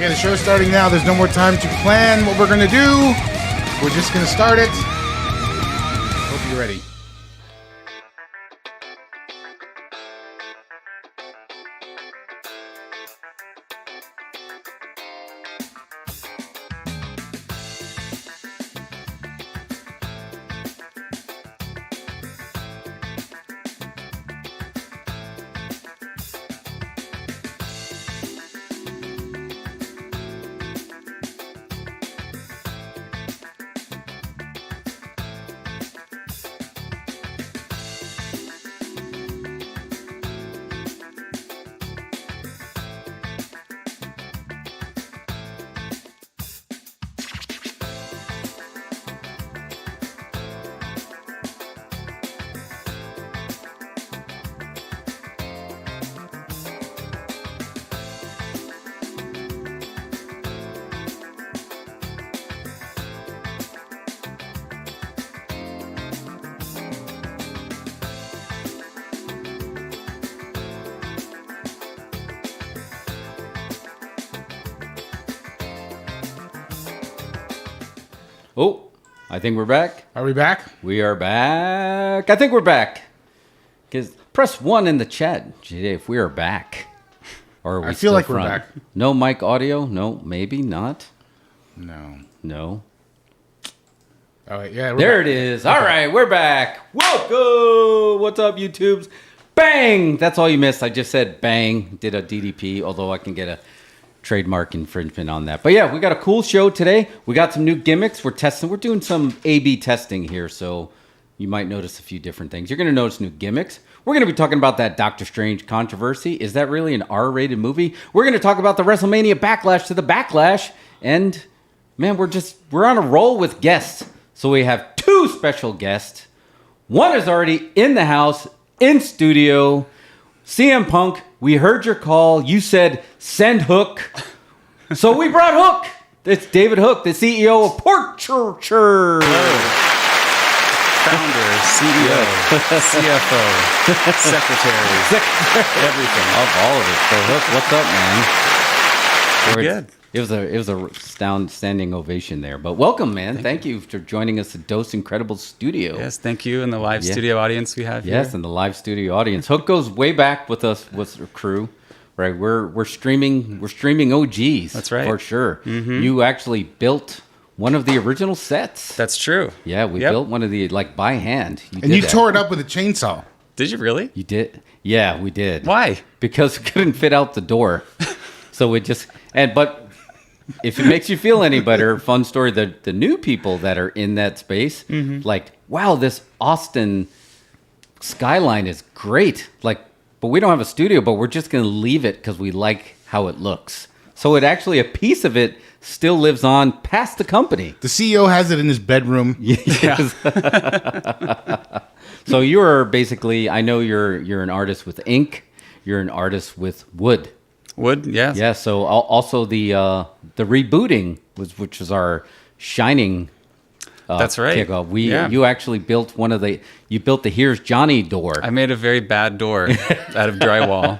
Okay, the show's starting now. There's no more time to plan what we're going to do. We're just going to start it. Hope you're ready. Oh, I think we're back. Are we back? We are back. I think we're back. Because press 1 in the chat if we are back. Or are we I feel like front? we're back. No mic audio? No, maybe not. No. Oh, wait, yeah. There it is. All right, we're back. Welcome. What's up, YouTubes? Bang. That's all you missed. I just said bang. Did a DDP, although I can get a trademark infringement on that. But yeah, we got a cool show today. We got some new gimmicks. We're testing. We're doing some A/B testing here, so you might notice a few different things. You're going to notice new gimmicks. We're going to be talking about that Doctor Strange controversy. Is that really an R-rated movie? We're going to talk about the WrestleMania Backlash to the Backlash. And, man, we're on a roll with guests. So we have 2 special guests. One is already in the house, in studio. CM Punk, we heard your call. You said, send Hook. So we brought Hook. It's David Hook, the CEO of Portraiture. Founder, CEO, CFO, secretary, everything. Of all of it. So Hook, what's up, man? We're good. It was a standing ovation there. But welcome, man. Thank you for joining us at Dose Incredible Studio. Yes, thank you, and the live studio audience we have here. Yes, and the live studio audience. Hook goes way back with us, with the crew. Right, we're streaming OGs. That's right, for sure. Mm-hmm. You actually built one of the original sets. That's true. Yeah, we built one of the by hand. You tore it up with a chainsaw. Did you really? You did. Yeah, we did. Why? Because it couldn't fit out the door. So it just but if it makes you feel any better, fun story. The new people that are in that space, like, wow, this Austin skyline is great. Like. But we don't have a studio, but we're just going to leave it because we like how it looks. So it actually, a piece of it still lives on past the company. The CEO has it in his bedroom. Yes. So you're basically, I know you're an artist with ink. You're an artist with wood. Wood, yes. Yeah, so also the rebooting, which is our Shining that's right. Kickoff. You actually built you built the Here's Johnny door. I made a very bad door out of drywall.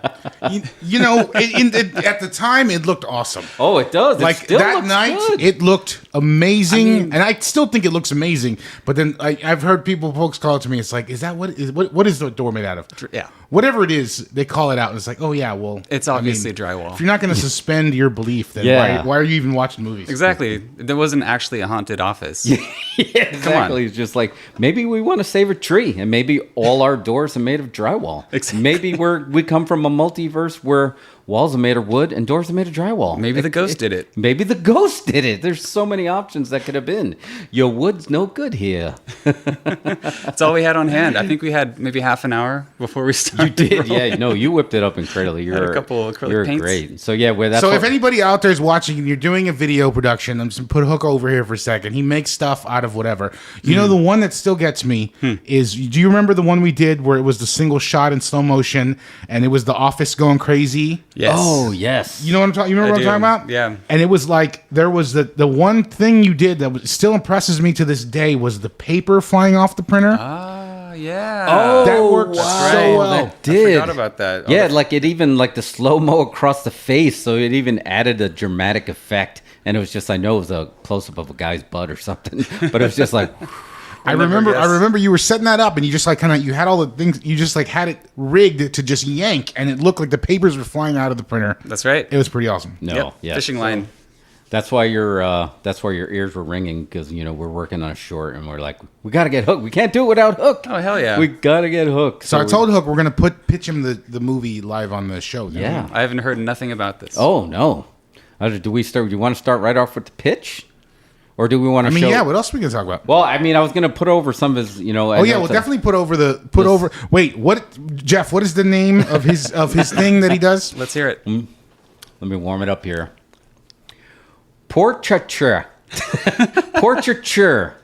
You know, at the time, it looked awesome. Oh, it does. Like, that night, it looked amazing. And I still think it looks amazing. But then I've heard folks call it to me. It's like, is that what is the door made out of? Yeah. Whatever it is, they call it out. And it's like, oh, yeah, well. It's obviously drywall. If you're not going to suspend your belief, then why are you even watching movies? Exactly. There wasn't actually a haunted office. Yeah, exactly. Come on. It's just like, maybe we want to save a tree, and maybe all our doors are made of drywall. Exactly. Maybe we come from a multiverse where walls are made of wood and doors are made of drywall. Maybe the ghost did it. Maybe the ghost did it. There's so many options that could have been. Your wood's no good here. That's all we had on hand. I think we had maybe half an hour before we started. You did, yeah. No, you whipped it up incredibly. You're a couple acrylic paints. Great. So yeah, if anybody out there is watching and you're doing a video production, I'm just gonna put Hook over here for a second. He makes stuff out of whatever. You know, the one that still gets me is, do you remember the one we did where it was the single shot in slow motion and it was the office going crazy? Yes. Oh, yes. You know what I'm talking? You remember what I'm talking about? Yeah. And it was like there was the one thing you did that still impresses me to this day was the paper flying off the printer. Ah, yeah. Oh, that worked wow. so well. That did. I forgot about that. Yeah, like it even like the slow mo across the face, so it even added a dramatic effect. And it was just, I know it was a close up of a guy's butt or something, but it was just like. I remember you were setting that up and you just like you had all the things, you just like had it rigged to just yank and it looked like the papers were flying out of the printer. That's right. It was pretty awesome. No, yeah. Fishing line. That's why your ears were ringing, because we're working on a short and we're like, we got to get Hook. We can't do it without Hook. Oh, hell yeah. We got to get Hook. So I told Hook we're going to pitch him the movie live on the show. Yeah. I haven't heard nothing about this. Oh, no. Do we start? Do you want to start right off with the pitch? Or do we want to show? Yeah, what else are we going to talk about? Well, I was going to put over some of his, Oh, yeah, we'll definitely put over. Wait, Jeff, what is the name of his thing that he does? Let's hear it. Let me warm it up here. Portraiture. Portraiture.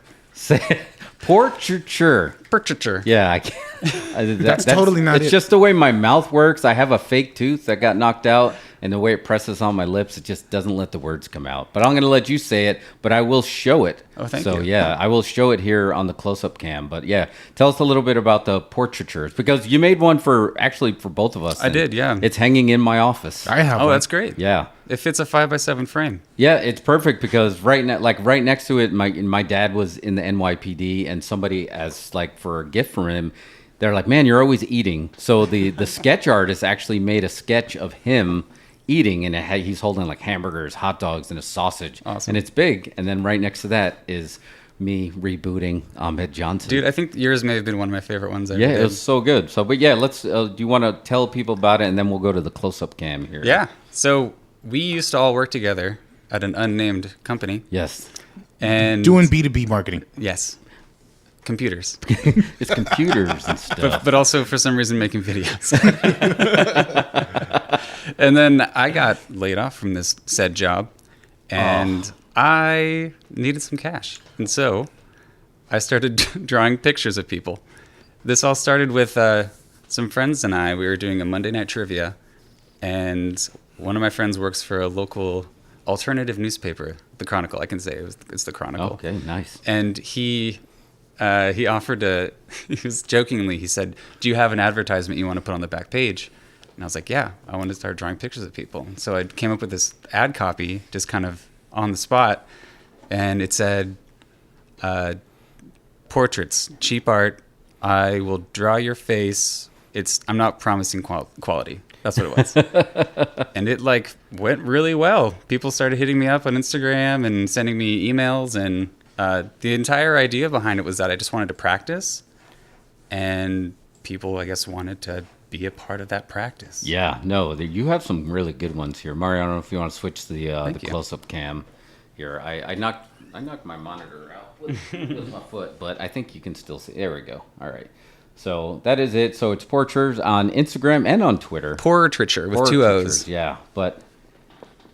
Portraiture. Portraiture. Yeah, I can't. That's totally not it. It's just the way my mouth works. I have a fake tooth that got knocked out, and the way it presses on my lips, it just doesn't let the words come out. But I'm going to let you say it, but I will show it. Oh, thank you. So, yeah, I will show it here on the close-up cam. But, yeah, tell us a little bit about the portraitures, because you made one for both of us. I did, yeah. It's hanging in my office. I have Oh, one. that's great. Yeah. It fits a 5x7 frame. Yeah, it's perfect because right next to it, my dad was in the NYPD, and somebody, as like for a gift from him, they're like, "Man, you're always eating." So the sketch artist actually made a sketch of him eating, and he's holding like hamburgers, hot dogs, and a sausage, Awesome. and it's big. And then right next to that is me rebooting Ahmed Johnson. Dude, I think yours may have been one of my favorite ones ever. Yeah, it was so good. So, but yeah, let's. Do you want to tell people about it, and then we'll go to the close-up cam here? Yeah. So we used to all work together at an unnamed company. Yes. And Doing B2B marketing. yes. computers, It's computers and stuff. but also for some reason making videos. And then I got laid off from this said job, and I needed some cash. And so I started drawing pictures of people. This all started with some friends and I. We were doing a Monday night trivia, and one of my friends works for a local alternative newspaper, the Chronicle. I can say it's the Chronicle. Okay, nice. And he offered to, he was jokingly, he said, "Do you have an advertisement you want to put on the back page?" And I was like, "Yeah, I want to start drawing pictures of people." So I came up with this ad copy just kind of on the spot, and it said, "Portraits, cheap art. I will draw your face. I'm not promising quality." That's what it was. And it like went really well. People started hitting me up on Instagram and sending me emails, and the entire idea behind it was that I just wanted to practice, and people, I guess, wanted to be a part of that practice. Yeah, no, you have some really good ones here, Mario. I don't know if you want to switch the Thank you. close-up cam here. I knocked my monitor out with my foot, but I think you can still see. There we go. All right. So that is it. So it's Portraitures on Instagram and on Twitter. Portraiture with two O's. Yeah, but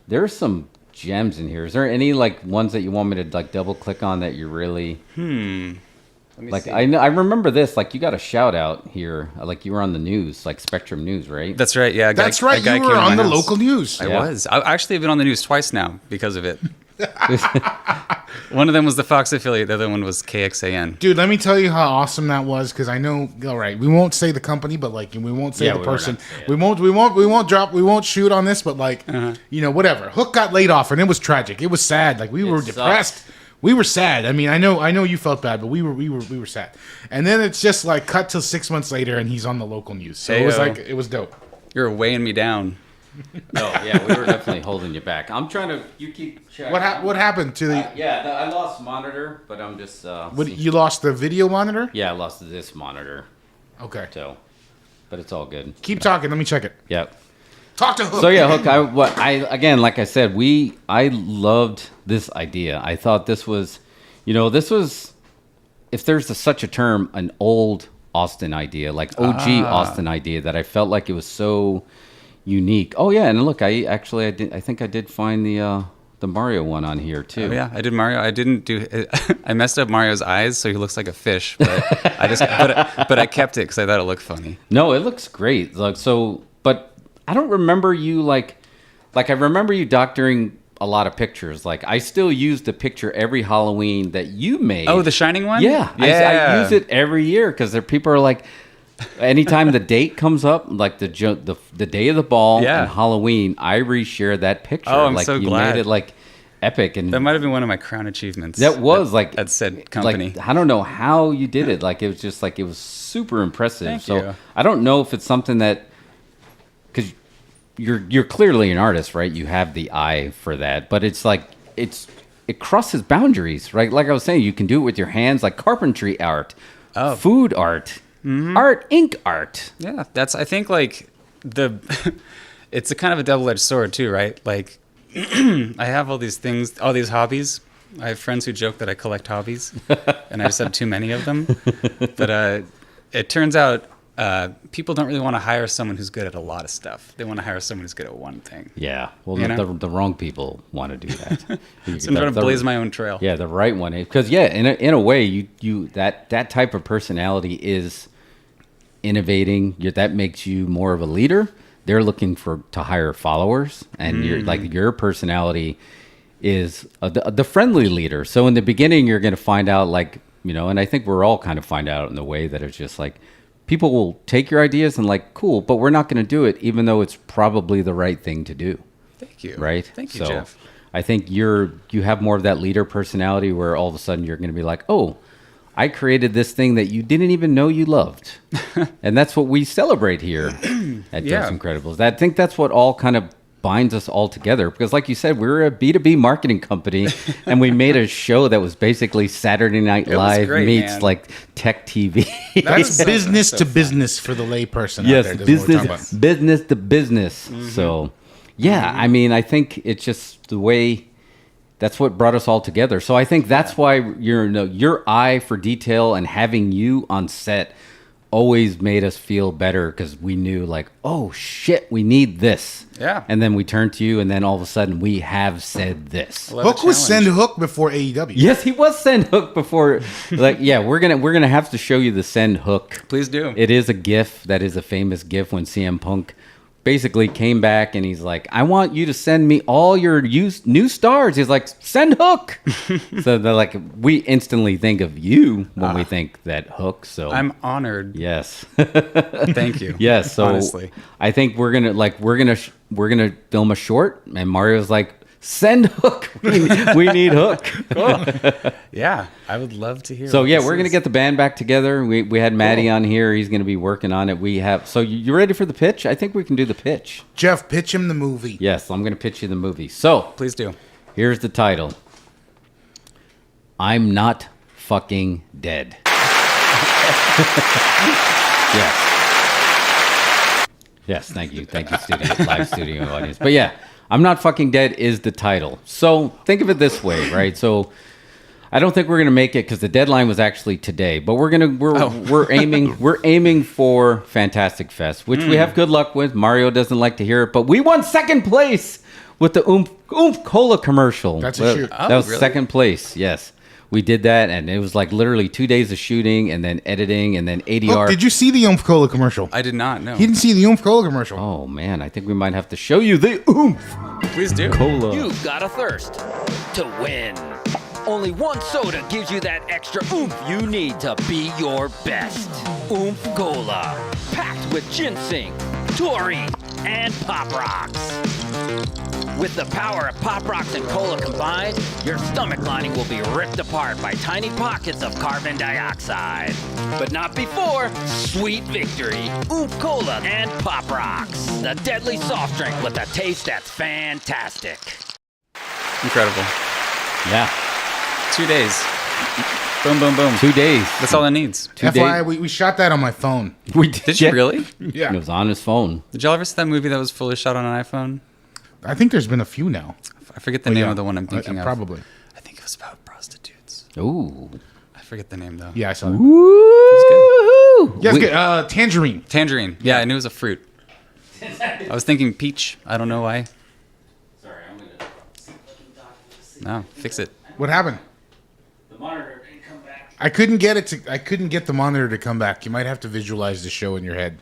there's some gems in here. Is there any like ones that you want me to like double click on that you really? Let me Like see. I remember this. Like you got a shout out here. Like you were on the news, like Spectrum News, right? That's right. Yeah, That's a right. guy You came were to my on the house. local news. I Yeah. was. I actually have been on the news twice now because of it. One of them was the Fox affiliate. The other one was KXAN. Dude, let me tell you how awesome that was, because I know. All right, we won't say the company, but like we won't say Yeah, the we were person. not saying We won't shoot on this, but like whatever. Hook got laid off, and it was tragic. It was sad. Like we were sucks. depressed. We were sad. I mean, I know you felt bad, but we were sad. And then it's just like cut till 6 months later, and he's on the local news. So it was Heyo. like it was dope. You're weighing me down. Oh yeah, we were definitely holding you back. I'm trying to. You keep checking. What happened to the? I lost monitor, but I'm just. You lost the video monitor? Yeah, I lost this monitor. Okay. So, but it's all good. Keep talking. Let me check it. Yep. Talk to Hook. So yeah, Hook. Again, like I said, I loved this idea. I thought this was, if there's such a term, an old Austin idea, like OG Austin idea, that I felt like it was so unique. Oh yeah, and look, I think I did find the Mario one on here too. Oh, yeah, I did Mario. I didn't do. I messed up Mario's eyes, so he looks like a fish. But but I kept it because I thought it looked funny. No, it looks great. Like so, but I don't remember you like I remember you doctoring a lot of pictures. Like I still use the picture every Halloween that you made. Oh, the Shining one. Yeah, I use it every year because people are like, anytime the date comes up, like the day of the ball Yeah. and Halloween, I reshare that picture. Oh, I'm like so you glad. made it like epic, and That might have been one of my crown achievements. that was like at said company. Like, I don't know how you did it. Like it was just like it was super impressive. Thank so you. I don't know if it's something that, because you're clearly an artist, right? You have the eye for that, but it's like it crosses boundaries, right? Like I was saying, you can do it with your hands, like carpentry art, food art, art, ink art. Yeah, I think like it's a kind of a double-edged sword too, right? Like I have all these things, all these hobbies. I have friends who joke that I collect hobbies, and I just have too many of them. But it turns out people don't really want to hire someone who's good at a lot of stuff. They want to hire someone who's good at one thing. Yeah, well, You know? the wrong people want to do that. So I'm trying to blaze my own trail. Yeah, the right one, because in a way, you that type of personality is innovating. That makes you more of a leader. They're looking to hire followers, and your personality is the friendly leader. So in the beginning, you're going to find out, and I think we're all kind of find out in the way that it's just like people will take your ideas and like, cool, but we're not going to do it, even though it's probably the right thing to do. Thank you. Right? Thank you, So Jeff. I think you have more of that leader personality where all of a sudden you're going to be like, oh, I created this thing that you didn't even know you loved. And that's what we celebrate here at Yeah. Just Incredibles. I think that's what all kind of binds us all together. Because like you said, we're a B2B marketing company, and we made a show that was basically Saturday Night was Live great, meets man. like tech TV. It's business so to fun. business for the layperson out Yes, there. That's what we're talking about. business to business. So, yeah, I mean, I think it's just the way that's what brought us all together. So I think that's why your eye for detail and having you on set always made us feel better, because we knew like, oh shit, we need this. Yeah. And then we turned to you, and then all of a sudden we have said this. Hook was Send Hook before AEW. Yes, he was Send Hook before. Like, yeah, we're gonna have to show you the Send Hook. Please do. It is a GIF that is a famous GIF when CM Punk basically came back and he's like, I want you to send me all your new stars. He's like, Send Hook. So they're like, we instantly think of you when we think that Hook. So I'm honored. yes. Thank you. Yes. So honestly, I think we're gonna film a short, and Mario's like, Send Hook. We need Hook. yeah, I would love to hear. So what yeah, this we're gonna is. get the band back together. We had Maddie on here. He's gonna be working on it. We have. So you ready for the pitch? I think we can do the pitch. Jeff, pitch him the movie. Yes, I'm gonna pitch you the movie. So Please do. here's the title. I'm not fucking dead. Yes. Yes, thank you, studio, live studio audience. But yeah, I'm not fucking dead is the title. So think of it this way, right? So I don't think we're gonna make it because the deadline was actually today. But we're aiming for Fantastic Fest, which we have good luck with. Mario doesn't like to hear it, but we won second place with the Oomph Cola commercial. That's a shoot. That was really? second place. Yes. We did that, and it was like literally 2 days of shooting, and then editing, and then ADR. Look, did you see the Oomph Cola commercial? I did not know. He didn't see the Oomph Cola commercial. Oh man, I think we might have to show you the Oomph Please do. Cola. You've got a thirst to win. Only one soda gives you that extra oomph you need to be your best. Oomph Cola. Packed with ginseng, taurine, and Pop Rocks. With the power of Pop Rocks and Cola combined, your stomach lining will be ripped apart by tiny pockets of carbon dioxide. But not before Sweet Victory, Oomph Cola, and Pop Rocks. The deadly soft drink with a taste that's fantastic. Incredible. Yeah, 2 days. Boom, boom, boom. 2 days. That's all it needs. FYI, we shot that on my phone. We Did you really? Yeah. It was on his phone. Did y'all ever see that movie that was fully shot on an iPhone? I think there's been a few now. I forget the name of the one I'm thinking of. Probably. I think it was about prostitutes. Ooh. I forget the name though. Yeah, I saw it. Woo! Yeah, it's good. Tangerine. Tangerine. Yeah, I knew it was a fruit. I was thinking peach. I don't know why. Sorry, I'm gonna. No, fix it. What happened? The monitor didn't come back. I couldn't get the monitor to come back. You might have to visualize the show in your head.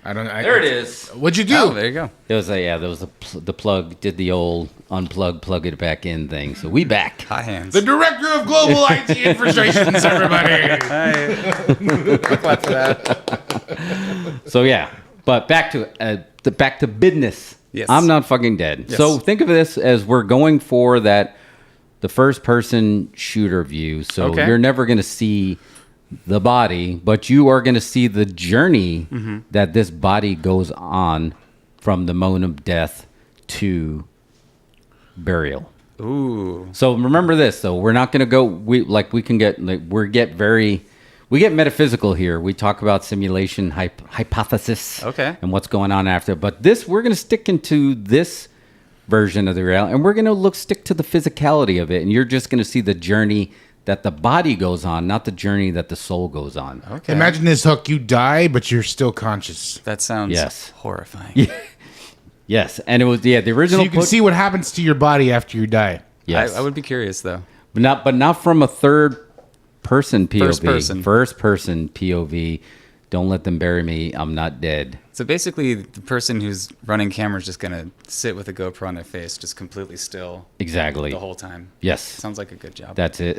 There it is. What'd you do? Oh, there you go. There was the plug did the old unplug, plug it back in thing. So we back. Hot hands. The director of global IT infiltrations, everybody. Clap for that. So yeah, but back to business. Yes. I'm not fucking dead. Yes. So think of this as we're going for the first person shooter view. So Okay. you're never going to see the body, but you are going to see the journey that this body goes on from the moment of death to burial. Ooh. So remember this, though. We're not going to go. We get metaphysical here. We talk about simulation hypothesis, Okay. and what's going on after. But we're going to stick into this version of the reality, and we're going to stick to the physicality of it. And you're just going to see the journey that the body goes on, not the journey that the soul goes on. Okay. Imagine this, Hook. You die, but you're still conscious. That sounds Yes. horrifying. Yes, and it was the So original. you can see what happens to your body after you die. Yes, I would be curious though. but not from a third person POV. First person. First person POV. Don't let them bury me. I'm not dead. So basically, the person who's running camera is just gonna sit with a GoPro on their face, just completely still Exactly. the whole time. Yes. Sounds like a good job. That's it.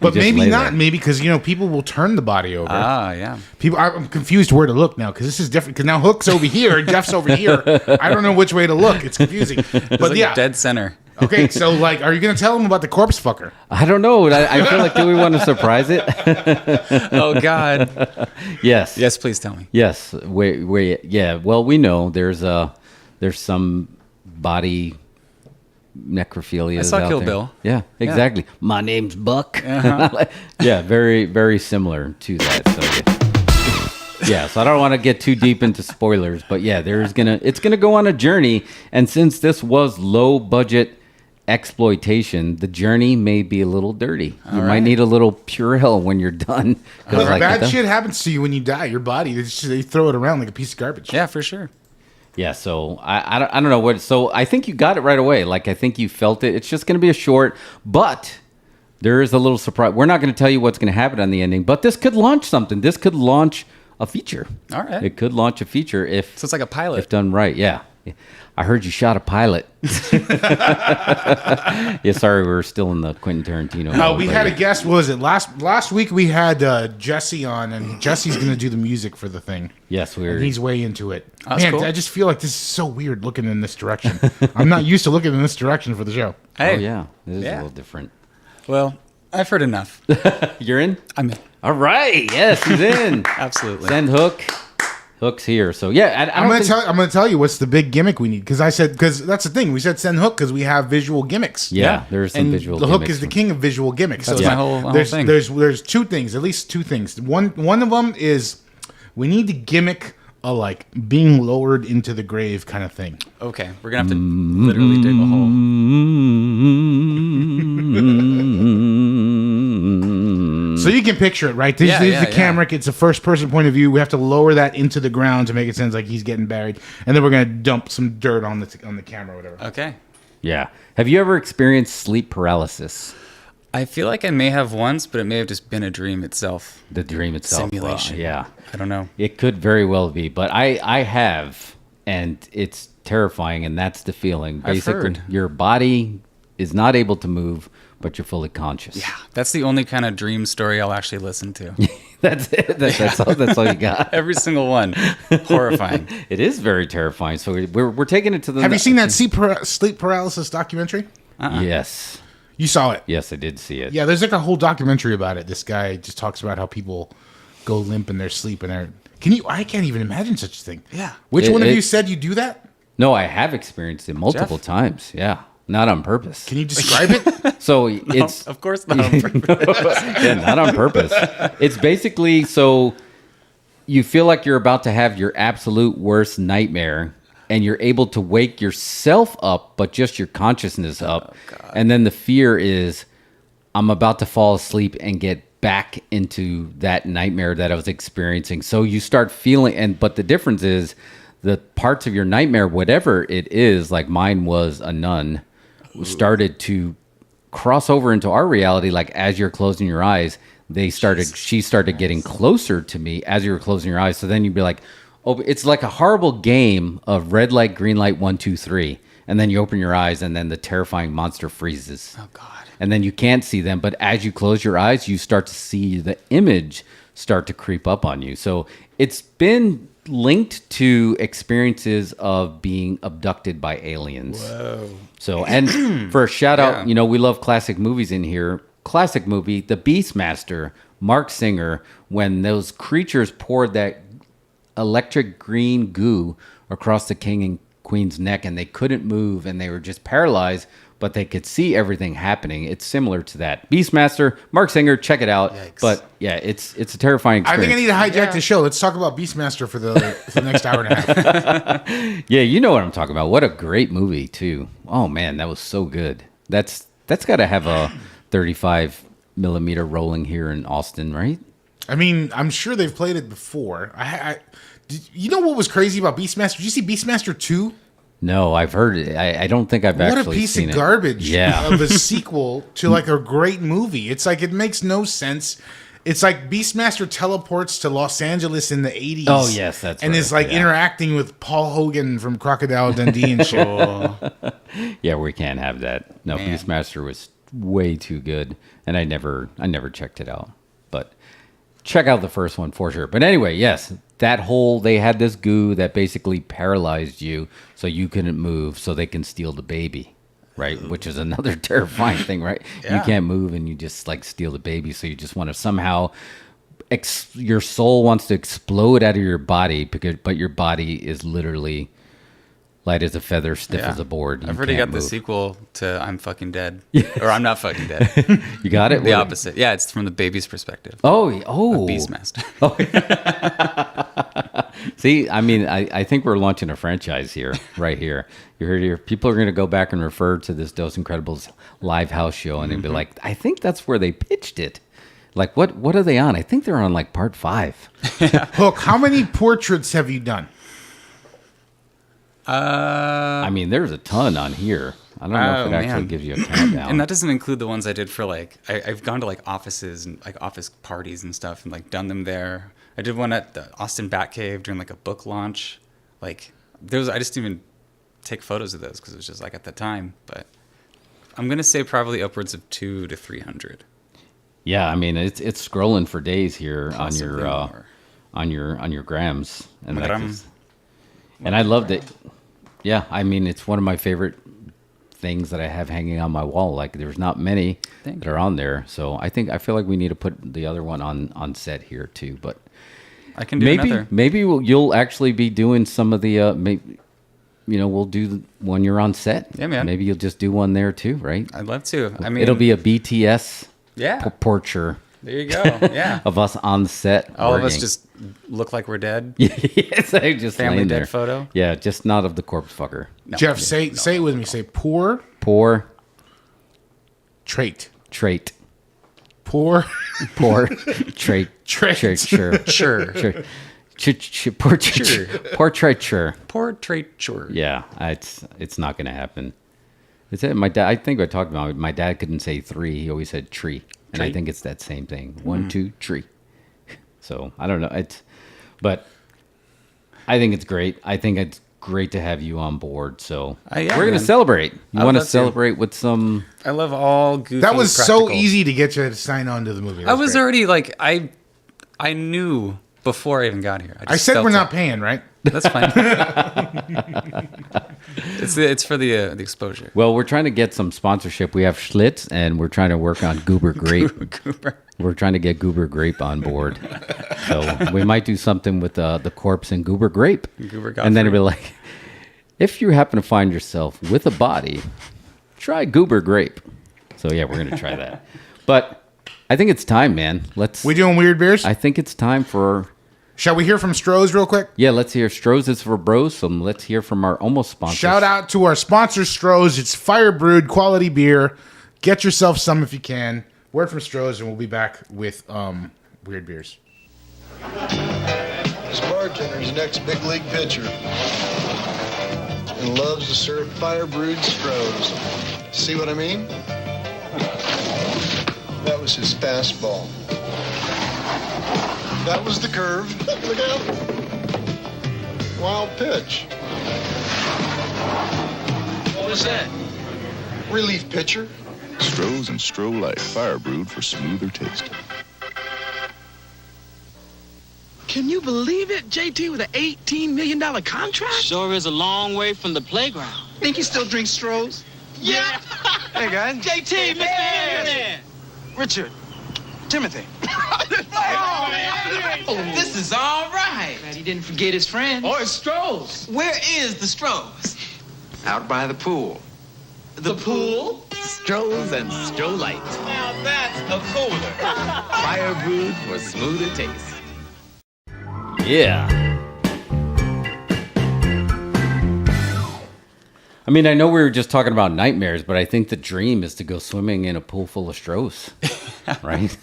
But just maybe lay not. there. Maybe because people will turn the body over. Ah, yeah. I'm confused where to look now because this is different. Because now Hook's over here, and Jeff's over here. I don't know which way to look. It's confusing. It's But like yeah. dead center. Okay, so are you going to tell him about the corpse fucker? I don't know. I feel like, do we want to surprise it? Oh God. Yes. Yes, please tell me. Yes. Wait. Yeah. Well, we know there's some body necrophilia. I saw out Kill there. Bill. Yeah. Exactly. My name's Buck. Uh-huh. Yeah. Very, very similar to that. So yeah. So I don't want to get too deep into spoilers, but yeah, it's gonna go on a journey. And since this was low budget exploitation, the journey may be a little dirty. You might need a little Purell when you're done. 'Cause Look, like, bad shit happens to you when you die. Your body, they throw it around like a piece of garbage. Yeah, for sure. Yeah, so I don't know what. So I think you got it right away. Like I think you felt it. It's just going to be a short, but there is a little surprise. We're not going to tell you what's going to happen on the ending, but this could launch something. This could launch a feature. All right. It could launch a feature if So it's like a pilot. if done right. Yeah. I heard you shot a pilot. Yeah, sorry, we're still in the Quentin Tarantino. We mode, had but a guest. What was it last week? We had Jesse on, and Jesse's going to do the music for the thing. yes, we're. And he's way into it. That's Man, cool. I just feel like this is so weird looking in this direction. I'm not used to looking in this direction for the show. Hey, Oh yeah, this is a Yeah. little different. well, I've heard enough. You're in. I'm in. All right. Yes, he's in. Absolutely. Send Hook. Hook's here. So yeah, I I'm don't think, gonna tell you what's the big gimmick we need, because that's the thing. We said send Hook because we have visual gimmicks. Yeah, there's some and visual. the Hook gimmicks is the from- king of visual gimmicks. That's so my it's- whole there's, thing. There's two things, at least two things. One of them is we need to gimmick a like being lowered into the grave kind of thing. Okay, we're gonna have to literally dig a hole. So you can picture it, right? This Yeah, is yeah, the camera. It's a first person point of view. We have to lower that into the ground to make it sound like he's getting buried, and then we're gonna dump some dirt on the camera, or whatever. Okay. Yeah. Have you ever experienced sleep paralysis? I feel like I may have once, but it may have just been a dream itself. The dream itself. Simulation. Yeah. I don't know. It could very well be, but I have, and it's terrifying, and that's the feeling. I've Basically, heard. your body is not able to move, but you're fully conscious. Yeah, that's the only kind of dream story I'll actually listen to. That's it. That's all you got. Every single one. Horrifying. It is very terrifying. So we're taking it to the. Have you seen that sleep paralysis documentary? Yes. You saw it. Yes, I did see it. Yeah, there's like a whole documentary about it. This guy just talks about how people go limp in their sleep, and I can't even imagine such a thing. Yeah. Which one of It- you said you do that? No, I have experienced it multiple Jeff? times. Yeah. Not on purpose. Can you describe it? So it's Of course not. on purpose. yeah, not on purpose. It's basically so you feel like you're about to have your absolute worst nightmare, and you're able to wake yourself up, but just your consciousness up. And then the fear is, I'm about to fall asleep and get back into that nightmare that I was experiencing. So you start feeling, but the difference is the parts of your nightmare, whatever it is, like mine was a nun, started to cross over into our reality. Like as you're closing your eyes, she started getting closer to me as you were closing your eyes. So then you'd be like, oh, it's like a horrible game of red light, green light, 1, 2, 3. And then you open your eyes, and then the terrifying monster freezes. Oh, God. And then you can't see them. But as you close your eyes, you start to see the image start to creep up on you. So it's been linked to experiences of being abducted by aliens. Whoa. So, and for a shout out, Yeah. we love classic movies in here. Classic movie, The Beastmaster, Mark Singer, when those creatures poured that electric green goo across the king and queen's neck, and they couldn't move, and they were just paralyzed, but they could see everything happening. It's similar to that. Beastmaster, Mark Singer, check it out. Yikes. But yeah, it's a terrifying I experience. think I need to hijack the show. Let's talk about Beastmaster for the next hour and a half. Yeah, you know what I'm talking about. What a great movie too. Oh man, that was so good. That's got to have a 35 millimeter rolling here in Austin, right? I mean, I'm sure they've played it before. You know what was crazy about Beastmaster? Did you see Beastmaster 2? No, I've heard it. I don't think I've What a actually piece seen of it. garbage Yeah. of a sequel to like a great movie. It's like it makes no sense. It's like Beastmaster teleports to Los Angeles in the 80s. Oh, yes, that's and right. is like Yeah. interacting with Paul Hogan from Crocodile Dundee and shit. Yeah, we can't have that. No, Man. Beastmaster was way too good, and I never checked it out. But check out the first one for sure. But anyway, yes, they had this goo that basically paralyzed you, so you couldn't move, so they can steal the baby, right? Which is another terrifying thing, right? You Yeah. can't move, and you just like steal the baby, so you just want to somehow. Your soul wants to explode out of your body, but your body is literally light as a feather, stiff Yeah. as a board. You I've already can't got the move. sequel to I'm Fucking Dead. Or I'm Not Fucking Dead. You got it? The What- opposite. Yeah, it's from the baby's perspective. Oh. Beastmaster. See, I mean, I think we're launching a franchise here, right here. You heard it here. People are going to go back and refer to this Dos Incredibles live house show, and they'll be like, I think that's where they pitched it. Like, what are they on? I think they're on like part 5. Hook, how many portraits have you done? I mean, there's a ton on here. I don't know if it actually gives you a countdown. And that doesn't include the ones I did for like I've gone to like offices and like office parties and stuff and like done them there. I did one at the Austin Batcave during like a book launch. Like those, I just didn't even take photos of those because it was just like at the time. But I'm gonna say probably upwards of 200 to 300. Yeah, I mean, it's scrolling for days here Possibly more. on your grams, and But and I loved it. Yeah, I mean, it's one of my favorite things that I have hanging on my wall. Like, there's not many Thank that are on there, so I feel like we need to put the other one on set here too. But I can do another. maybe you'll actually be doing some of the maybe. We'll do when you're on set. Yeah, man. Maybe you'll just do one there too, right? I'd love to. I mean, It'll be a BTS portraiture There you go. Yeah. of us on set. All of us working. just look like we're dead. Yes, I just Family laying dead there. photo. Yeah, just not of the corpse fucker. No. Jeff, say it with me. Say poor Poor trait. trait. Poor Trait. Trait. Sure. Sure. Portraiture. Portraiture. Yeah, it's not gonna happen. It's it. My dad. I think I talked about it. My dad couldn't say 3. He always said tree, and I Tree. think it's that same thing. 1, 2, tree. So I don't know. But I think it's great. I think it's great to have you on board. So Yeah, we're gonna man. celebrate. You I'd want to love to. celebrate with some? I love all goofy. That was so practical. easy to get you to sign on to the movie. I was already like I knew before I even got here. I just said felt we're it. not paying, right? That's fine. it's for the exposure. Well, we're trying to get some sponsorship. We have Schlitz, and we're trying to work on Goober Grape. Cooper. We're trying to get Goober Grape on board. So we might do something with the corpse and Goober Grape. Goober and then Godfrey. it'll be like, if you happen to find yourself with a body, try Goober Grape. So yeah, we're going to try that. But I think it's time, man. We doing weird beers? I think it's time for... Shall we hear from Stroh's real quick? Yeah, let's hear Stroh's is for bros. So let's hear from our almost sponsors. Shout out to our sponsor, Stroh's. It's fire brewed quality beer. Get yourself some if you can. Word from Stroh's, and we'll be back with weird beers. This bartender's next big league pitcher and loves to serve fire brewed Stroh's. See what I mean? That was his fastball. That was the curve. Look out. Wild pitch. What was that? Relief pitcher. Stroh's and Stroh Light, fire brewed for smoother taste. Can you believe it? JT with an $18 million contract? Sure is a long way from the playground. Think he still drinks Stroh's? Yeah. Hey, guys. JT, Mr. Anderson. Richard. Timothy. This is all right. Glad he didn't forget his friend. Or Stroh's. Where is the Stroh's? Out by the pool. The pool? Stroh's and Stroh Light. Now that's a cooler. Fire brewed for smoother taste. Yeah. I mean, I know we were just talking about nightmares, but I think the dream is to go swimming in a pool full of Stroh's, right?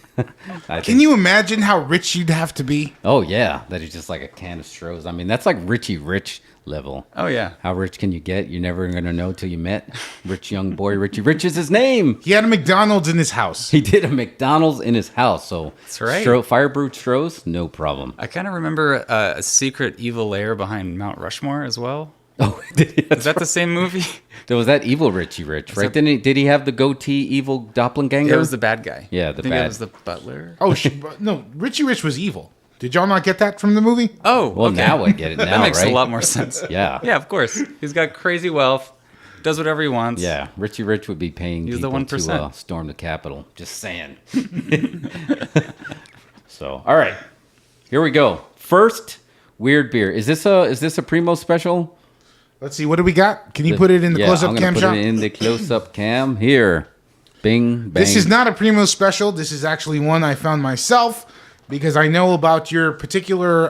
Can you imagine how rich you'd have to be? Oh, yeah. That is just like a can of Stroh's. I mean, that's like Richie Rich level. Oh yeah. How rich can you get? You're never going to know till you met rich young boy. Richie Rich is his name. He had a McDonald's in his house. He did a McDonald's in his house. So That's right. Fire brewed Stroh's, no problem. I kind of remember a secret evil lair behind Mount Rushmore as well. Oh, Is that the same movie? was that evil Richie Rich, right? that- Did he have the goatee evil doppelganger? It was the bad guy. Yeah, I the think bad- it was the butler. Oh, no. Richie Rich was evil. Did y'all not get that from the movie? Oh, Well, okay. now I get it now, That makes right? a lot more sense. Yeah. Yeah, of course. He's got crazy wealth, does whatever he wants. Yeah, Richie Rich would be paying He's the people to 1%. storm the Capitol. Just saying. So, all right, here we go. First weird beer. Is this a Primo special? Let's see. What do we got? Can you put it in the close-up I'm cam put shot? it in the close-up cam here. Bing, bang. This is not a Primo special. This is actually one I found myself because I know about your particular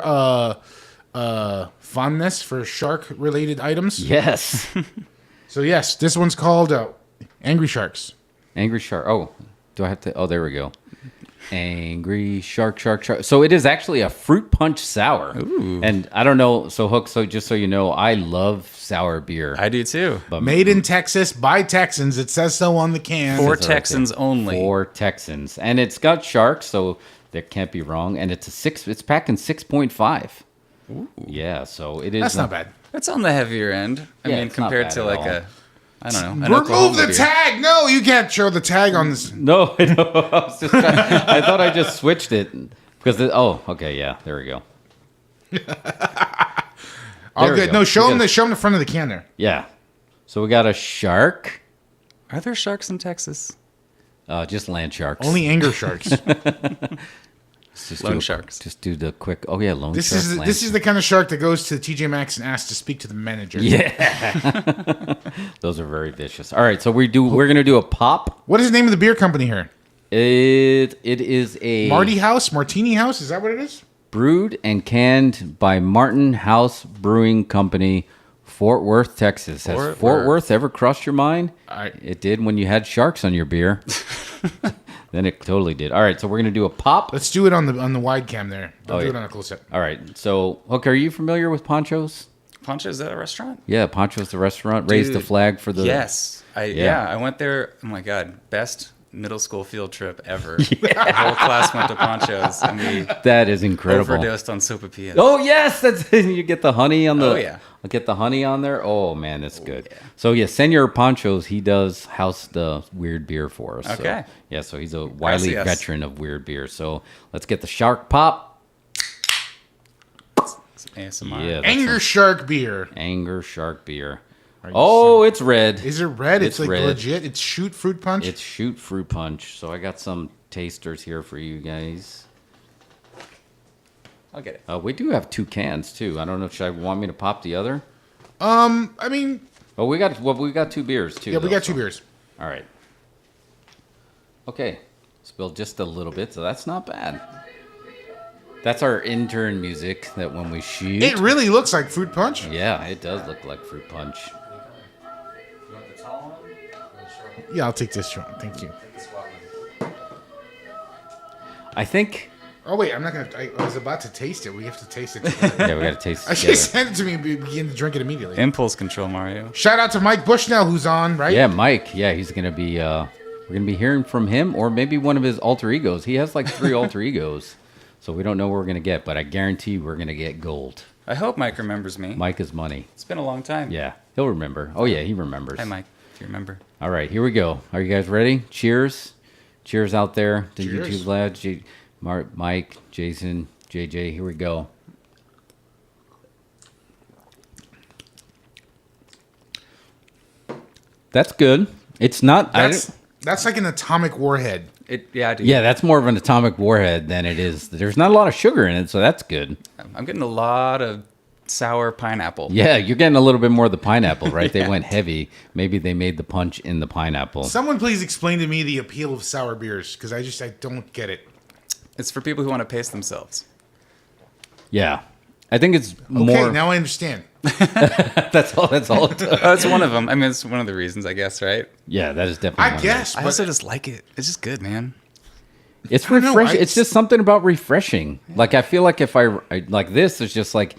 fondness for shark-related items. Yes. So yes, this one's called Angry Sharks. Angry Shark. Oh, do I have to? Oh, there we go. Angry Shark. So it is actually a fruit punch sour. Ooh. And I don't know. So Hook. So just so you know, I love sour beer. I do too. But Made in Texas by Texans. It says so on the can. For Texans only. For Texans, and it's got sharks, so that can't be wrong. And it's It's packed in 6.5. Yeah. So it is. That's not bad. That's on the heavier end. I Yeah, mean, it's not compared bad to at like all. I don't know. an Remove Oklahoma the beer. tag. No, you can't show the tag on this. No, I know. I was just I thought I just switched it because. Okay, yeah. There we go. All There we good. go. No, show We them got- the front of the can there. Yeah. So we got a shark. Are there sharks in Texas? Just land sharks. Only Anger Sharks. Just Loan do- sharks. Just do the quick. Oh yeah, loan This sharks. is the kind of shark that goes to TJ Maxx and asks to speak to the manager. Yeah. Those are very vicious. All right, so we're gonna do a pop. What is the name of the beer company here? It is a Martini House? Is that what it is? brewed and canned by Martin House Brewing Company, Fort Worth, Texas. Has Fort Fort Worth. Worth ever crossed your mind? It did when you had sharks on your beer. Then it totally did. All right, so we're gonna do a pop. Let's do it on the wide cam there. Don't do yeah. it on a close up. All right, so Hook, are you familiar with Ponchos? Poncho's at a restaurant? Yeah, Ponchos the restaurant raised the Dude, flag for the. Yes. I went there. Oh my God. Best middle school field trip ever. The whole class went to Poncho's and we That is incredible. overdosed on sopapillas. Oh yes, that's you get the honey on the. Oh, yeah. I'll get the honey on there. Oh man, that's good. Yeah. So yeah, Senor Ponchos, he does house the weird beer for us. Okay. So, yeah, so he's a wily Gracias. veteran of weird beer. So let's get the shark pop. ASMR. Yeah, that's Anger Shark beer. Anger shark beer. you Oh, it's red. Is it red? It's like red. legit. It's shoot fruit punch. It's shoot fruit punch. So I got some tasters here for you guys. I'll get it. We do have 2 cans too. I don't know. Should I want me to pop the other? I mean, Oh, we got 2 beers too. yeah, we though, got 2 so- beers. All right. Okay. Spilled just a little bit, so that's not bad. That's our intern music that when we shoot. It really looks like fruit punch. Yeah, it does look like fruit punch. Yeah, I'll take this one. Thank you. I think. Oh wait, I'm not gonna. I was about to taste it. We have to taste it together. Yeah, we got to taste I it should together. send it to me and begin to drink it immediately. Impulse control, Mario. Shout out to Mike Bushnell who's on, right? Yeah, Mike. Yeah, he's gonna be. We're gonna be hearing from him, or maybe one of his alter egos. He has like 3 alter egos, so we don't know what we're gonna get. But I guarantee we're gonna get gold. I hope Mike remembers me. Mike is money. It's been a long time. Yeah, he'll remember. Oh yeah, he remembers. Hi, Mike, if you remember. All right, here we go. Are you guys ready? Cheers. Cheers out there to Cheers. YouTube lads. Mike, Jason, JJ, here we go. That's good. It's not. That's like an atomic warhead. Yeah, that's more of an atomic warhead than it is. There's not a lot of sugar in it, so that's good. I'm getting a lot of sour pineapple. Yeah, you're getting a little bit more of the pineapple, right? They went heavy. Maybe they made the punch in the pineapple. Someone please explain to me the appeal of sour beers because I don't get it. It's for people who want to pace themselves. Yeah, I think it's more. Okay, now I understand. That's all. That's all. It took. That's one of them. I mean, it's one of the reasons, I guess, right? Yeah, that is definitely. I one of guess. I but also just like it. It's just good, man. It's don't know, refreshing. I- It's just something about refreshing. Like I feel like if I like this, it's just like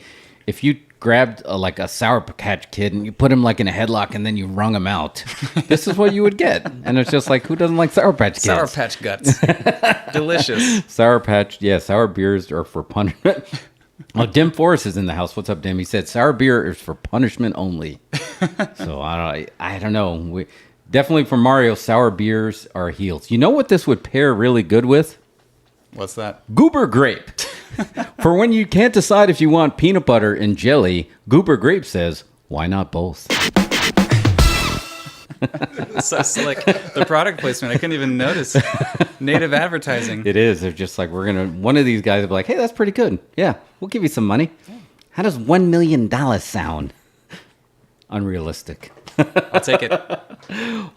if you grabbed like a Sour Patch Kid and you put him like in a headlock and then you wrung him out. This is what you would get, and it's just like who doesn't like Sour Patch Kids? Sour Patch Guts. Delicious. Sour Patch, yeah, sour beers are for punishment. Oh, Dim Forrest is in the house. What's up, Dim? He said sour beer is for punishment only. So I don't know. We definitely for Mario, sour beers are heels. You know what this would pair really good with? What's that? Goober grape. For when you can't decide if you want peanut butter and jelly, Goober grape says, why not both? So slick. The product placement, I couldn't even notice. Native advertising. It is. They're just like, one of these guys will be like, hey, that's pretty good. Yeah, we'll give you some money. How does $1 million sound? unrealistic. I'll take it.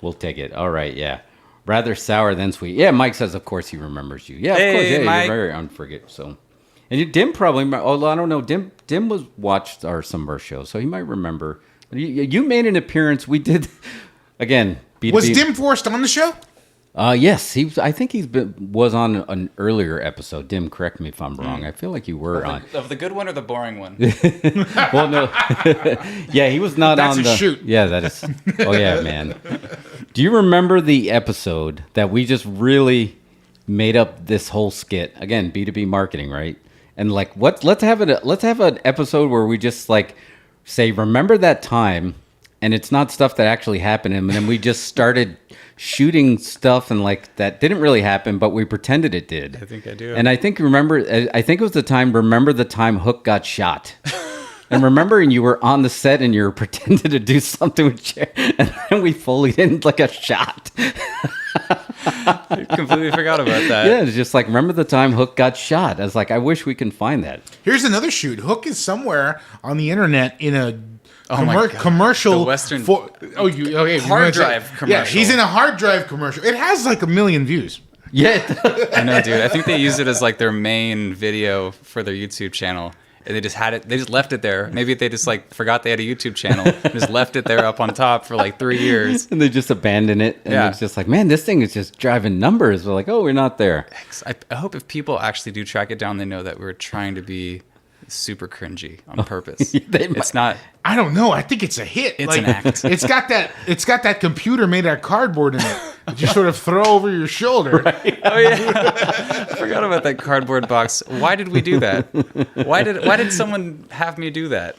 We'll take it. All right, yeah. Rather sour than sweet. Yeah, Mike says, of course he remembers you. Yeah, of course. Yeah, Mike. You're very unforget. So, and Dim probably. Oh, I don't know. Dim was watched some of our shows, so he might remember. You made an appearance. We did again. B2B. Was Dim Forrest on the show? Yes, he was. I think was on an earlier episode. Dim, correct me if I'm wrong. I feel like you were on. Of the good one or the boring one? Well, no. Yeah, he was not That's on a the shoot. Yeah, that is. Oh yeah, man. Do you remember the episode that we just really made up this whole skit? Again, B2B marketing, right? And like, let's have an episode where we just like say, remember that time, and it's not stuff that actually happened, and then we just started shooting stuff and like that didn't really happen, but we pretended it did. I think I do. And I think I think it was the time. Remember the time Hook got shot. And remember, you were on the set and you were pretending to do something with Chair, and then we fully didn't like a shot. I completely forgot about that. Yeah, it's just like, remember the time Hook got shot? I was like, I wish we can find that. Here's another shoot. Hook is somewhere on the internet in a my God. commercial. The Western hard drive commercial. Yeah, he's in a hard drive commercial. It has like 1 million views. Yeah. I know, dude. I think they used it as like their main video for their YouTube channel. And they just had it. They just left it there. Maybe they just like forgot they had a YouTube channel. And just left it there up on top for like 3 years. And they just abandoned it. And Yeah. it's just like, man, this thing is just driving numbers. We're like, oh, we're not there. I hope if people actually do track it down, they know that we're trying to be super cringy on purpose. It's not. I don't know. I think it's a hit. It's an act. It's got that computer made out of cardboard in it that you sort of throw over your shoulder. Right. Oh yeah, I forgot about that cardboard box. Why did we do that? Why did someone have me do that?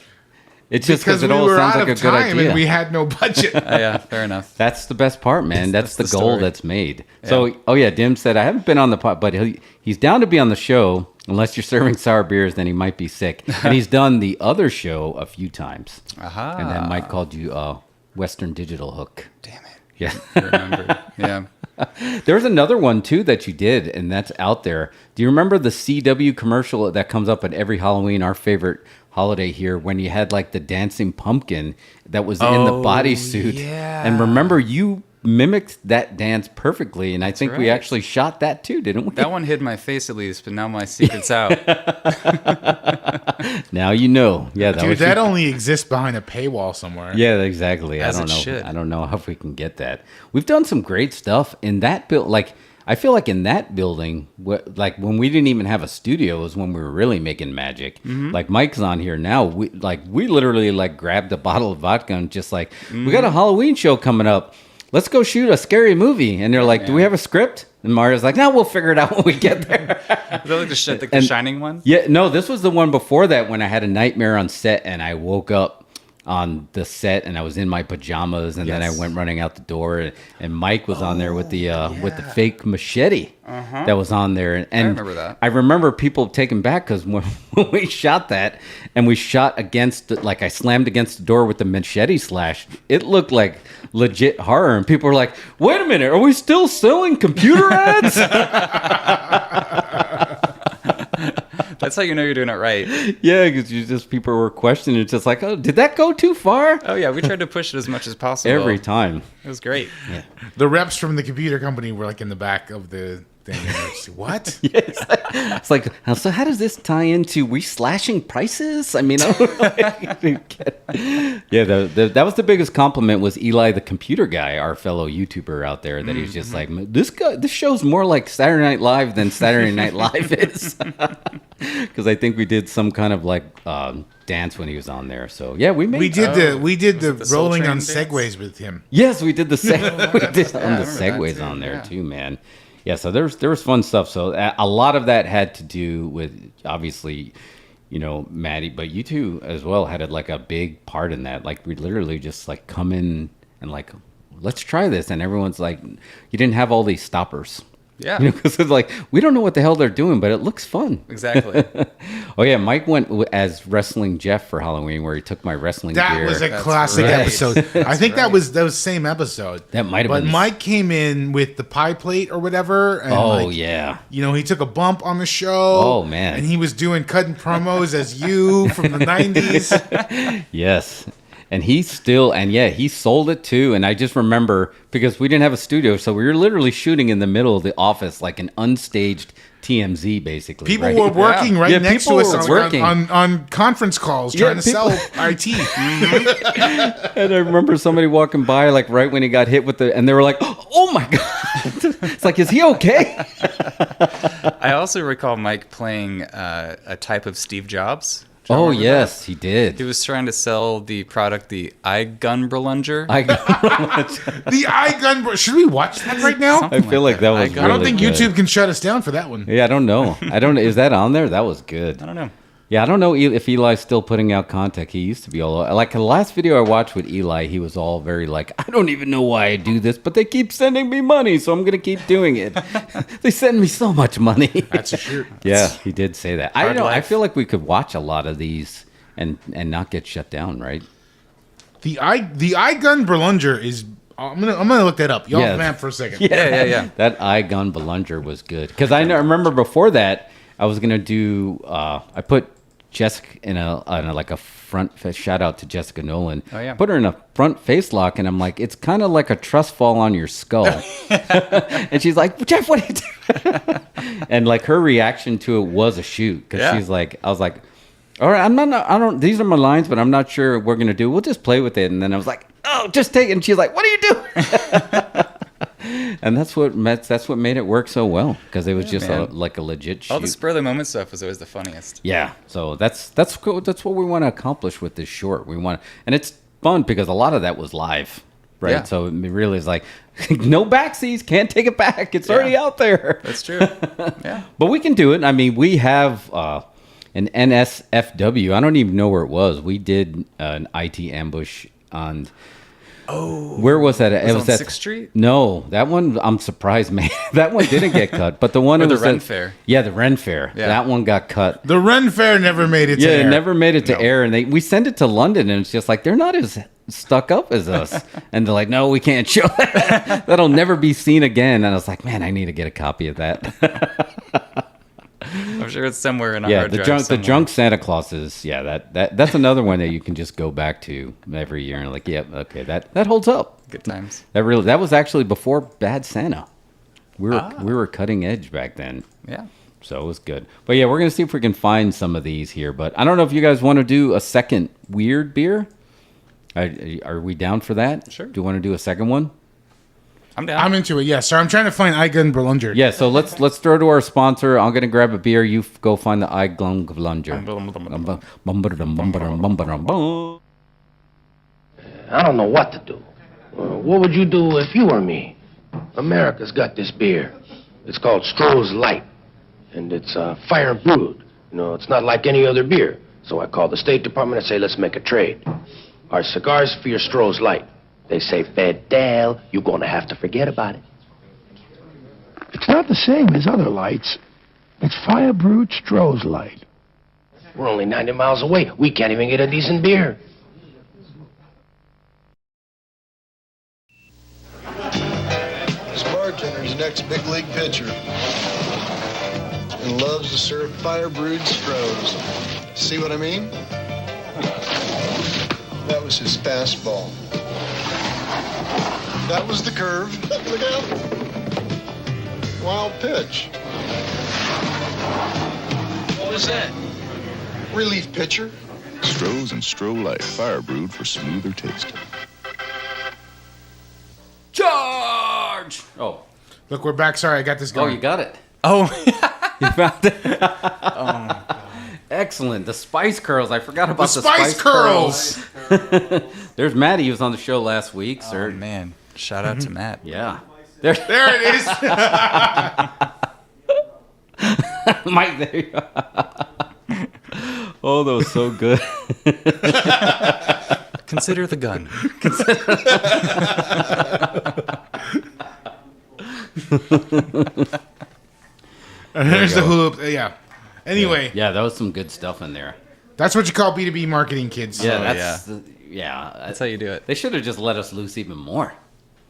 It's just Because because we it all were sounds out like a of good time idea. and we had no budget. Yeah, fair enough. That's the best part, man. That's the the goal story. that's made. So, oh yeah, Dim said, I haven't been on the pod, but he's down to be on the show. Unless you're serving sour beers, then he might be sick. And he's done the other show a few times. Aha. And then Mike called you Western Digital Hook. Damn it. Yeah. I remember. Yeah. There was another one, too, that you did, and that's out there. Do you remember the CW commercial that comes up at every Halloween, our favorite holiday here, when you had, like, the dancing pumpkin that was in the bodysuit? yeah. And remember, you mimicked that dance perfectly, and I think we right. actually shot that, too, didn't we? That one hid my face at least, but now my secret's out. Now you know. Yeah, Dude, that only exists behind a paywall somewhere. Yeah, exactly. As I don't it know. should. I don't know if we can get that. We've done some great stuff in that build. Like, I feel like in that building, like when we didn't even have a studio, was when we were really making magic. Mm-hmm. Like Mike's on here now. We literally like grabbed a bottle of vodka and just like, we got a Halloween show coming up. Let's go shoot a scary movie. And they're like, do we have a script? And Mario's like, no, we'll figure it out when we get there. Is that like the Shining one? Yeah, no, this was the one before that when I had a nightmare on set and I woke up on the set and I was in my pajamas and then I went running out the door and Mike was on there with the fake machete that was on there. And I remember that. I remember people taken back because when we shot that and we shot against, like I slammed against the door with the machete slash, it looked like legit horror. And people were like, wait a minute, are we still selling computer ads? That's how you know you're doing it right. Yeah, because people were questioning. It's just like, oh, did that go too far? Oh yeah, we tried to push it as much as possible. Every time. It was great. Yeah. The reps from the computer company were like in the back of the thing. And they're just, what? Yeah, it's like, so how does this tie into we slashing prices? I mean, yeah, that was the biggest compliment was Eli, the computer guy, our fellow YouTuber out there, that he's just like, this show's more like Saturday Night Live than Saturday Night Live is. Because I think we did some kind of like dance when he was on there. So yeah, we We did the the Soul rolling Train on dance? segways with him. Yes, we did the I remember that segways too, on there yeah. too, man. Yeah, so there was fun stuff. So a lot of that had to do with obviously, Maddie, but you two as well had like a big part in that. Like we literally just like come in and like, let's try this, and everyone's like, you didn't have all these stoppers. Yeah. Because it's like, we don't know what the hell they're doing, but it looks fun. Exactly. Oh yeah, Mike went as Wrestling Jeff for Halloween, where he took my wrestling That gear. was a That's classic right. episode. I think that was same episode. That might have But been. Mike came in with the pie plate or whatever. And Oh yeah. he took a bump on the show. Oh, man. And he was cutting promos as you from the 90s. Yes. And he sold it too. And I just remember because we didn't have a studio, so we were literally shooting in the middle of the office, like an unstaged TMZ, basically. People right? were working right next to us on conference calls trying to sell IT. And I remember somebody walking by, like right when he got hit with and they were like, "Oh my god!" It's like, is he okay? I also recall Mike playing a type of Steve Jobs. Oh yes, he did. He was trying to sell the product, the eye gun Berlunger. The eye gun. Should we watch that right now? I feel like that was. I don't think YouTube can shut us down for that one. Yeah, I don't know. Is that on there? That was good. I don't know. Yeah, I don't know if Eli's still putting out content. He used to be all like the last video I watched with Eli. He was all very like, I don't even know why I do this, but they keep sending me money, so I'm gonna keep doing it. They send me so much money. That's a shoot. Yeah, he did say that. I know. I feel like we could watch a lot of these and not get shut down, right? The eye gun Berlunger is. I'm gonna look that up. Y'all vamp for a second. Yeah. That eye gun Belunger was good because I remember before that I was gonna do. I put Jessica in a front face. Shout out to Jessica Nolan. Oh yeah. Put her in a front face lock, and I'm like, it's kind of like a trust fall on your skull. And she's like, Jeff, what are you doing? And like her reaction to it was a shoot because she's like, I was like, all right, I don't. These are my lines, but I'm not sure we're gonna do. We'll just play with it. And then I was like, oh, just take it. And she's like, what are you doing? And that's what made it work so well because it was just like a legit shoot. All the spur of the moment stuff was always the funniest. Yeah, so that's cool. That's what we want to accomplish with this short. And it's fun because a lot of that was live, right? Yeah. So it really is like no backseas, can't take it back. It's already out there. That's true. Yeah, but we can do it. I mean, we have an NSFW. I don't even know where it was. We did an IT ambush on. Oh, where was that? It was on at 6th Street? No, that one, I'm surprised, man. That one didn't get cut. But the one or it the was Ren Fair. Yeah, the Ren Fair. Yeah. That one got cut. The Ren Fair never made it to air. Yeah, it never made it to air. And we sent it to London, and it's just like, they're not as stuck up as us. And they're like, no, we can't show that. That'll never be seen again. And I was like, man, I need to get a copy of that. I'm sure it's somewhere in a hard drive. The drunk Santa Clauses. Yeah, that's another one that you can just go back to every year and like, yeah, okay, that holds up. Good times. That was actually before Bad Santa. We were cutting edge back then. Yeah. So it was good. But yeah, we're gonna see if we can find some of these here. But I don't know if you guys want to do a second weird beer. Are we down for that? Sure. Do you want to do a second one? I'm down. I'm into it. Yeah. So I'm trying to find eye gun Berlunger. Yeah. So let's throw to our sponsor. I'm gonna grab a beer. You go find the eye gun Berlunger. I don't know what to do. What would you do if you were me? America's got this beer. It's called Stroh's Light. And it's fire brewed. You know, it's not like any other beer. So I call the State Department and say, let's make a trade. Our cigars for your Stroh's Light. They say, Fidel, you're going to have to forget about it. It's not the same as other lights. It's fire brewed Stroh's Light. We're only 90 miles away. We can't even get a decent beer. This bartender's next big league pitcher and loves to serve fire brewed Strohs. See what I mean? That was his fastball. That was the curve. Look out. Wild pitch. What was that? Relief pitcher. Stroh's and Stroh Light, fire brewed for smoother taste. Charge! Oh. Look, we're back. Sorry, I got this Oh, going. you got it. Oh. You found it. Oh my God. Excellent. The Spice Curls. I forgot about the Spice Curls. There's Maddie. He was on the show last week, sir. Oh, man. Shout out to Matt. Yeah. There it is. Mike, there you go. Oh, that was so good. Consider the gun. And there's the hula hoop. Yeah. Anyway. Yeah, that was some good stuff in there. That's what you call B2B marketing, kids. Yeah, That's how you do it. They should have just let us loose even more.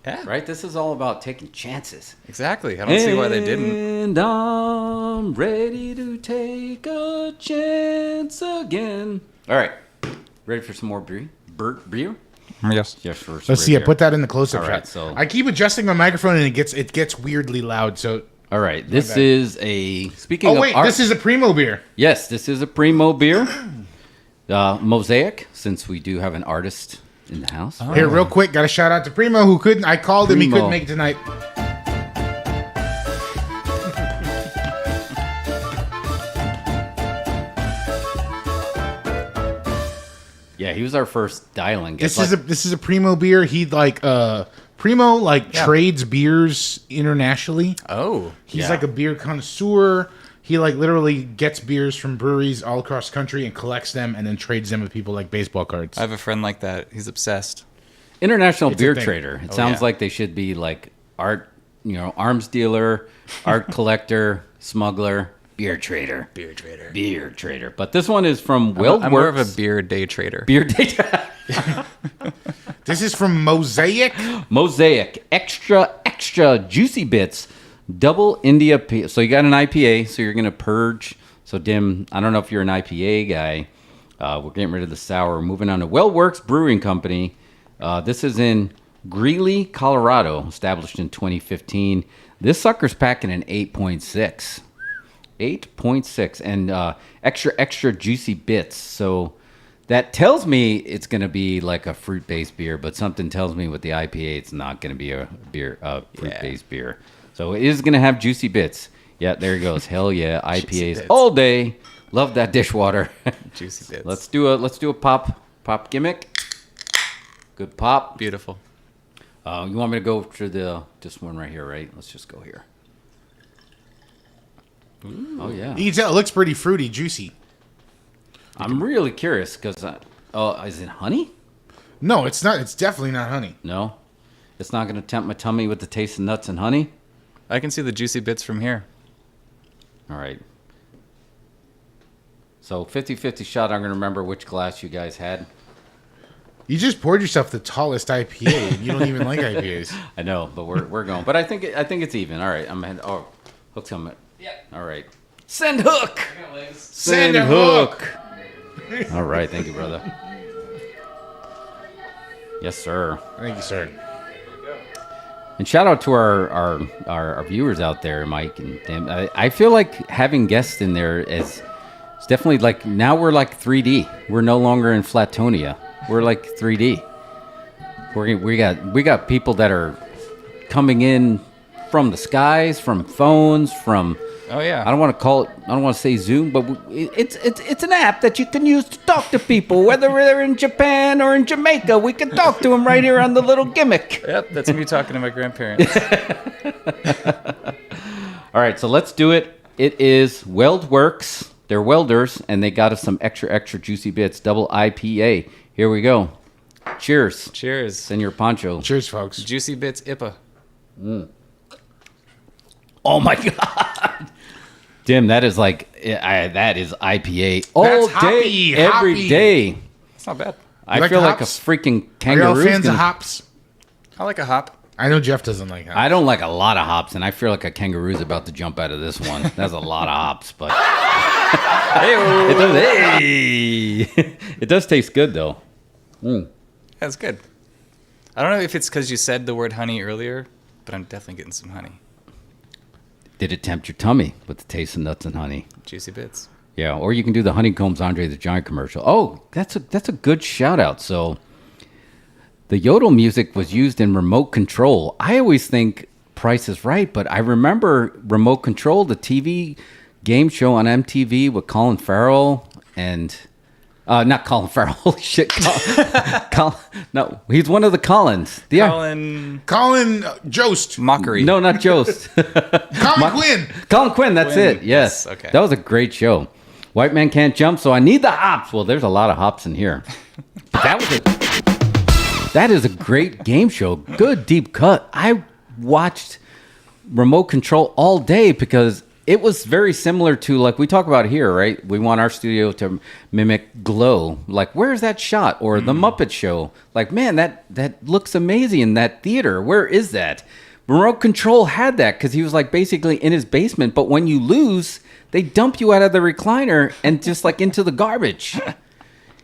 Yeah. Right? This is all about taking chances. Exactly. I don't see why they didn't. And I'm ready to take a chance again. All right. Ready for some more beer? beer? Yes. Yes, first. Let's see. I put that in the close-up All shot. right, so I keep adjusting my microphone and it gets weirdly loud. So all right, this is a speaking. oh of wait, art, this is a Primo beer. yes, this is a Primo beer, Mosaic. Since we do have an artist in the house. Here, real quick, got a shout out to Primo who couldn't. I called him. He Primo. couldn't make it tonight. Yeah, he was our first dial-in guest. This is a Primo beer. He Primo trades beers internationally. Oh. He's Yeah. like a beer connoisseur. He literally gets beers from breweries all across the country and collects them and then trades them with people like baseball cards. I have a friend like that. He's obsessed. International It's a beer thing. trader. It Oh, sounds yeah. like they should be like art, arms dealer, art collector, smuggler, beer trader. Beer trader. Beer trader. But this one is from I'm more of a WeldWorks. beer day trader. Beer trader. This is from Mosaic. Mosaic. Extra juicy bits. Double India. So you got an IPA, so you're going to purge. So, Dim, I don't know if you're an IPA guy. We're getting rid of the sour. We're moving on to WeldWorks Brewing Company. This is in Greeley, Colorado, established in 2015. This sucker's packing an 8.6. 8.6. And extra juicy bits. So that tells me it's going to be like a fruit-based beer, but something tells me with the IPA it's not going to be a fruit-based beer. So it is going to have juicy bits. Yeah, there he goes. Hell yeah, IPAs bits. all day. Love that dishwater. Juicy bits. Let's do a pop gimmick. Good pop. Beautiful. You want me to go to this one right here, right? Let's just go here. Ooh. Oh yeah. You can tell it looks pretty fruity, juicy. I'm really curious because is it honey? No, it's not. It's definitely not honey. No, it's not going to tempt my tummy with the taste of nuts and honey. I can see the juicy bits from here. All right. So 50-50 shot. I'm going to remember which glass you guys had. You just poured yourself the tallest IPA. And you don't even like IPAs. I know, but we're going. But I think it's even. All right. Hook's coming. Yeah. All right. Send hook. Send a hook. All right. Thank you, brother. Yes, sir. Thank you, sir. And shout out to our viewers out there, Mike and Dan. I feel like having guests in there is it's definitely like now we're like 3D. We're no longer in Flatonia. We're like 3D. We got people that are coming in from the skies, from phones, from. Oh yeah. I don't want to say Zoom, but it's an app that you can use to talk to people, whether they're in Japan or in Jamaica. We can talk to them right here on the little gimmick. Yep, that's me talking to my grandparents. All right, so let's do it. It is WeldWorks. They're welders, and they got us some extra juicy bits. Double IPA. Here we go. Cheers. Cheers. Senor Pancho. Cheers, folks. Juicy bits IPA. Oh my God. Dim, that is like that is IPA all That's day, hoppy, every hoppy. day. It's not bad. I like feel the like a hops? freaking Are kangaroo. y'all fans of hops? I like a hop. I know Jeff doesn't like hops. I don't like a lot of hops, and I feel like a kangaroo's about to jump out of this one. That's a lot of hops, but it does. Hey, it does taste good though. That's good. I don't know if it's because you said the word honey earlier, but I'm definitely getting some honey. Did it tempt your tummy with the taste of nuts and honey? Juicy bits. Yeah, or you can do the Honeycombs Andre the Giant commercial. Oh, that's a good shout out. So the yodel music was used in Remote Control. I always think Price is Right, but I remember Remote Control, the TV game show on MTV with Colin Farrell and not Colin Farrell. Holy shit, no, he's one of the Collins. Yeah, Colin Jost. Mockery. no, not Jost. Colin Quinn. Colin Quinn, that's Quinn. it. Yes. Okay. That was a great show. White Man Can't Jump, so I need the hops. Well, there's a lot of hops in here. But that is a great game show. Good deep cut. I watched Remote Control all day because it was very similar to, like we talk about here, right? We want our studio to mimic Glow. Like, where's that shot? Or The Muppet Show. Like, man, that looks amazing in that theater. Where is that? Remote Control had that because he was like basically in his basement. But when you lose, they dump you out of the recliner and just like into the garbage.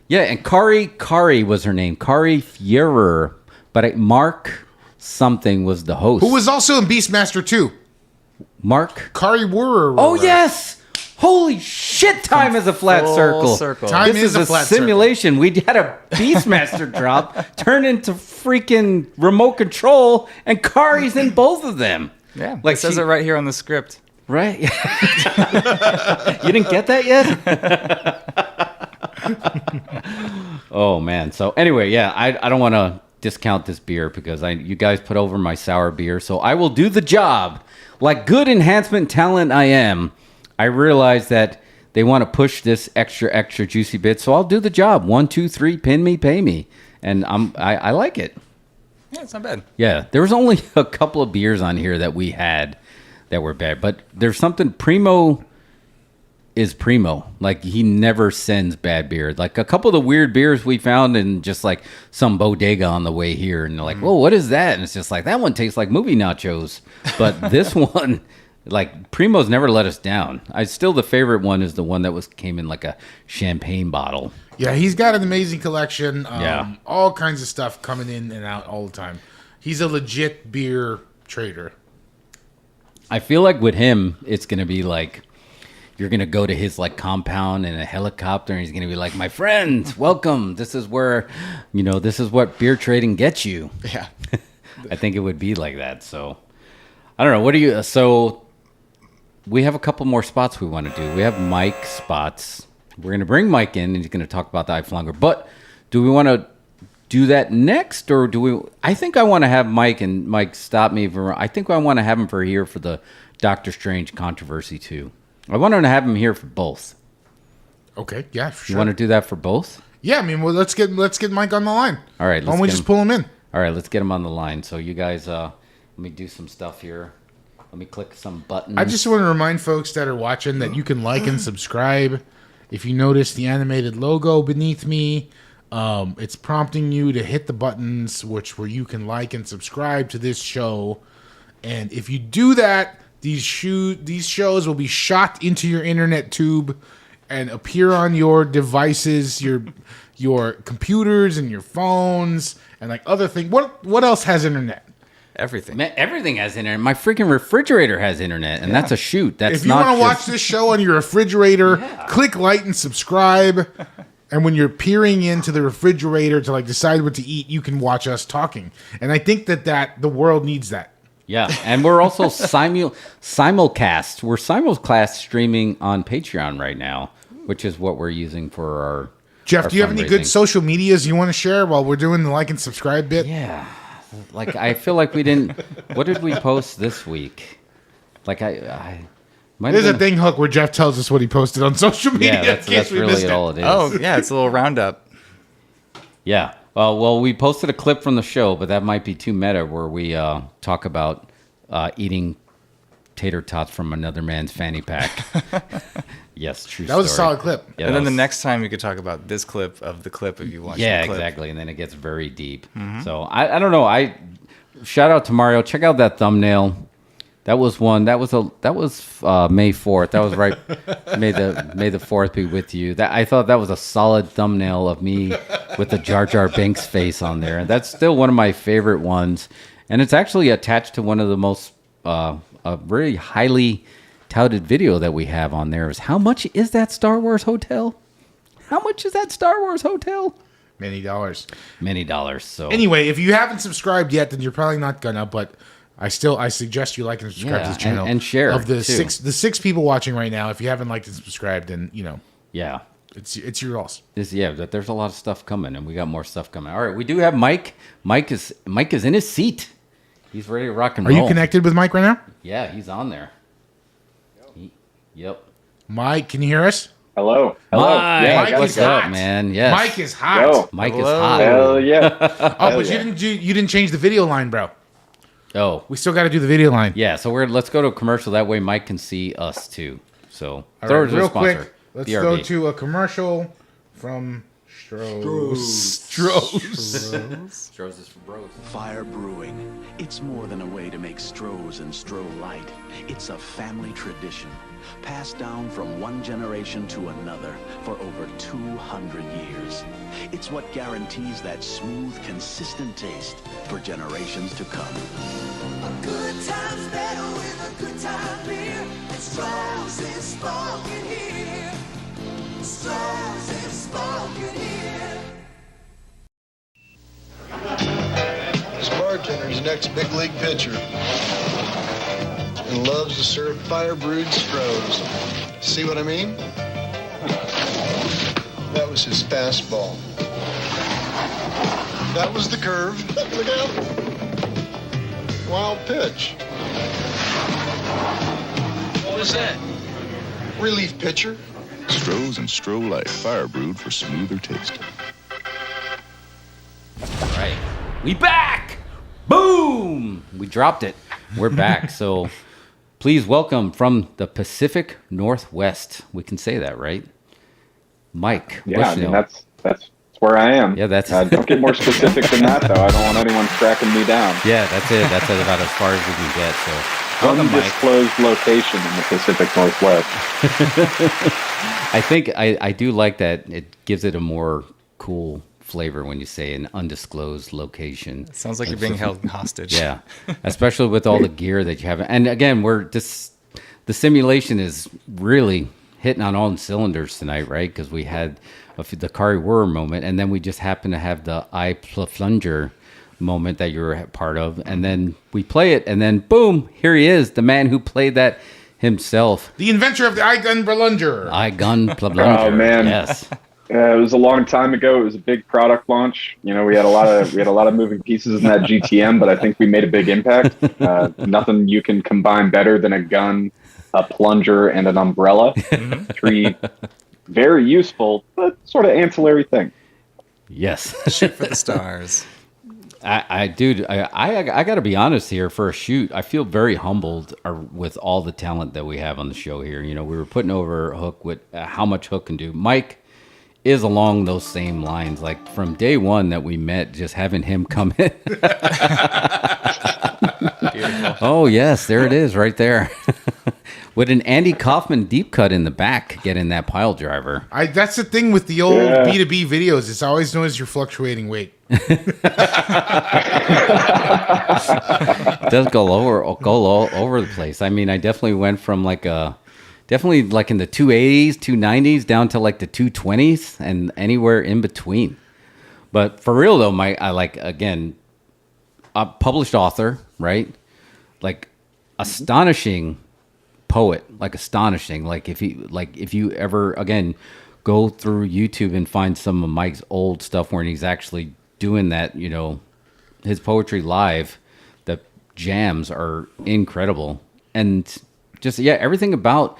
Yeah, and Kari was her name. Kari Feurer. But Mark something was the host. Who was also in Beastmaster 2. Mark? Kari Wurer. Oh, yes! Holy shit, time is a flat circle. Time this is a flat simulation. Circle. We had a Beastmaster drop turn into freaking remote control, and Kari's in both of them. Yeah, like it says it right here on the script. Right? You didn't get that yet? Oh, man. So anyway, yeah, I don't want to discount this beer because you guys put over my sour beer, so I will do the job. Like good enhancement talent I am, I realize that they want to push this extra juicy bit, so I'll do the job. 1, 2, 3, pin me, pay me, and I like it. Yeah, it's not bad. Yeah, there was only a couple of beers on here that we had that were bad, but there's something. Primo is Primo. Like he never sends bad beer. Like a couple of the weird beers we found in just like some bodega on the way here, and they're like, "Whoa, what is that?" And it's just like that one tastes like movie nachos, but this one. Like Primo's never let us down. The favorite one is the one that came in like a champagne bottle. Yeah, he's got an amazing collection. Yeah. All kinds of stuff coming in and out all the time. He's a legit beer trader. I feel like with him, it's gonna be like you're gonna go to his like compound in a helicopter, and he's gonna be like, "My friend, welcome. This is where, this is what beer trading gets you." Yeah, I think it would be like that. So I don't know. What do you? So. We have a couple more spots we want to do. We have Mike spots. We're going to bring Mike in, and he's going to talk about the iFlonger. But do we want to do that next, or do we? I think I want to have Mike, and Mike, stop me if I'm wrong. I think I want to have him here for the Doctor Strange controversy too. I want to have him here for both. Okay, yeah, sure. You want to do that for both? Yeah, I mean, well, let's get Mike on the line. All right, why don't we just pull him in? All right, let's get him on the line. So you guys, let me do some stuff here. Let me click some buttons. I just want to remind folks that are watching that you can like and subscribe. If you notice the animated logo beneath me, it's prompting you to hit the buttons where you can like and subscribe to this show. And if you do that, these shows will be shot into your internet tube and appear on your devices, your computers and your phones and like other things. What else has internet? Everything. Man, everything has internet. My freaking refrigerator has internet, and that's a shoot. That's if you want to watch this show on your refrigerator, click like and subscribe. And when you're peering into the refrigerator to like decide what to eat, you can watch us talking. And I think that the world needs that. Yeah, and we're also simulcast. We're simulcast streaming on Patreon right now, which is what we're using for our. Jeff, do you have any good social medias you want to share while we're doing the like and subscribe bit? Yeah. Like, I feel like we didn't... What did we post this week? Like, There's a thing hook where Jeff tells us what he posted on social media. Yeah, that's really all it is. Oh, yeah, it's a little roundup. Yeah. Well, we posted a clip from the show, but that might be too meta, where we talk about eating tater tots from another man's fanny pack. Yes, true story. That was a solid clip. Yeah, and then the next time you could talk about this clip of the clip if you watch the clip. Exactly. And then it gets very deep. Mm-hmm. So I don't know. Shout out to Mario. Check out that thumbnail. That was one. That was May 4th. That was right. May the 4th be with you. I thought that was a solid thumbnail of me with the Jar Jar Binks face on there. And that's still one of my favorite ones. And it's actually attached to one of the most a very highly touted video that we have on there. Is how much is that Star Wars hotel? How much is that Star Wars hotel? Many dollars. So anyway, if you haven't subscribed yet, then you're probably not gonna. But I suggest you like and subscribe to this channel and share. Of the six people watching right now, if you haven't liked and subscribed, then yeah, it's your loss. But there's a lot of stuff coming, and we got more stuff coming. All right, we do have Mike. Mike is in his seat. He's ready to rock and roll. Are you connected with Mike right now? Yeah, he's on there. Yep. Mike, can you hear us? Hello. Mike, yeah, what's up, man? Yes. Mike is hot. Yo. Mike is hot. Hell yeah. But you didn't change the video line, bro. Oh, we still got to do the video line. Yeah, so let's go to a commercial. That way, Mike can see us too. So, all right, real quick, let's go to a commercial from Stroh's is for bros. Fire Brewing. It's more than a way to make Stroh's and Stroh Light. It's a family tradition, passed down from one generation to another for over 200 years. It's what guarantees that smooth, consistent taste for generations to come. A good time's better with a good time beer. And Stroh's is spoken here. Stroh's is spoken here. This bartender's next big league pitcher and loves to serve fire brewed Strohs. See what I mean? That was his fastball. That was the curve. Look out. Wild pitch. What was that? Relief pitcher. Stroh's and Stroh Light, fire brewed for smoother taste. All right. We back! Boom! We dropped it. We're back. So please welcome from the Pacific Northwest. We can say that, right? Mike. Yeah, Bushnell. I mean, that's where I am. Yeah, that's don't get more specific than that, though. I don't want anyone tracking me down. Yeah, that's it. That's about as far as we can get. So, welcome, Mike. Undisclosed location in the Pacific Northwest. I think I do like that. It gives it a more cool flavor when you say an undisclosed location. It sounds like you're being held hostage. Yeah, especially with all the gear that you have. And again, the simulation is really hitting on all cylinders tonight, right? Because we had the Kari Wurr moment, and then we just happened to have the eye plunger moment that you were a part of, and then we play it, and then boom, here he is, the man who played that himself, the inventor of the eye gun plunger. Eye gun plunger. Oh man, yes. It was a long time ago. It was a big product launch. You know, we had a lot of moving pieces in that GTM, but I think we made a big impact. Nothing you can combine better than a gun, a plunger, and an umbrella. Three very useful but sort of ancillary things. Yes. Shoot for the stars. I got to be honest here. For a shoot, I feel very humbled with all the talent that we have on the show here. You know, we were putting over Hook with how much Hook can do. Mike is along those same lines. Like from day one that we met, just having him come in. Oh yes, there it is, right there. With an Andy Kaufman deep cut in the back, getting that pile driver. That's the thing with the old B2B videos. It's always known as your fluctuating weight. It does go all over the place. I mean, I definitely went from definitely like in the 280s, 290s down to like the 220s and anywhere in between. But for real though, again, a published author, right? Like astonishing poet, like astonishing. Like if you ever again go through YouTube and find some of Mike's old stuff where he's actually doing that, you know, his poetry live, the jams are incredible. And just everything about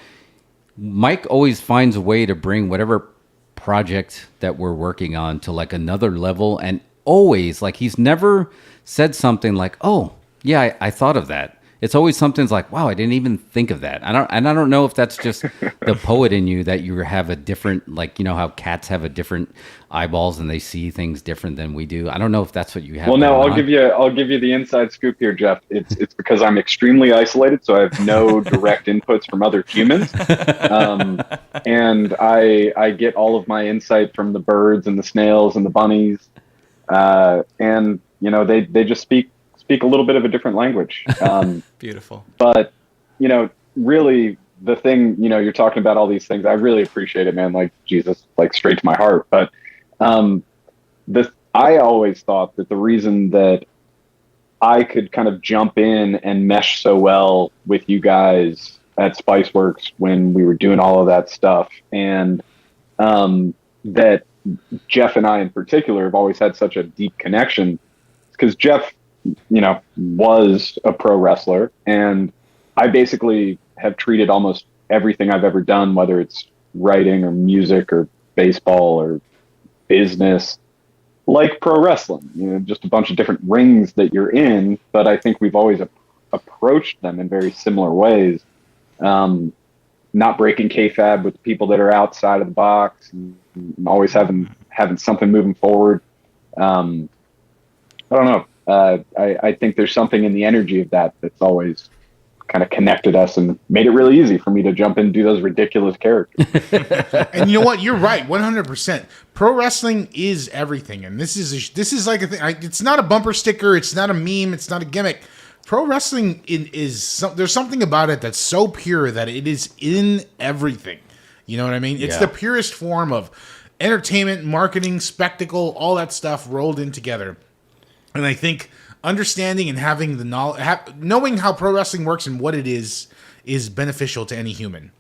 Mike always finds a way to bring whatever project that we're working on to like another level, and always like he's never said something like, oh yeah, I thought of that. It's always something's like, wow, I didn't even think of that. I don't know if that's just the poet in you, that you have a different, like, you know how cats have a different eyeballs and they see things different than we do. I don't know if that's what you have. Well, no, I'll give you the inside scoop here, Jeff. It's because I'm extremely isolated, so I have no direct inputs from other humans, and I get all of my insight from the birds and the snails and the bunnies, and you know they just speak a little bit of a different language. Beautiful. But, you know, really the thing, you know, you're talking about all these things. I really appreciate it, man. Like Jesus, like straight to my heart. But I always thought that the reason that I could kind of jump in and mesh so well with you guys at Spiceworks when we were doing all of that stuff, and that Jeff and I in particular have always had such a deep connection, because Jeff, you know, was a pro wrestler, and I basically have treated almost everything I've ever done, whether it's writing or music or baseball or business, like pro wrestling. You know, just a bunch of different rings that you're in, but I think we've always approached them in very similar ways. Not breaking kayfabe with people that are outside of the box, and always having having something moving forward. I don't know. I think there's something in the energy of that that's always kind of connected us and made it really easy for me to jump in and do those ridiculous characters. And you know what? You're right, 100%. Pro wrestling is everything, and this is like a thing. It's not a bumper sticker. It's not a meme. It's not a gimmick. Pro wrestling there's something about it that's so pure that it is in everything. You know what I mean? It's the purest form of entertainment, marketing, spectacle, all that stuff rolled in together. And I think understanding and having the knowledge, knowing how pro wrestling works and what it is beneficial to any human.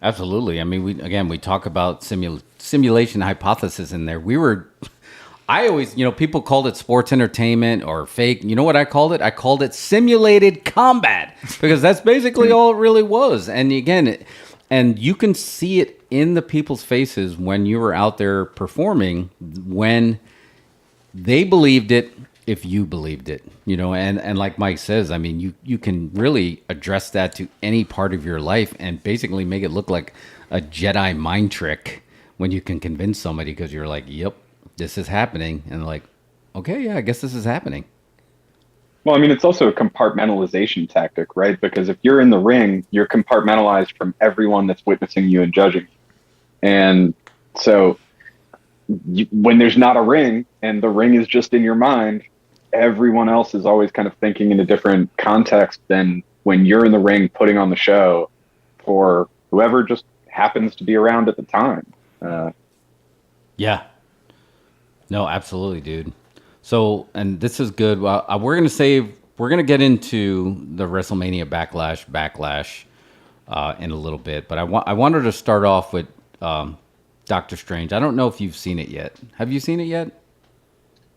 Absolutely. I mean, we talk about simulation hypothesis in there. I always, people called it sports entertainment or fake. You know what I called it? I called it simulated combat because that's basically all it really was. And again, and you can see it in the people's faces when you were out there performing, when they believed it, if you believed it, and like Mike says, I mean, you can really address that to any part of your life and basically make it look like a Jedi mind trick when you can convince somebody because you're like, yep, this is happening. And like, okay, yeah, I guess this is happening. Well, I mean, it's also a compartmentalization tactic, right? Because if you're in the ring, you're compartmentalized from everyone that's witnessing you and judging. And so when there's not a ring and the ring is just in your mind, everyone else is always kind of thinking in a different context than when you're in the ring putting on the show for whoever just happens to be around at the time. Yeah. No, absolutely, dude. So, and this is good. Well, we're going to get into the WrestleMania Backlash in a little bit, but I wanted to start off with Doctor Strange. I don't know if you've seen it yet. Have you seen it yet?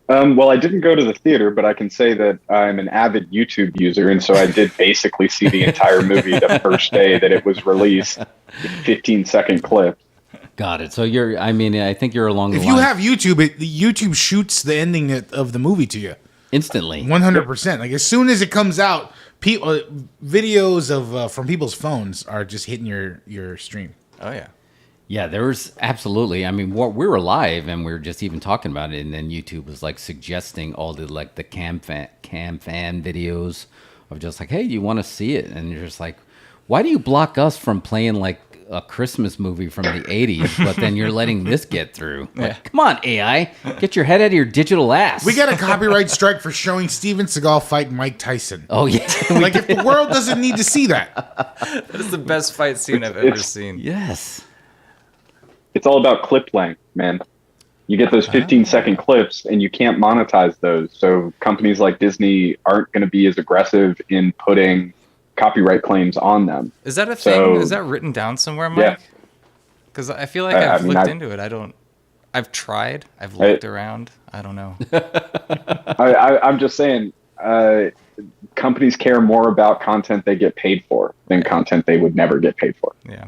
Well, I didn't go to the theater, but I can say that I'm an avid YouTube user, and so I did basically see the entire movie the first day that it was released, 15-second clips. Got it. So I think you're along the line. If you have YouTube, YouTube shoots the ending of the movie to you. Instantly. 100%. Like as soon as it comes out, videos of from people's phones are just hitting your stream. Oh, yeah. Yeah, there was absolutely. I mean, we were live and we were just even talking about it, and then YouTube was like suggesting all the cam fan videos of just like, hey, you want to see it? And you're just like, why do you block us from playing like a Christmas movie from the 80s, but then you're letting this get through? Like, come on, AI, get your head out of your digital ass. We got a copyright strike for showing Steven Seagal fight Mike Tyson. Oh, yeah. Like if the world doesn't need to see that. That is the best fight scene I've ever seen. Yes. It's all about clip length, man. You get those 15-second clips, and you can't monetize those. So companies like Disney aren't going to be as aggressive in putting copyright claims on them. Is that a thing? Is that written down somewhere, Mike? Because I feel like I've looked into it. I've tried. I've looked around. I don't know. I'm just saying, companies care more about content they get paid for than content they would never get paid for. Yeah.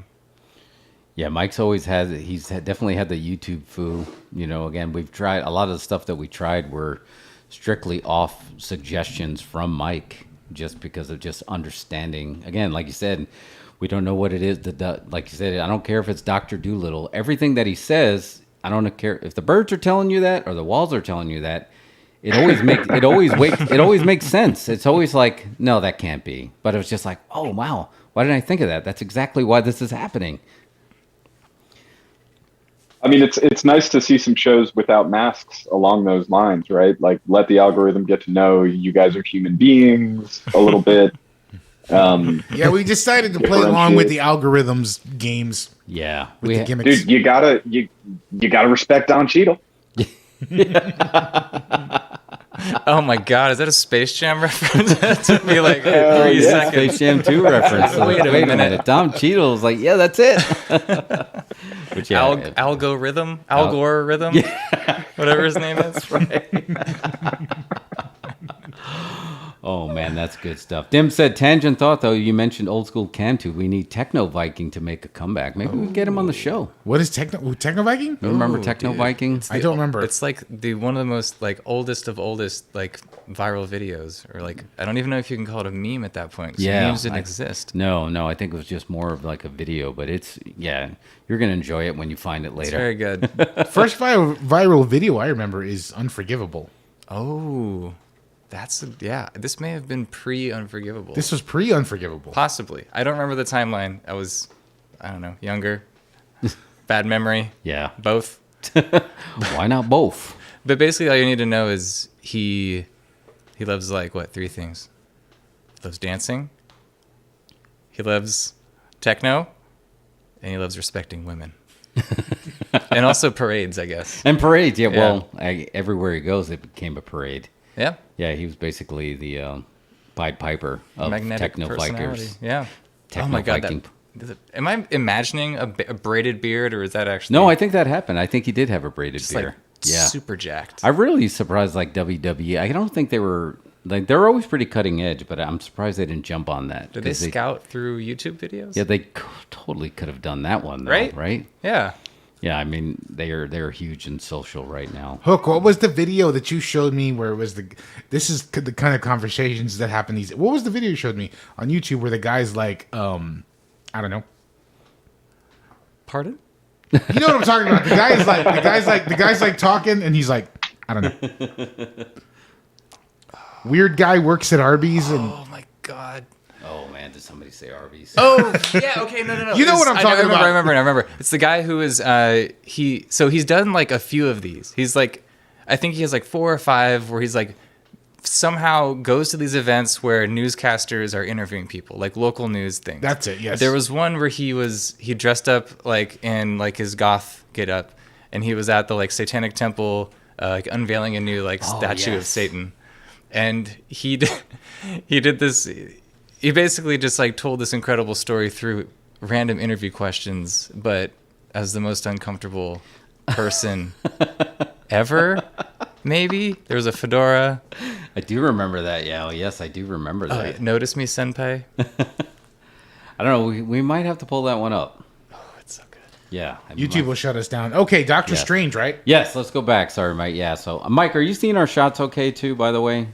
Yeah, Mike's always had. He's definitely had the YouTube foo. Again, we've tried a lot of the stuff that we tried were strictly off suggestions from Mike, just because of just understanding. Again, like you said, we don't know what it is. Like you said, I don't care if it's Dr. Doolittle. Everything that he says, I don't care if the birds are telling you that or the walls are telling you that. It always makes sense. It's always like, no, that can't be. But it was just like, oh wow, why didn't I think of that? That's exactly why this is happening. I mean, it's nice to see some shows without masks along those lines, right? Like, let the algorithm get to know you guys are human beings a little bit. Yeah, we decided to play along with the algorithms games. Yeah, with the gimmicks. Dude, you gotta respect Don Cheadle. Oh my God, is that a Space Jam reference? That took me like 3 seconds. Space Jam 2 reference. Wait a minute. Don Cheadle's like, yeah, that's it. Which, yeah, algorithm, whatever his name is. Right. Oh man, that's good stuff. Dim said, tangent thought though, you mentioned old school Cantu. We need Techno Viking to make a comeback. Maybe we can get him on the show. What is Techno Viking? You remember Techno Viking? I don't remember. It's like one of the most like oldest of oldest like viral videos, or like I don't even know if you can call it a meme at that point. Yeah, memes didn't exist. No, I think it was just more of like a video, but you're gonna enjoy it when you find it later. It's very good. First viral video I remember is Unforgivable. Oh. This may have been pre-Unforgivable. This was pre-Unforgivable. Possibly. I don't remember the timeline. I don't know, younger. Bad memory. Yeah. Both. Why not both? But basically all you need to know is he loves like what, 3 things? He loves dancing. He loves techno. And he loves respecting women. And also parades, I guess. And parades, yeah. Well, everywhere he goes, it became a parade. Yeah. Yeah, he was basically the Pied Piper of magnetic techno personality. bikers. Yeah. Techno oh my God. Viking. Am I imagining a braided beard, or is that actually? No, I think that happened. I think he did have a braided beard. Like yeah. Super jacked. I'm really surprised, like WWE. I don't think they were like they're always pretty cutting edge, but I'm surprised they didn't jump on that. Did they scout through YouTube videos? Yeah, they totally could have done that one, though, right? Right? Yeah. Yeah, I mean they're huge in social right now. Hook, what was the video that you showed me where it was this is the kind of conversations that happen what was the video you showed me on YouTube where the guy's like I don't know. Pardon? You know what I'm talking about? The guy's like talking and he's like, I don't know. Weird guy works at Arby's and oh my God. Oh man, did somebody say Arby's? Oh yeah, okay, no. You know what I'm talking about? I remember. It's the guy who is he's done like a few of these. He's like, I think he has like 4 or 5 where he's like somehow goes to these events where newscasters are interviewing people, like local news things. That's it. Yes. There was one where he dressed up like in like his goth get up, and he was at the like Satanic Temple, like unveiling a new like statue of Satan, and he did this. He basically just like told this incredible story through random interview questions, but as the most uncomfortable person ever. Maybe there was a fedora. I do remember that. Yeah, yes, I do remember that. Notice me, senpai. I don't know. We might have to pull that one up. Oh, it's so good. Yeah, YouTube will shut us down. Okay, Doctor Strange, right? Yes, let's go back. Sorry, Mike. Yeah, so Mike, are you seeing our shots okay too? By the way.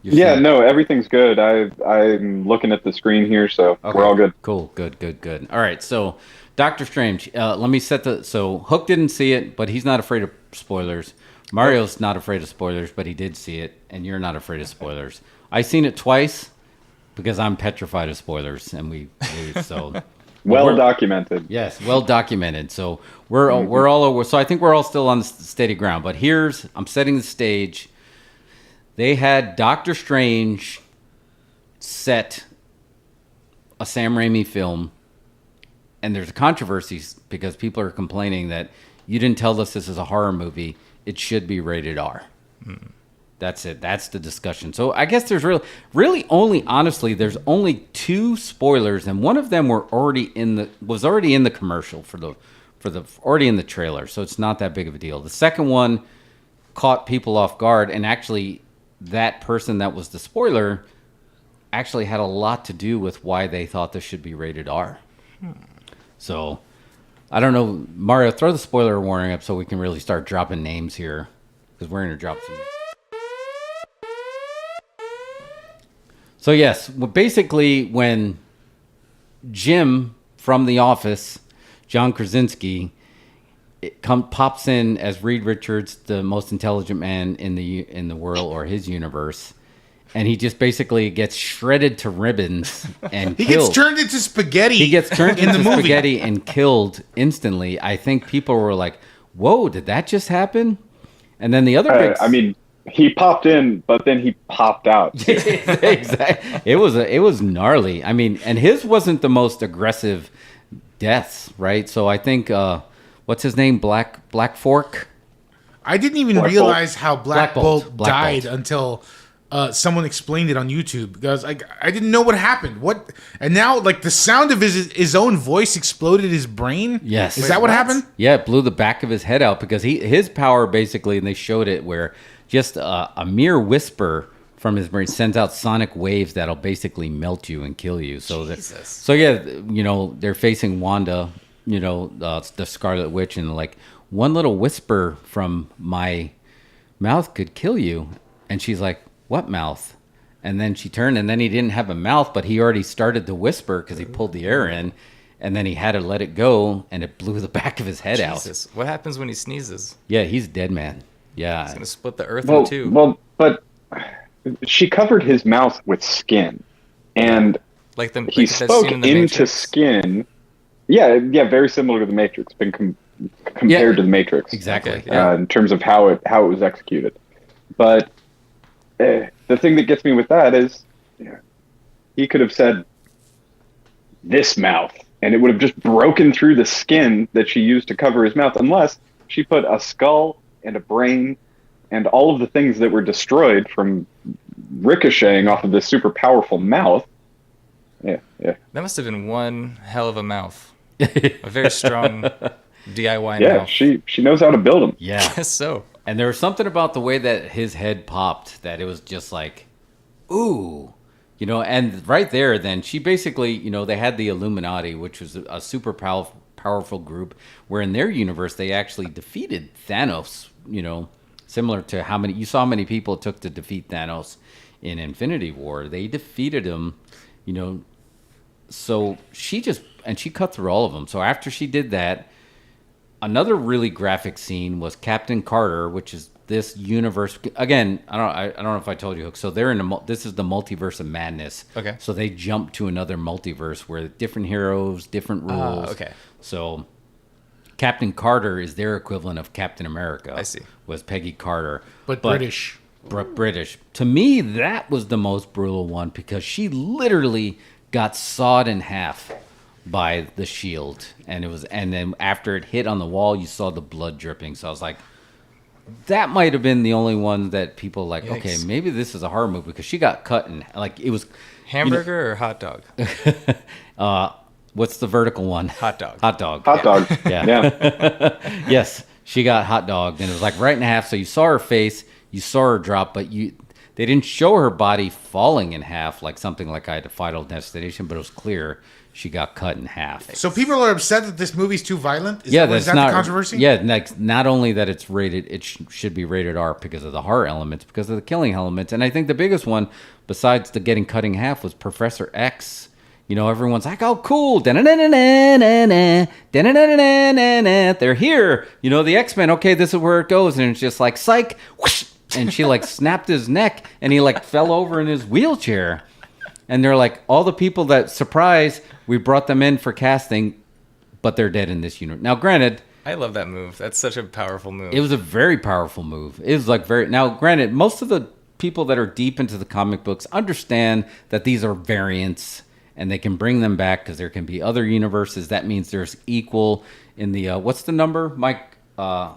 No, everything's good. I'm looking at the screen here, so we're all good. Cool, good. All right, so Doctor Strange. Let me set so Hook didn't see it, but he's not afraid of spoilers. Mario's not afraid of spoilers, but he did see it, and you're not afraid of spoilers. I've seen it twice because I'm petrified of spoilers, and we so well documented. Yes, well documented. So we're all over. So I think we're all still on steady ground. But I'm setting the stage. They had Doctor Strange set a Sam Raimi film, and there's a controversy because people are complaining that you didn't tell us this is a horror movie. It should be rated R. That's it. That's the discussion. So I guess there's really only, honestly, there's only 2 spoilers, and one of them was already in the commercial already in the trailer. So it's not that big of a deal. The second one caught people off guard, and actually, that person that was the spoiler actually had a lot to do with why they thought this should be rated R. So, I don't know. Mario, throw the spoiler warning up so we can really start dropping names here. Because we're going to drop some. So, yes. Well, basically, when Jim from The Office, John Krasinski, pops in as Reed Richards, the most intelligent man in the world or his universe, and he just basically gets shredded to ribbons and killed. Gets turned into spaghetti. He gets turned into the movie. spaghetti and killed instantly. I think people were like, "Whoa, did that just happen?" And then the other he popped in, but then he popped out. Exactly. It was gnarly. I mean, and his wasn't the most aggressive deaths, right? So I think what's his name? Black Fork? I didn't even realize how Black Bolt died Bolt. until someone explained it on YouTube. Because I didn't know what happened. What? And now, like, the sound of his own voice exploded his brain? Yes. Is that what happened? Yeah, it blew the back of his head out because his power basically, and they showed it where just a mere whisper from his brain, sends out sonic waves that'll basically melt you and kill you. So Jesus. so yeah, they're facing Wanda, the Scarlet Witch, and like one little whisper from my mouth could kill you. And she's like, what mouth? And then she turned, and then he didn't have a mouth, but he already started to whisper because he pulled the air in, and then he had to let it go, and it blew the back of his head Jesus. out. What happens when he sneezes? Yeah, he's dead, man. Yeah. He's going to split the earth in two. Well, but she covered his mouth with skin, and like he spoke in the into Matrix. skin. Yeah, very similar to the Matrix, been compared to the Matrix. Exactly. In terms of how it was executed. But the thing that gets me with that is he could have said this mouth, and it would have just broken through the skin that she used to cover his mouth, unless she put a skull and a brain and all of the things that were destroyed from ricocheting off of this super powerful mouth. Yeah. That must have been one hell of a mouth. A very strong DIY Yeah, mouth. she knows how to build them. Yeah. I guess so. And there was something about the way that his head popped that it was just like, ooh. And right there, then she basically, they had the Illuminati, which was a super powerful group, where in their universe they actually defeated Thanos. Similar to how many people it took to defeat Thanos in Infinity War. They defeated him, So she cut through all of them. So after she did that, another really graphic scene was Captain Carter, which is this universe. Again, I don't know if I told you, Hook. So they're this is the multiverse of madness. Okay. So they jump to another multiverse where different heroes, different rules. Okay. So Captain Carter is their equivalent of Captain America. I see. Was Peggy Carter. But British. British. To me, that was the most brutal one because she literally got sawed in half by the shield, and then after it hit on the wall, you saw the blood dripping. So I was like, that might have been the only one that people like. Yikes. Okay, maybe this is a horror movie because she got cut and like it was Hamburger or hot dog? What's the vertical one? Hot dog. Hot dog. Hot dog. Yeah. Yes, she got hot dogged, and it was like right in half. So you saw her face, you saw her drop, but they didn't show her body falling in half like something like I had a Final Destination, but it was clear she got cut in half. So people are upset that this movie's too violent? Is That's that not the controversy? Yeah, not only that it's rated, it should be rated R because of the horror elements, because of the killing elements. And I think the biggest one, besides the getting cut in half, was Professor X. Everyone's like, oh, cool. Da-na-na-na-na-na-na. Da-na-na-na-na-na. They're here. The X-Men. Okay, this is where it goes. And it's just like, psych. Whoosh. And she like snapped his neck and he like fell over in his wheelchair. And they're like, all the people that, surprise, we brought them in for casting, but they're dead in this universe. Now, granted, I love that move. That's such a powerful move. it was a very powerful move. It was like now, granted, most of the people that are deep into the comic books understand that these are variants and they can bring them back because there can be other universes. That means there's equal in the, what's the number, Mike?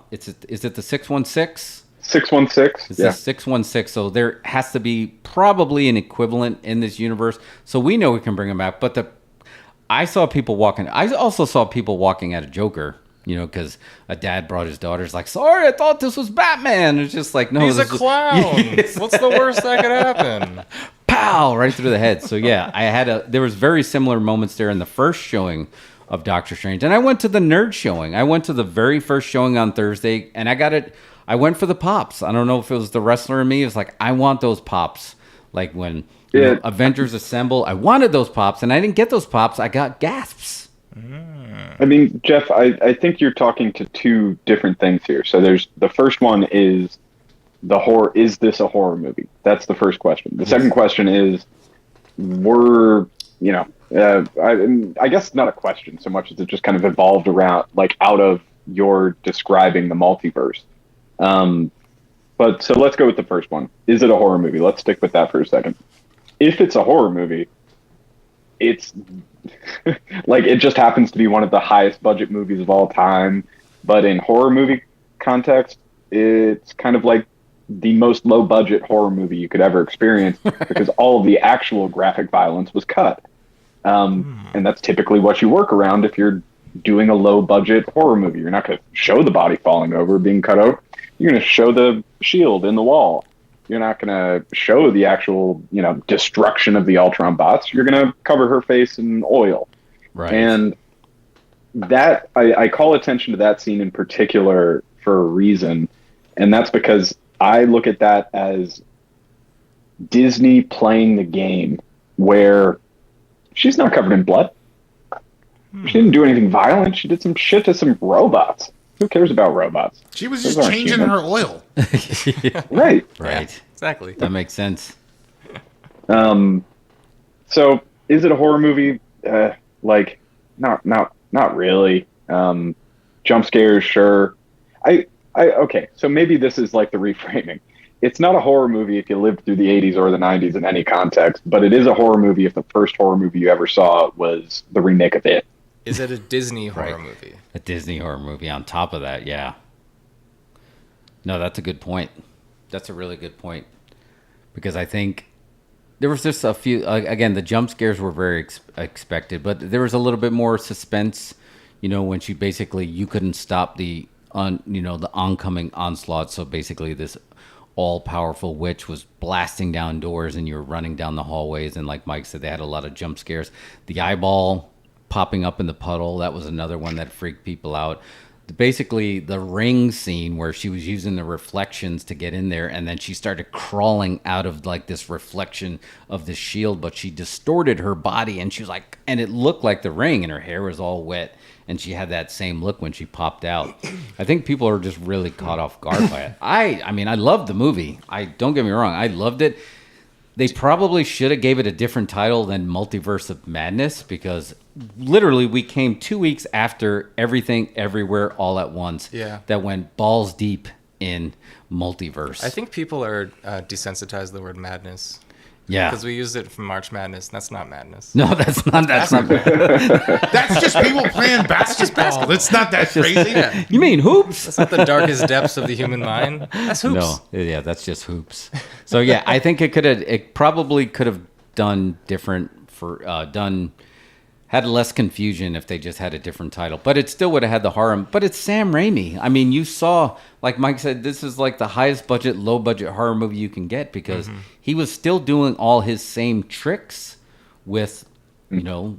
Is it the 616? 616. It's the 616. So there has to be probably an equivalent in this universe. So we know we can bring them back. But I saw people walking. I also saw people walking at a Joker. Because a dad brought his daughters. Like, sorry, I thought this was Batman. It's just like, no, he's a clown. What's the worst that could happen? Pow! Right through the head. So yeah, there was very similar moments there in the first showing of Doctor Strange, and I went to the nerd showing. I went to the very first showing on Thursday, and I got it. I went for the pops. I don't know if it was the wrestler in me. It was like, I want those pops. Like when Avengers Assemble, I wanted those pops, and I didn't get those pops. I got gasps. I mean, Jeff, I think you're talking to two different things here. So there's the first one is the horror. Is this a horror movie? That's the first question. The second question is, I guess not a question so much as it just kind of evolved around, like, out of your describing the multiverse. But so let's go with the first one. Is it a horror movie? Let's stick with that for a second. If it's a horror movie, it's like, it just happens to be one of the highest budget movies of all time. But in horror movie context, it's kind of like the most low budget horror movie you could ever experience because all of the actual graphic violence was cut. And that's typically what you work around if you're doing a low budget horror movie. You're not going to show the body falling over, being cut out. You're going to show the shield in the wall. You're not going to show the actual, destruction of the Ultron bots. You're going to cover her face in oil. Right. And that I call attention to that scene in particular for a reason, and that's because I look at that as Disney playing the game where she's not covered in blood. She didn't do anything violent. She did some shit to some robots. Who cares about robots? She was just changing her oil. Right. Right. Exactly. That makes sense. So is it a horror movie? Not really. Jump scares, sure. Okay, so maybe this is like the reframing. It's not a horror movie if you lived through the 80s or the 90s in any context, but it is a horror movie if the first horror movie you ever saw was the remake of It. Is it a Disney horror movie? A Disney horror movie on top of that, yeah. No, that's a good point. That's a really good point. Because I think there was just a few, again, the jump scares were very expected, but there was a little bit more suspense, when she basically, you couldn't stop the oncoming onslaught. So basically this all-powerful witch was blasting down doors and you were running down the hallways. And like Mike said, they had a lot of jump scares. The eyeball popping up in the puddle, that was another one that freaked people out. Basically, the ring scene where she was using the reflections to get in there, and then she started crawling out of like this reflection of the shield, but she distorted her body, and she was like, and it looked like the ring, and her hair was all wet, and she had that same look when she popped out. I think people are just really caught off guard by it. I mean, I loved the movie. Don't get me wrong, I loved it. They probably should have gave it a different title than Multiverse of Madness, because literally we came 2 weeks after Everything Everywhere All at Once. Yeah. That went balls deep in multiverse. I think people are desensitized to the word madness. Yeah. Because we used it from March Madness. That's not madness. No, that's not. That's not. That's just people playing basketball. It's not that crazy. Yeah. You mean hoops? That's not the darkest depths of the human mind. That's hoops. No, yeah, that's just hoops. So yeah, I think it probably could have done different had less confusion if they just had a different title, but it still would have had the horror. But it's Sam Raimi. I mean, you saw, like Mike said, this is like the highest budget, low budget horror movie you can get, because he was still doing all his same tricks with, a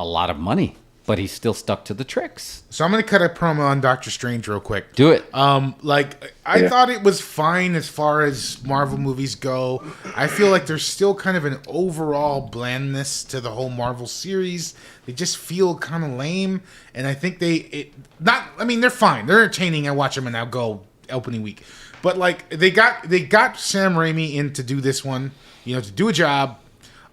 lot of money, but he still stuck to the tricks. So I'm going to cut a promo on Doctor Strange real quick. Do it. I thought it was fine as far as Marvel movies go. I feel like there's still kind of an overall blandness to the whole Marvel series. They just feel kind of lame, and I think they're fine. They're entertaining. I watch them and I'll go opening week. But like they got Sam Raimi in to do this one, to do a job.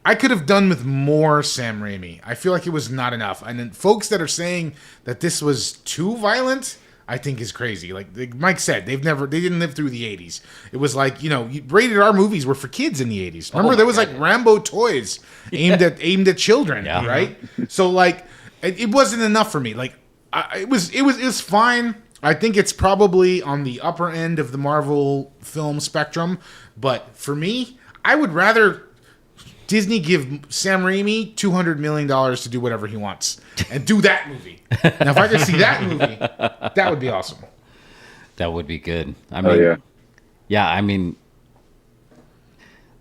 I could have done with more Sam Raimi. I feel like it was not enough. And then folks that are saying that this was too violent, I think is crazy. Like Mike said, they didn't live through the 80s. It was like, rated R movies were for kids in the 80s. Remember, there was like Rambo toys aimed at children, right? So like, it wasn't enough for me. Like, it was fine. I think it's probably on the upper end of the Marvel film spectrum. But for me, I would rather Disney give Sam Raimi $200 million to do whatever he wants and do that movie. Now, if I could see that movie, that would be awesome. That would be good. I mean, I mean,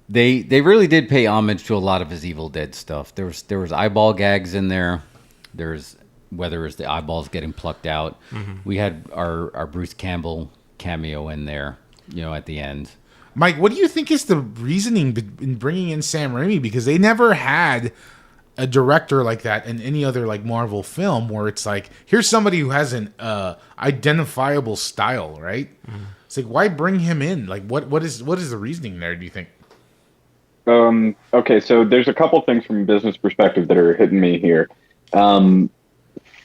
they really did pay homage to a lot of his Evil Dead stuff. There was eyeball gags in there. There's whether it's the eyeballs getting plucked out. We had our Bruce Campbell cameo in there, at the end. Mike, what do you think is the reasoning in bringing in Sam Raimi? Because they never had a director like that in any other like Marvel film where it's like, here's somebody who has an identifiable style, right? It's like, why bring him in? Like, what is the reasoning there, do you think? Okay, so there's a couple things from a business perspective that are hitting me here.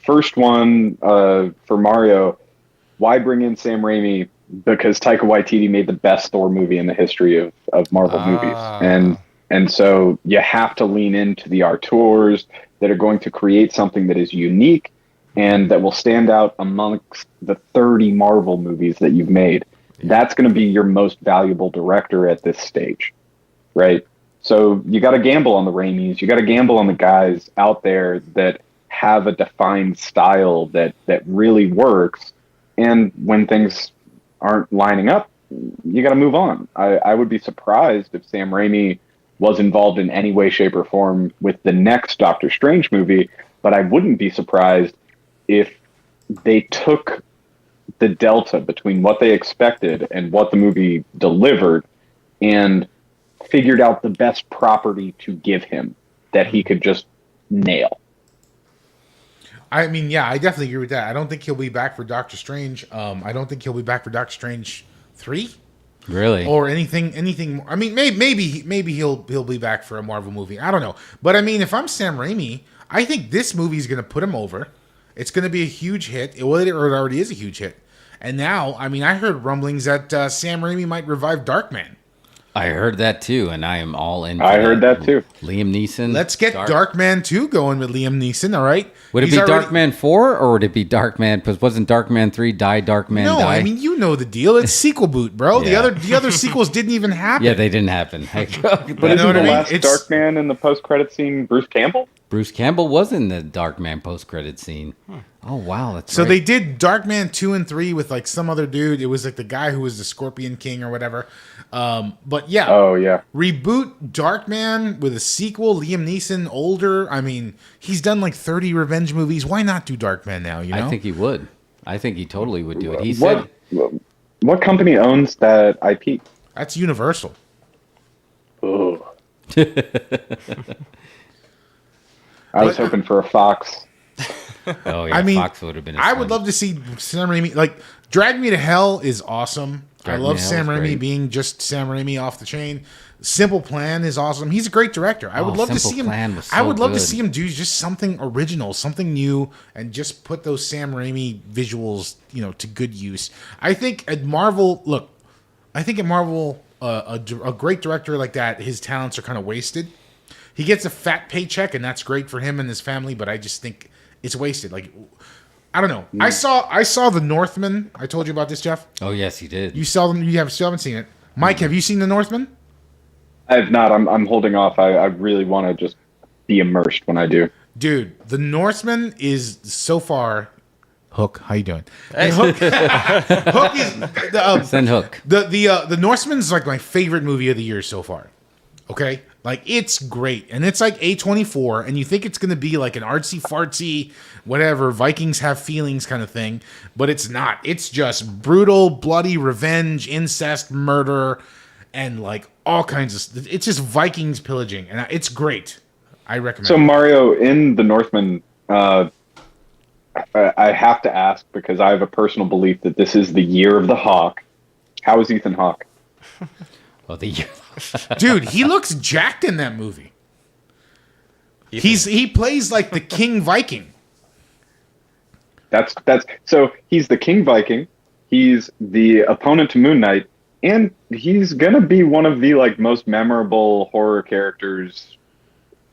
First one, for Mario, why bring in Sam Raimi? Because Taika Waititi made the best Thor movie in the history of Marvel movies. And so you have to lean into the auteurs that are going to create something that is unique and that will stand out amongst the 30 Marvel movies that you've made. That's going to be your most valuable director at this stage, right? So you got to gamble on the Raimis. You got to gamble on the guys out there that have a defined style that really works. And when things aren't lining up, you got to move on. I would be surprised if Sam Raimi was involved in any way, shape, or form with the next Doctor Strange movie, but I wouldn't be surprised if they took the delta between what they expected and what the movie delivered and figured out the best property to give him that he could just nail. I mean, yeah, I definitely agree with that. I don't think he'll be back for Doctor Strange. I don't think he'll be back for Doctor Strange 3. Really? Or anything. I mean, maybe he'll be back for a Marvel movie. I don't know. But I mean, if I'm Sam Raimi, I think this movie is going to put him over. It's going to be a huge hit. It already is a huge hit. And now, I mean, I heard rumblings that Sam Raimi might revive Darkman. I heard that too, and I am all in. I heard that too. Liam Neeson. Let's get Darkman 2 going with Liam Neeson, all right? Would it be Darkman 4 or would it be Darkman? Because wasn't Darkman 3 die, Darkman no, die? I mean, you know the deal. It's sequel boot, bro. Yeah. The other sequels didn't even happen. Yeah, they didn't happen. But isn't the last Darkman in the post-credit scene Bruce Campbell? Bruce Campbell was in the Darkman post-credit scene. Oh, wow. That's So right. they did Darkman 2 and 3 with like some other dude. It was like the guy who was the Scorpion King or whatever. But yeah. Oh, yeah. Reboot Darkman with a sequel. Liam Neeson, older. I mean, he's done like 30 revenge movies. Why not do Darkman now, you know? I think he would. I think he totally would do it. He What said... what company owns that IP? That's Universal. Oh. I was hoping for a Fox. Oh, yeah. I mean, Fox would have been I would love to see Sam Raimi. Like, Drag Me to Hell is awesome. Drag I Me love to Hell Sam is Raimi great. being just Sam Raimi off the chain. Simple Plan is awesome. He's a great director. I would love to Simple see him. Plan was I would so love to good. see him do just something original, something new, and just put those Sam Raimi visuals, you know, to good use. I think at Marvel, a great director like that, his talents are kind of wasted. He gets a fat paycheck, and that's great for him and his family. But I just think it's wasted. Like, I don't know. I saw The Northman. I told you about this, Jeff. Oh, yes, he did. You saw them. You still haven't seen it. Mike, have you seen The Northman? I have not. I'm holding off. I really want to just be immersed when I do. Dude, The Northman is so far. Hook, how you doing? And Hook is Send Hook. The Northman's like my favorite movie of the year so far. Okay, like it's great, and it's like A24, and you think it's gonna be like an artsy fartsy, whatever Vikings have feelings kind of thing, but it's not. It's just brutal, bloody revenge, incest, murder, and like all kinds of. It's just Vikings pillaging, and it's great. I recommend. So it. Mario, in The Northman, I have to ask because I have a personal belief that this is the year of the Hawk. How is Ethan Hawke? Well, the year. Dude, he looks jacked in that movie. He plays like the King Viking. That's so he's the King Viking. He's the opponent to Moon Knight, and he's gonna be one of the like most memorable horror characters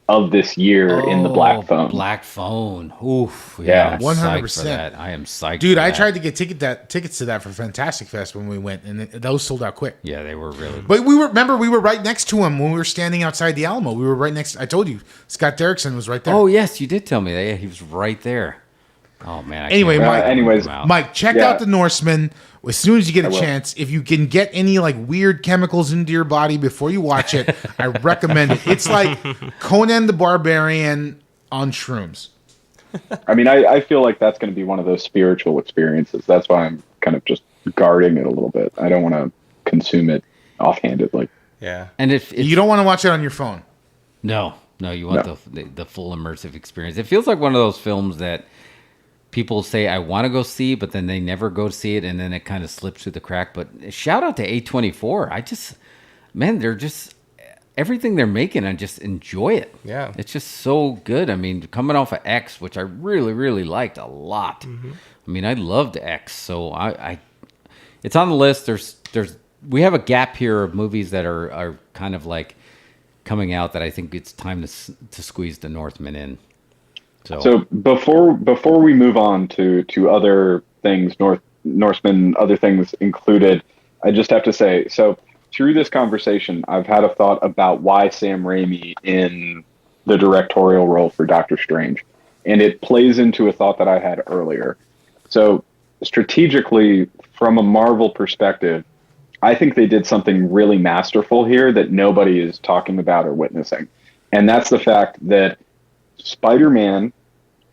of this year in the Black Phone. Black Phone. Oof. Yeah, I'm 100%. psyched for that. I am psyched. Dude, for I that. tried to get tickets to that for Fantastic Fest when we went, and those sold out quick. Yeah, they were really. But we were right next to him when we were standing outside the Alamo. We were right next. I told you, Scott Derrickson was right there. Oh yes, you did tell me that. Yeah, he was right there. Oh man. Anyway, Mike. Mike. Mike, check Yeah. out The Norseman as soon as you get I a will. chance. If you can get any like weird chemicals into your body before you watch it, I recommend it. It's like Conan the Barbarian on shrooms. I mean, I feel like that's going to be one of those spiritual experiences. That's why I'm kind of just guarding it a little bit. I don't want to consume it offhandedly. Yeah. And if You don't want to watch it on your phone. No, you want the full immersive experience. It feels like one of those films that people say I want to go see, but then they never go see it, and then it kind of slips through the crack. But shout out to A24. They're just everything they're making. I just enjoy it. Yeah, it's just so good. I mean, coming off of X, which I really, really liked a lot. Mm-hmm. I mean, I loved X, so I it's on the list. We have a gap here of movies that are kind of coming out that I think it's time to squeeze The Northman in. So before we move on to other things, Norseman, other things included, I just have to say, so through this conversation, I've had a thought about why Sam Raimi in the directorial role for Doctor Strange. And it plays into a thought that I had earlier. So strategically, from a Marvel perspective, I think they did something really masterful here that nobody is talking about or witnessing. And that's the fact that Spider-Man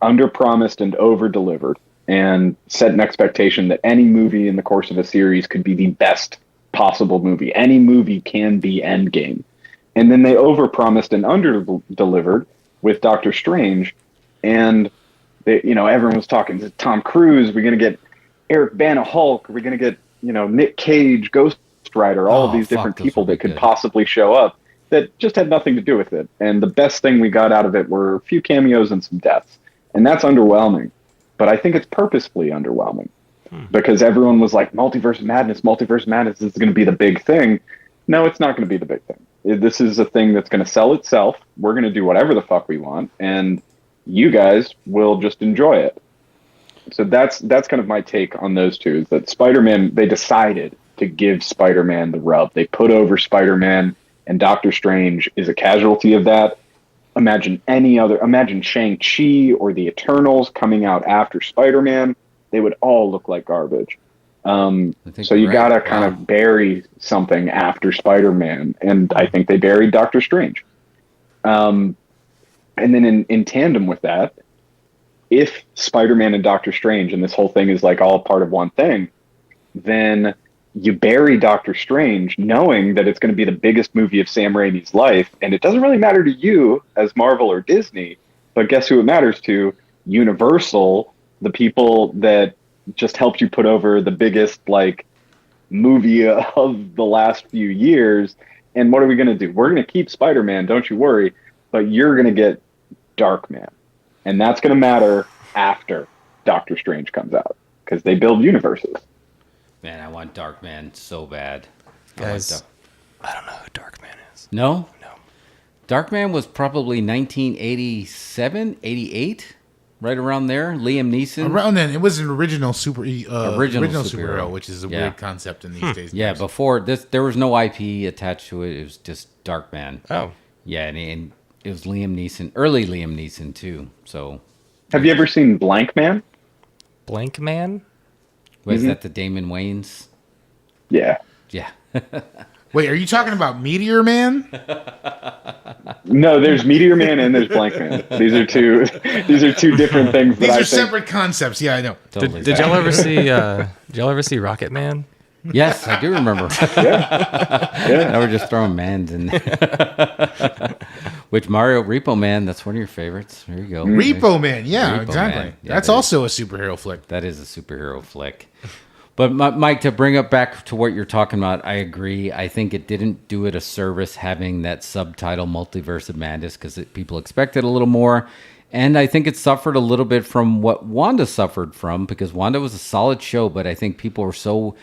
under-promised and over-delivered and set an expectation that any movie in the course of a series could be the best possible movie. Any movie can be Endgame. And then they over-promised and under-delivered with Doctor Strange. And they, everyone was talking to Tom Cruise. We're going to get Eric Bana Hulk. We're going to get, Nick Cage, Ghost Rider, all of these different people that could possibly show up that just had nothing to do with it. And the best thing we got out of it were a few cameos and some deaths. And that's underwhelming. But I think it's purposefully underwhelming because everyone was like, Multiverse of Madness is going to be the big thing. No, it's not going to be the big thing. This is a thing that's going to sell itself. We're going to do whatever the fuck we want. And you guys will just enjoy it. So that's kind of my take on those two, is that Spider-Man, they decided to give Spider-Man the rub. They put over Spider-Man, and Doctor Strange is a casualty of that. Imagine Shang-Chi or the Eternals coming out after Spider-Man. They would all look like garbage. So you gotta kind of bury something after Spider-Man, and I think they buried Doctor Strange. And then in tandem with that, if Spider-Man and Doctor Strange and this whole thing is like all part of one thing, then you bury Doctor Strange knowing that it's going to be the biggest movie of Sam Raimi's life, and it doesn't really matter to you as Marvel or Disney, but guess who it matters to? Universal, the people that just helped you put over the biggest movie of the last few years. And what are we going to do? We're going to keep Spider-Man, don't you worry, but you're going to get Darkman. And that's going to matter after Doctor Strange comes out, because they build universes. Man, I want Darkman so bad. Guys, I don't know who Darkman is. No? No. Darkman was probably 1987, 88, right around there. Liam Neeson. Around then, it was an original superhero, which is a weird concept in these days. Yeah, before this, there was no IP attached to it. It was just Darkman. Oh. Yeah, and it was Liam Neeson, early Liam Neeson too. So, have you ever seen Blank Man? Blank Man? Was that the Damon Wayans? Yeah. Yeah. Wait, are you talking about Meteor Man? No, there's Meteor Man and there's Blank Man. These are two different things. These are separate concepts. Yeah, I know. Totally did y'all ever see? Did y'all ever see Rocket Man? Yes, I do remember. Yeah. Now we're just throwing mans in. Which Mario Repo Man? That's one of your favorites. There you go. Repo Man. Yeah, Repo exactly. Man. Yeah, that's also a superhero flick. That is a superhero flick. But Mike, to bring up back to what you're talking about, I agree. I think it didn't do it a service having that subtitle Multiverse of Madness, because people expected a little more. And I think it suffered a little bit from what Wanda suffered from, because Wanda was a solid show, but I think people were so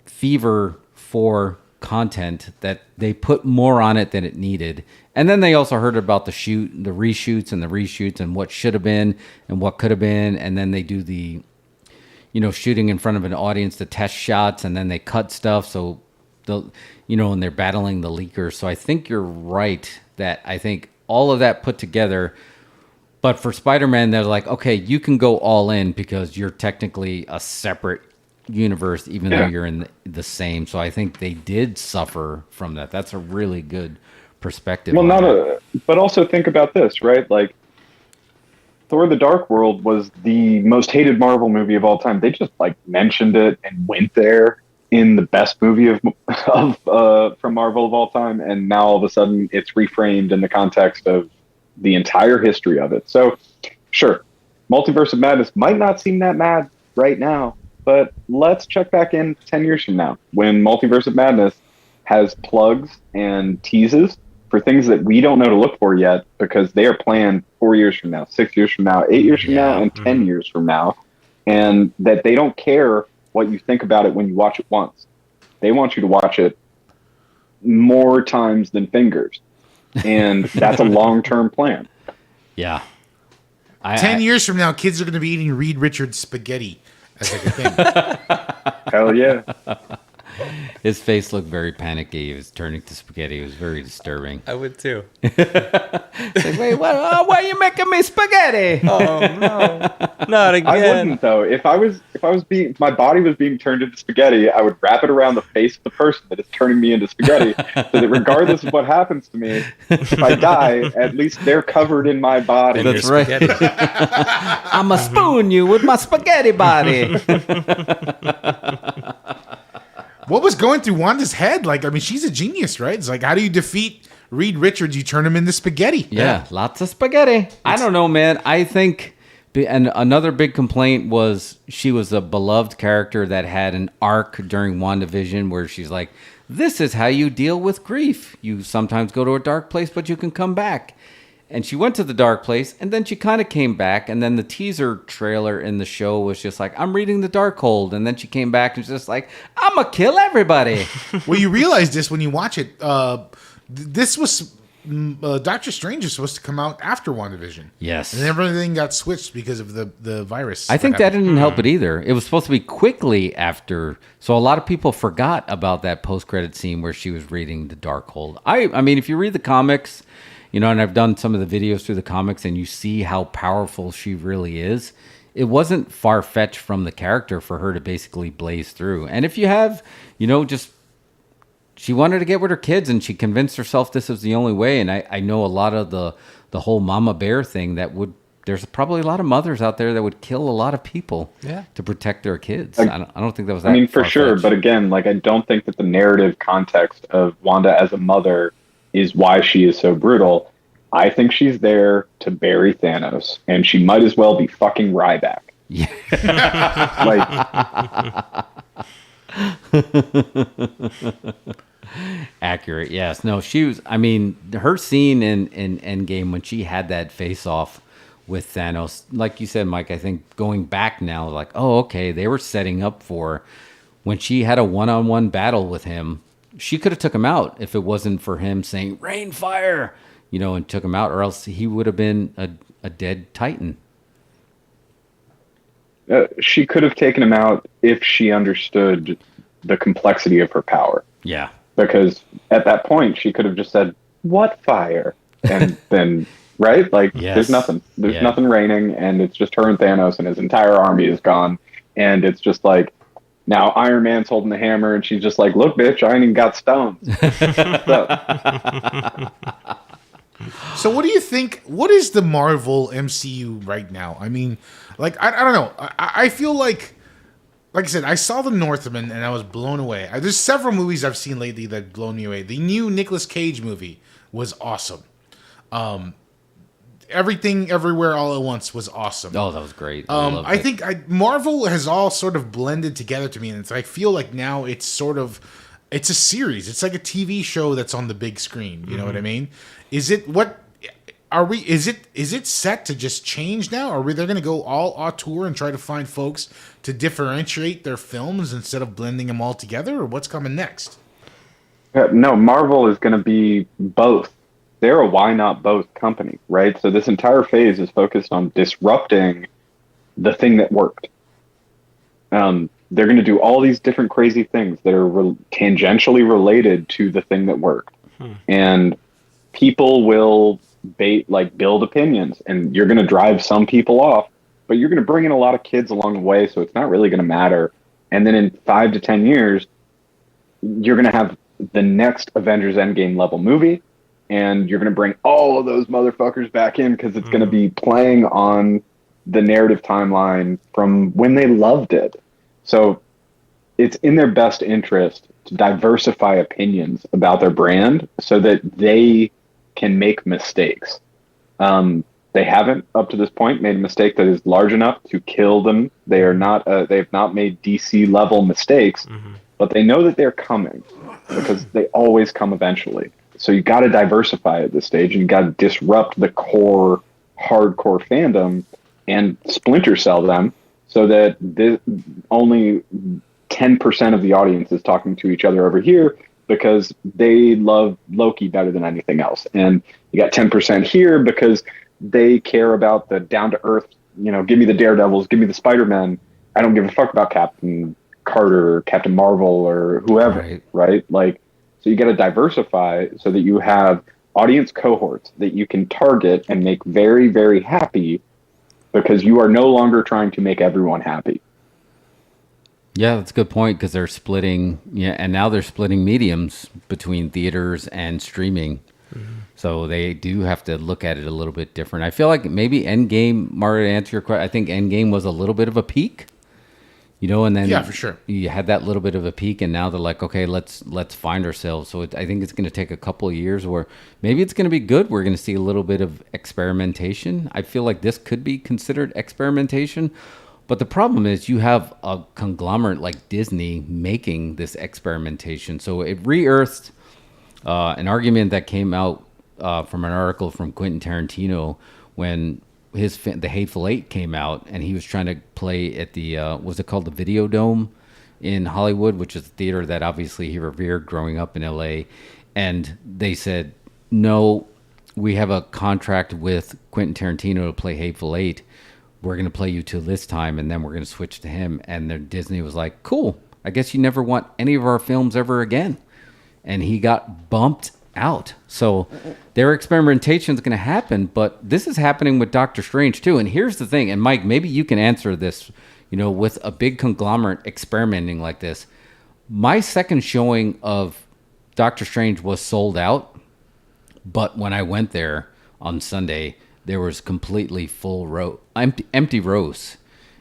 fever for content that they put more on it than it needed. And then they also heard about the reshoots and what should have been and what could have been. And then they do the shooting in front of an audience, the test shots, and then they cut stuff. So, and they're battling the leakers. So I think you're right that I think all of that put together. But for Spider-Man, they're like, okay, you can go all in because you're technically a separate universe, even though you're in the same. So I think they did suffer from that. That's a really good perspective. Well, but also think about this, right? Like, Thor: The Dark World was the most hated Marvel movie of all time. They just mentioned it and went there in the best movie from Marvel of all time, and now all of a sudden it's reframed in the context of the entire history of it. So, sure, Multiverse of Madness might not seem that mad right now, but let's check back in 10 years from now when Multiverse of Madness has plugs and teases for things that we don't know to look for yet, because they are planned 4 years from now, 6 years from now, 8 years from now, and 10 years from now. And that they don't care what you think about it when you watch it once. They want you to watch it more times than fingers. And that's a long-term plan. Yeah. 10 years from now, kids are going to be eating Reed Richards spaghetti as a thing. Hell yeah. His face looked very panicky. He was turning to spaghetti. It was very disturbing. I would too. It's like, wait, what? Oh, why are you making me spaghetti? Oh no, not again. I wouldn't though. If my body was being turned into spaghetti, I would wrap it around the face of the person that is turning me into spaghetti, so that regardless of what happens to me, if I die, at least they're covered in my body. That's right. I'ma spoon you with my spaghetti body. What was going through Wanda's head? Like, I mean, she's a genius, right? It's like, how do you defeat Reed Richards? You turn him into spaghetti. Yeah, lots of spaghetti. I don't know, man. I think, and another big complaint was she was a beloved character that had an arc during WandaVision where she's like, this is how you deal with grief. You sometimes go to a dark place, but you can come back. And she went to the dark place, and then she kind of came back. And then the teaser trailer in the show was just like, I'm reading the Darkhold. And then she came back and was just like, I'm going to kill everybody. Well, you realize this when you watch it. This was... Doctor Strange is supposed to come out after WandaVision. Yes. And everything got switched because of the virus. I think that didn't help it either. It was supposed to be quickly after. So a lot of people forgot about that post-credit scene where she was reading the Darkhold. I mean, if you read the comics... You know, and I've done some of the videos through the comics, and you see how powerful she really is. It wasn't far-fetched from the character for her to basically blaze through. And if you have, you know, just... She wanted to get with her kids, and she convinced herself this was the only way. And I know a lot of the whole mama bear thing that would... There's probably a lot of mothers out there that would kill a lot of people to protect their kids. I don't think that was that I mean, for sure. far-fetched. But again, like, I don't think that the narrative context of Wanda as a mother is why she is so brutal. I think she's there to bury Thanos, and she might as well be fucking Ryback. Yeah. Accurate, yes. No, she was... I mean, her scene in Endgame when she had that face-off with Thanos, like you said, Mike, I think going back now, like, oh, okay, they were setting up for when she had a one-on-one battle with him. She could have took him out if it wasn't for him saying rain fire, you know, and took him out, or else he would have been a dead Titan. She could have taken him out if she understood the complexity of her power. Yeah. Because at that point, she could have just said, what fire? And then, right? Like, there's nothing. There's nothing raining, and it's just her and Thanos, and his entire army is gone. And it's just like, now Iron Man's holding the hammer, and she's just like, look, bitch, I ain't even got stones. So what do you think? What is the Marvel MCU right now? I mean, like, I don't know. I feel like I said, I saw The Northman, and I was blown away. There's several movies I've seen lately that blown me away. The new Nicolas Cage movie was awesome. Everything Everywhere All at Once was awesome. Oh, that was great. I think Marvel has all sort of blended together to me, and I feel like now it's a series. It's like a TV show that's on the big screen. You know what I mean? Is it set to just change now? Are they going to go all auteur and try to find folks to differentiate their films instead of blending them all together, or what's coming next? No, Marvel is going to be both. They're a why not both company, right? So this entire phase is focused on disrupting the thing that worked. They're going to do all these different crazy things that are tangentially related to the thing that worked. And people will build opinions, and you're going to drive some people off, but you're going to bring in a lot of kids along the way, so it's not really going to matter. And then in 5 to 10 years, you're going to have the next Avengers Endgame level movie, and you're going to bring all of those motherfuckers back in because it's going to be playing on the narrative timeline from when they loved it. So it's in their best interest to diversify opinions about their brand so that they can make mistakes. They haven't, up to this point, made a mistake that is large enough to kill them. They are not. They have not made DC level mistakes, but they know that they're coming because they always come eventually. So you got to diversify at this stage, and you got to disrupt the core hardcore fandom and splinter cell them so that only 10% of the audience is talking to each other over here because they love Loki better than anything else. And you got 10% here because they care about the down to earth, give me the Daredevils, give me the Spider-Man. I don't give a fuck about Captain Carter or Captain Marvel or whoever, right? Like, so you got to diversify so that you have audience cohorts that you can target and make very, very happy, because you are no longer trying to make everyone happy. Yeah, that's a good point, because they're splitting, and now they're splitting mediums between theaters and streaming. So they do have to look at it a little bit different. I feel like maybe Endgame, Mario, to answer your question, I think Endgame was a little bit of a peak, and then Yeah, for sure. you had that little bit of a peak, and now they're like, okay, let's find ourselves. So I think it's going to take a couple of years where maybe it's going to be good. We're going to see a little bit of experimentation. I feel like this could be considered experimentation. But the problem is you have a conglomerate like Disney making this experimentation. So it re-earthed an argument that came out from an article from Quentin Tarantino when the Hateful Eight came out, and he was trying to play at the was it called the Video Dome in Hollywood, which is a theater that obviously he revered growing up in LA. And they said, no, we have a contract with Quentin Tarantino to play Hateful Eight. We're going to play you till this time, and then we're going to switch to him. And then Disney was like, cool, I guess you never want any of our films ever again. And he got bumped out. So their experimentation is going to happen, but this is happening with Doctor Strange too. And here's the thing, and Mike, maybe you can answer this, with a big conglomerate experimenting like this. My second showing of Doctor Strange was sold out, but when I went there on Sunday, there was completely full empty rows.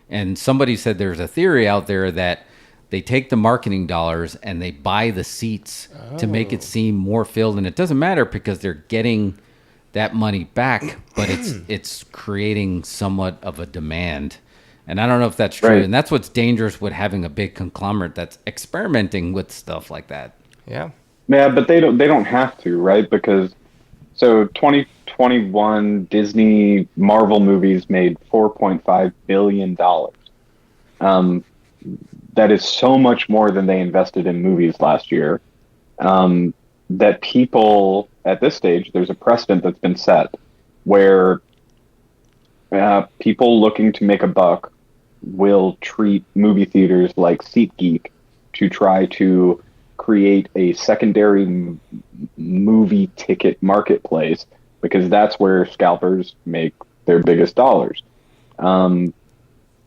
And somebody said there's a theory out there that they take the marketing dollars and they buy the seats to make it seem more filled. And it doesn't matter because they're getting that money back, but it's creating somewhat of a demand. And I don't know if that's true. Right. And that's what's dangerous with having a big conglomerate that's experimenting with stuff like that. Yeah. Yeah, but they don't have to, right? Because so 2021 Disney Marvel movies made $4.5 billion. That is so much more than they invested in movies last year. That people at this stage, there's a precedent that's been set where people looking to make a buck will treat movie theaters like SeatGeek to try to create a secondary movie ticket marketplace, because that's where scalpers make their biggest dollars.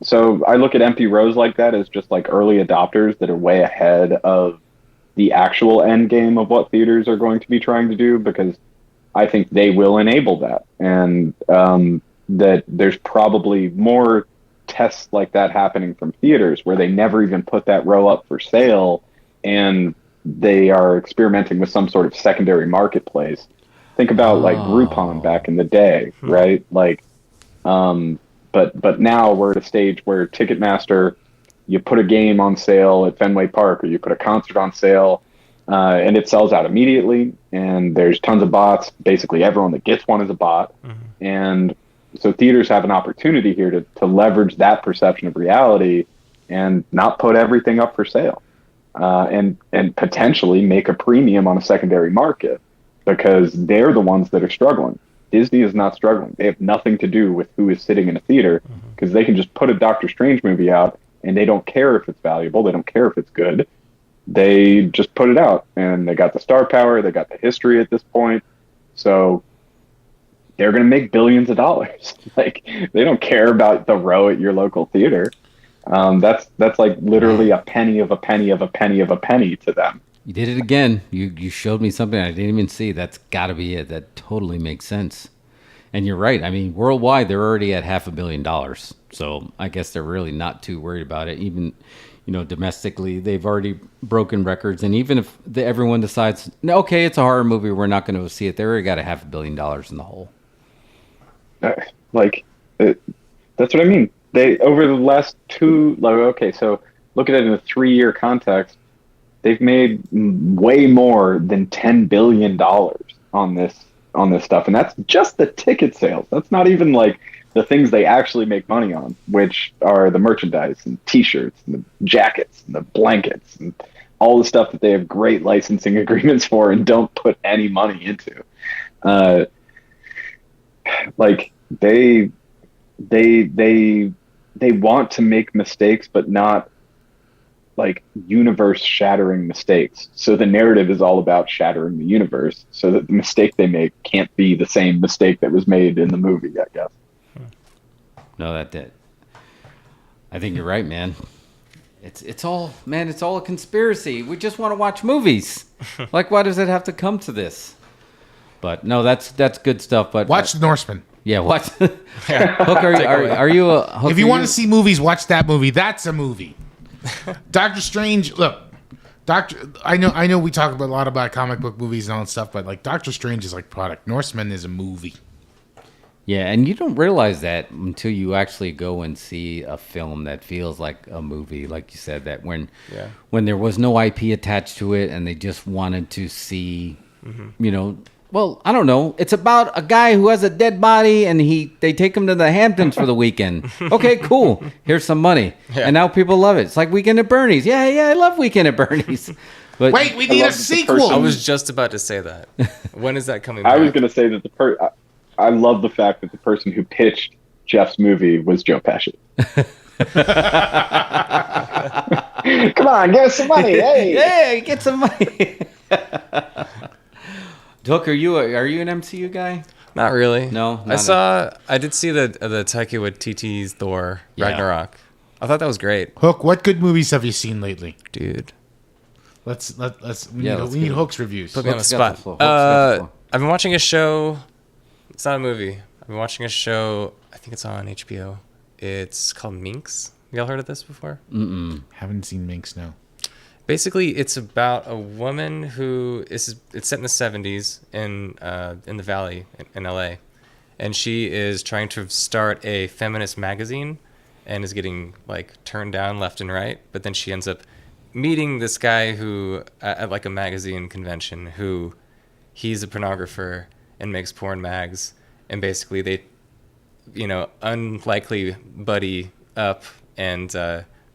So I look at empty rows like that as just like early adopters that are way ahead of the actual end game of what theaters are going to be trying to do, because I think they will enable that. And that there's probably more tests like that happening from theaters where they never even put that row up for sale, and they are experimenting with some sort of secondary marketplace. Think about like Groupon back in the day, right? Like, but now we're at a stage where Ticketmaster, you put a game on sale at Fenway Park, or you put a concert on sale, and it sells out immediately, and there's tons of bots. Basically everyone that gets one is a bot. And so theaters have an opportunity here to leverage that perception of reality and not put everything up for sale, and potentially make a premium on a secondary market, because they're the ones that are struggling. Disney is not struggling. They have nothing to do with who is sitting in a theater, because they can just put a Doctor Strange movie out and they don't care if it's valuable. They don't care if it's good. They just put it out, and they got the star power. They got the history at this point. So they're going to make billions of dollars. Like, they don't care about the row at your local theater. That's like literally a penny of a penny of a penny of a penny to them. You did it again. You showed me something I didn't even see. That's got to be it. That totally makes sense. And you're right. I mean, worldwide, they're already at $500 million. So I guess they're really not too worried about it. Even, domestically, they've already broken records. And even if everyone decides, no, okay, it's a horror movie, we're not going to see it, they already got $500 million in the hole. That's what I mean. They, over the last so look at it in a 3-year context. They've made way more than $10 billion on this stuff. And that's just the ticket sales. That's not even like the things they actually make money on, which are the merchandise and t-shirts and the jackets and the blankets and all the stuff that they have great licensing agreements for and don't put any money into. Like they want to make mistakes, but not like universe shattering mistakes. So the narrative is all about shattering the universe so that the mistake they make can't be the same mistake that was made in the movie, I guess. No, that did. I think you're right, man. It's all a conspiracy. We just want to watch movies. Like, why does it have to come to this? But no, that's good stuff. But watch The Norseman. Yeah, watch. Hook, are you a Hook? If you want to see movies, watch that movie. That's a movie. Doctor Strange. Look, I know we talk a lot about comic book movies and all that stuff, but like Doctor Strange is like product. Norseman is a movie. Yeah, and you don't realize that until you actually go and see a film that feels like a movie, like you said, that when there was no IP attached to it and they just wanted to see, well, I don't know. It's about a guy who has a dead body and they take him to the Hamptons for the weekend. Okay, cool. Here's some money. Yeah. And now people love it. It's like Weekend at Bernie's. Yeah, I love Weekend at Bernie's. But wait, we need a sequel. I was just about to say that. When is that coming back? I was going to say that I love the fact that the person who pitched Jeff's movie was Joe Pesci. Come on, give us some money. Hey, hey, get some money. Hook, are you an MCU guy? Not really. No, I did see the Taika Waititi's Thor Ragnarok. I thought that was great. Hook, what good movies have you seen lately, dude? We need Hook's reviews. Put me on the spot. I've been watching a show. It's not a movie. I've been watching a show. I think it's on HBO. It's called Minx. Y'all heard of this before? Haven't seen Minx. No. Basically, it's about a woman who it's set in the 70s in the Valley in LA, and she is trying to start a feminist magazine, and is getting like turned down left and right. But then she ends up meeting this guy who at like a magazine convention who he's a pornographer and makes porn mags, and basically they, unlikely buddy up and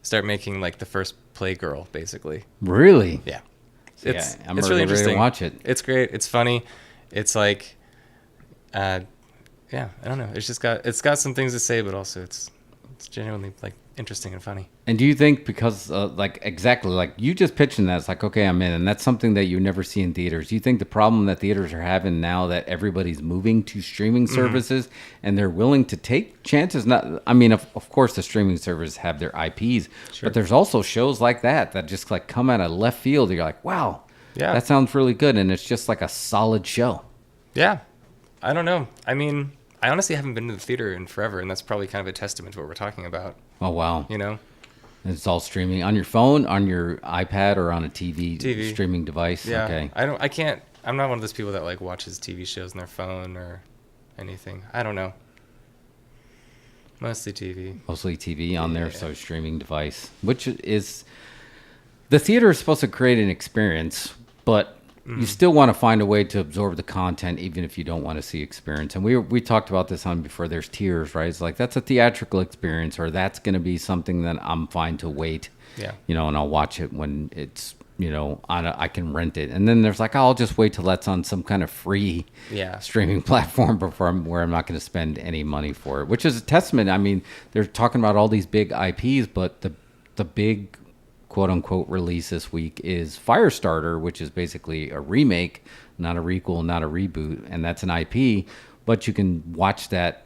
start making like the first Playgirl, basically. Really? Yeah. It's really interesting. Ready to watch it. It's great. It's funny. It's like, I don't know. It's got some things to say, but also it's genuinely like interesting and funny. And do you think because exactly like you just pitching that, it's like, okay, I'm in, and that's something that you never see in theaters. Do you think the problem that theaters are having now that everybody's moving to streaming services and they're willing to take chances? Of course the streaming services have their IPs, but there's also shows like that just like come out of left field. You're like, wow, that sounds really good, and it's just like a solid show. Yeah, I don't know. I mean, I honestly haven't been to the theater in forever, and that's probably kind of a testament to what we're talking about. Oh, wow. It's all streaming on your phone, on your iPad, or on a TV. Streaming device. Yeah. Okay. I'm not one of those people that like watches TV shows on their phone or anything. I don't know. Mostly TV on there, so streaming device, which is the theater is supposed to create an experience, but you still want to find a way to absorb the content, even if you don't want to see experience. And we talked about this on before. There's tiers, right? It's like that's a theatrical experience, or that's going to be something that I'm fine to wait. Yeah. And I'll watch it when it's I can rent it. And then there's like I'll just wait till that's on some kind of free streaming platform where I'm not going to spend any money for it, which is a testament. I mean, they're talking about all these big IPs, but the big quote unquote release this week is Firestarter, which is basically a remake, not a requel, not a reboot, and that's an IP, but you can watch that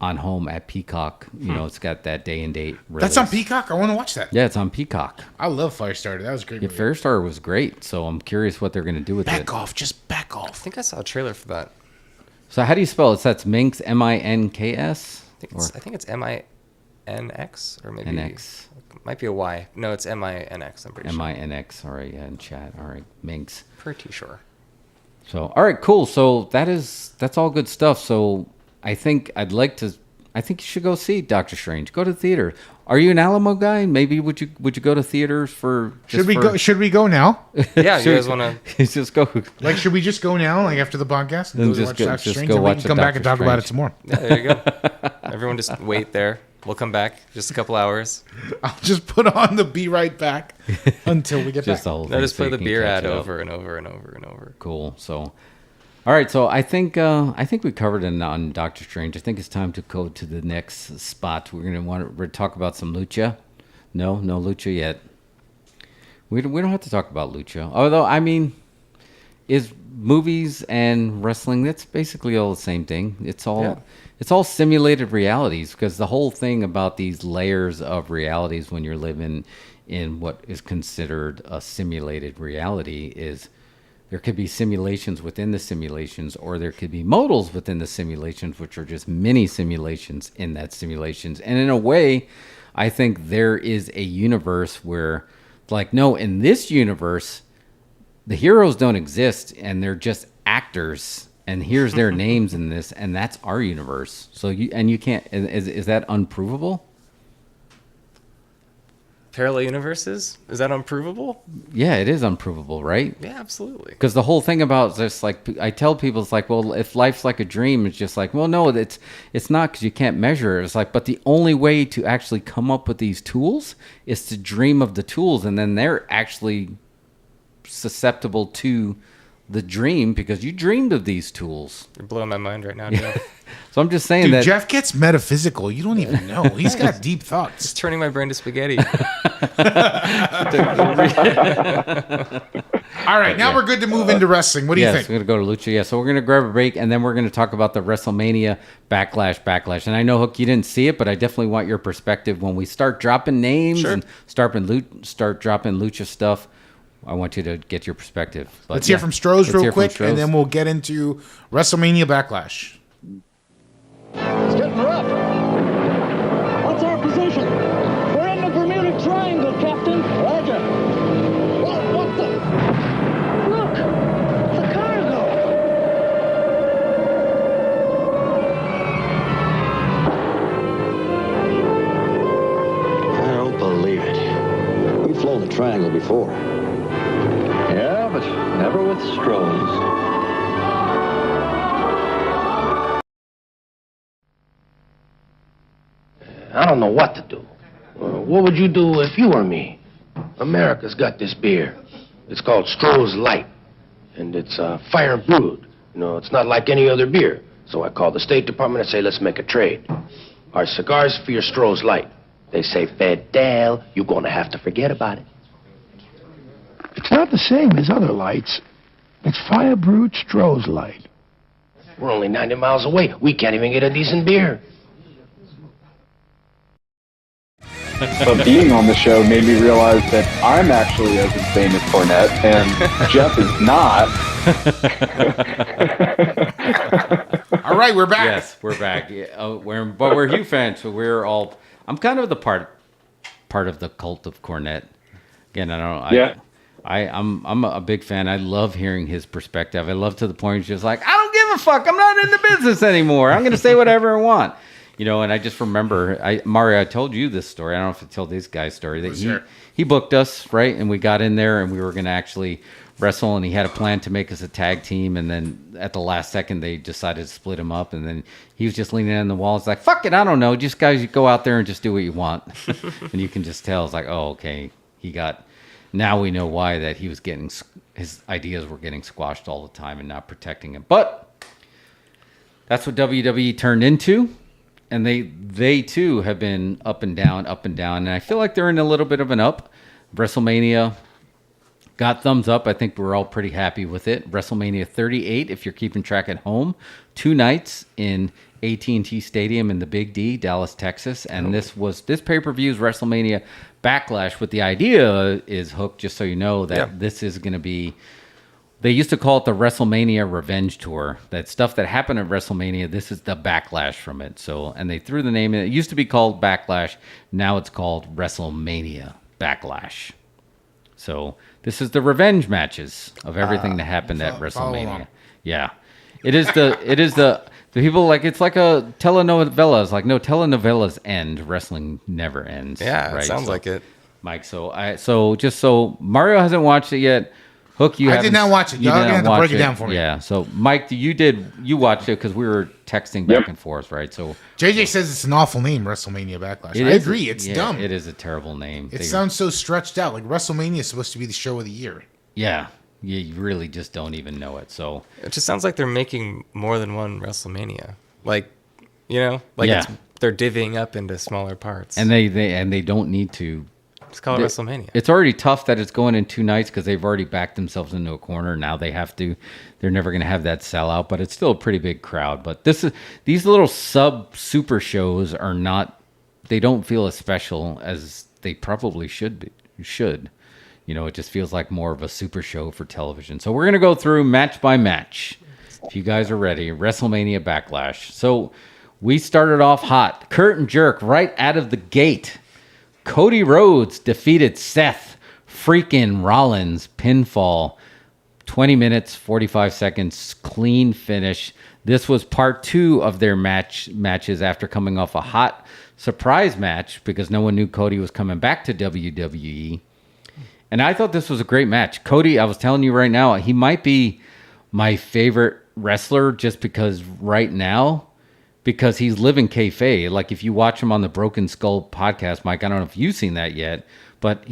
on home at Peacock. It's got that day and date release. That's on Peacock? I want to watch that. Yeah, it's on Peacock. I love Firestarter. That was a great. Yeah, Firestarter was great, so I'm curious what they're going to do with it. Just back off. I think I saw a trailer for that. So how do you spell it? That's Minx, M-I-N-K-S? I think it's M-I-N-X, or maybe NX. Might be a Y. No, it's M-I-N-X, I'm pretty sure. M-I-N-X. All right, yeah, in chat. All right, Minx. Pretty sure. So, all right, cool. So that's all good stuff. So I think you should go see Doctor Strange. Go to the theater. Are you an Alamo guy? Maybe would you go to theaters for? Should we go now? Yeah, you guys want to just go? Like, should we just go now? Like after the podcast, and just go watch. Come back and talk about it some more. Yeah, there you go. Everyone just wait there. We'll come back just a couple hours. I'll just put on the "Be Right Back" until we get back. Just play the beer ad over and over and over and over. Cool. So, all right. So I think we covered it on Doctor Strange. I think it's time to go to the next spot. We're gonna want to talk about some lucha. No lucha yet. We don't have to talk about lucha. Although, I mean, is movies and wrestling, that's basically all the same thing. It's all simulated realities, because the whole thing about these layers of realities when you're living in what is considered a simulated reality is there could be simulations within the simulations, or there could be modals within the simulations, which are just mini simulations in that simulations. And in a way, I think there is a universe where, like, no, in this universe, the heroes don't exist and they're just actors, and here's their names in this, and that's our universe. So you can't, is that unprovable? Parallel universes? Is that unprovable? Yeah, it is unprovable, right? Yeah, absolutely. Because the whole thing about this, like, I tell people, it's like, well, if life's like a dream, it's just like, well, no, it's not, because you can't measure it. It's like, but the only way to actually come up with these tools is to dream of the tools, and then they're actually susceptible to the dream because you dreamed of these tools. You're blowing my mind right now, Jeff. So I'm just saying Dude, that Jeff gets metaphysical. You don't even know. He's got deep thoughts. It's turning my brain to spaghetti. All right, now we're good to move into wrestling. What do you think? We're going to go to Lucha. Yeah, so we're going to grab a break, and then we're going to talk about the WrestleMania Backlash. And I know, Hook, you didn't see it, but I definitely want your perspective when we start dropping names and start dropping Lucha stuff. I want you to get your perspective. But Let's hear from Strohs real quick, and then we'll get into WrestleMania Backlash. It's getting rough. What's our position? We're in the Bermuda Triangle, Captain. Roger. What the? Look! The cargo! I don't believe it. We've flown the Triangle before. Yeah, but never with Strohs. I don't know what to do. What would you do if you were me? America's got this beer. It's called Stroh's Light. And it's fire brewed. You know, it's not like any other beer. So I called the State Department and say, let's make a trade. Our cigars for your Stroh's Light. They say, Fidel, you're going to have to forget about it. It's not the same as other lights. It's fire brewed Stroh's Light. We're only 90 miles away. We can't even get a decent beer. But being on the show made me realize that I'm actually as insane as Cornette, and Jeff is not. All right, we're back. Yes, we're back. Yeah, we're Hugh fans, so we're all. I'm kind of the part of the cult of Cornette. Again, I don't know. Yeah. I'm a big fan. I love hearing his perspective. I love to the point he's just like, I don't give a fuck. I'm not in the business anymore. I'm going to say whatever I want. You know, and I just remember, Mario, I told you this story. I don't know if I told this guy's story. That he booked us, right? And we got in there and we were going to actually wrestle, and he had a plan to make us a tag team. And then at the last second, they decided to split him up. And then he was just leaning on the wall. It's like, fuck it, I don't know. Just guys, you go out there and just do what you want. And you can just tell. It's like, oh, okay. Now we know why that he was his ideas were getting squashed all the time and not protecting him. But that's what WWE turned into. And they too have been up and down. And I feel like they're in a little bit of an up. WrestleMania got thumbs up. I think we're all pretty happy with it. WrestleMania 38, if you're keeping track at home, 2 nights in AT&T Stadium in the Big D, Dallas, Texas. And this pay-per-view is WrestleMania Backlash. With the idea is, Hook, just so you know, that this is going to be. They used to call it the WrestleMania Revenge Tour. That stuff that happened at WrestleMania, this is the backlash from it. So, and they threw the name in. It used to be called Backlash. Now it's called WrestleMania Backlash. So this is the revenge matches of everything that happened at WrestleMania. Yeah, it is the people like, it's like a telenovela. It's like, no, telenovelas end. Wrestling never ends. Yeah, right? It sounds like it, Mike. So just so Mario hasn't watched it yet. Hook, I did not watch it. Y'all gonna have to break it down for me. Yeah. So, Mike, you watched it because we were texting back and forth, right? So JJ says it's an awful name, WrestleMania Backlash. I agree. It's dumb. It is a terrible name. It sounds so stretched out. Like WrestleMania is supposed to be the show of the year. Yeah. You really just don't even know it. So it just sounds like they're making more than one WrestleMania. Like, you know, like they're divvying up into smaller parts. And they don't need to It's called WrestleMania. It's already tough that it's going in 2 nights because they've already backed themselves into a corner. Now they have to. They're never going to have that sellout, but it's still a pretty big crowd. But these little super shows are not. They don't feel as special as they probably should be. It just feels like more of a super show for television. So we're going to go through match by match. If you guys are ready, WrestleMania Backlash. So we started off hot. Curtain jerk right out of the gate. Cody Rhodes defeated Seth freaking Rollins pinfall. 20 minutes, 45 seconds, clean finish. This was part 2 of their matches after coming off a hot surprise match because no one knew Cody was coming back to WWE. And I thought this was a great match. Cody, I was telling you right now, he might be my favorite wrestler just because he's living kayfabe. Like if you watch him on the Broken Skull podcast, Mike, I don't know if you've seen that yet, but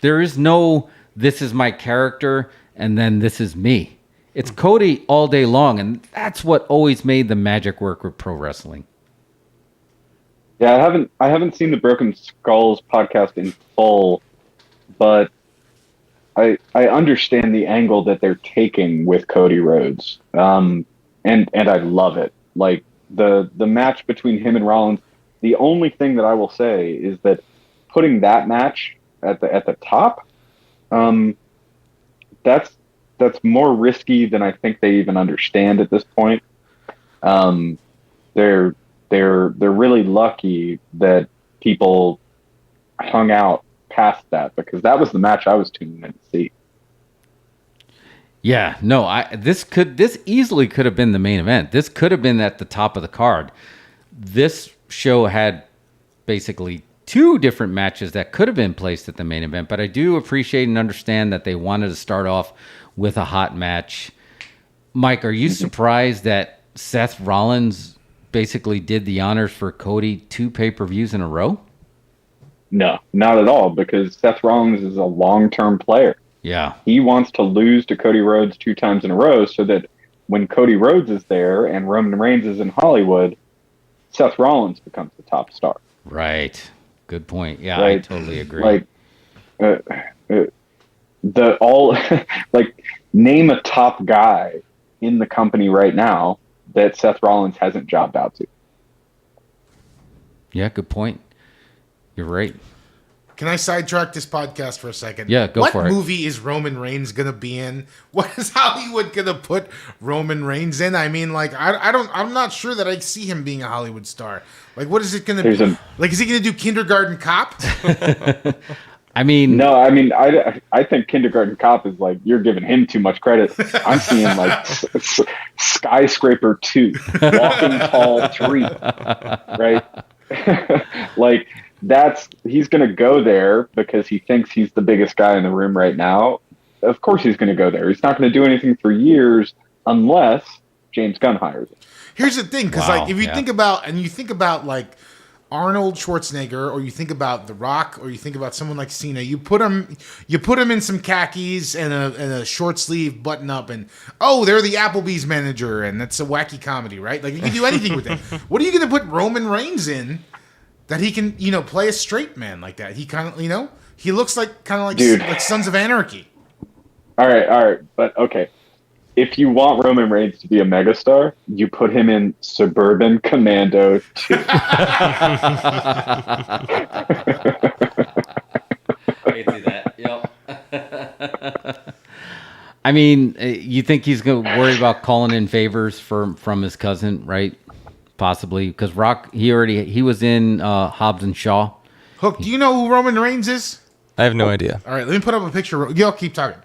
there is no, this is my character and then this is me. It's Cody all day long, and that's what always made the magic work with pro wrestling. Yeah, I haven't seen the Broken Skulls podcast in full, but I understand the angle that they're taking with Cody Rhodes, and I love it. Like the match between him and Rollins. The only thing that I will say is that putting that match at the top, that's more risky than I think they even understand at this point. They're really lucky that people hung out past that because that was the match I was tuning in to see. Yeah, no, this easily could have been the main event. This could have been at the top of the card. This show had basically 2 different matches that could have been placed at the main event, but I do appreciate and understand that they wanted to start off with a hot match. Mike, are you surprised that Seth Rollins basically did the honors for Cody 2 pay-per-views in a row? No, not at all, because Seth Rollins is a long-term player. Yeah. He wants to lose to Cody Rhodes 2 times in a row so that when Cody Rhodes is there and Roman Reigns is in Hollywood, Seth Rollins becomes the top star. Right. Good point. Yeah, right? I totally agree. Like, name a top guy in the company right now that Seth Rollins hasn't jobbed out to. Yeah, good point. You're right. Can I sidetrack this podcast for a second? Yeah, go for it. What movie is Roman Reigns gonna be in? What is Hollywood gonna put Roman Reigns in? I mean, like, I'm not sure that I see him being a Hollywood star. Like, what is it gonna be? Like, is he gonna do Kindergarten Cop? I mean, no. I mean, I think Kindergarten Cop is like, you're giving him too much credit. I'm seeing like Skyscraper 2, Walking Tall 3, right? Like, he's going to go there because he thinks he's the biggest guy in the room right now. Of course he's going to go there. He's not going to do anything for years unless James Gunn hires him. Here's the thing, because like if you think about like Arnold Schwarzenegger, or you think about The Rock, or you think about someone like Cena, you put him in some khakis and a short sleeve button up, and they're the Applebee's manager, and that's a wacky comedy, right? Like you can do anything with it. What are you going to put Roman Reigns in that he can, play a straight man like that? He kind of, he looks like like Sons of Anarchy. All right, but okay. If you want Roman Reigns to be a megastar, you put him in Suburban Commando 2. I can see that. Yep. I mean, you think he's going to worry about calling in favors from his cousin, right? Possibly, because Rock, he was in Hobbs and Shaw. Hook, do you know who Roman Reigns is? I have no idea. All right, let me put up a picture. Y'all keep talking.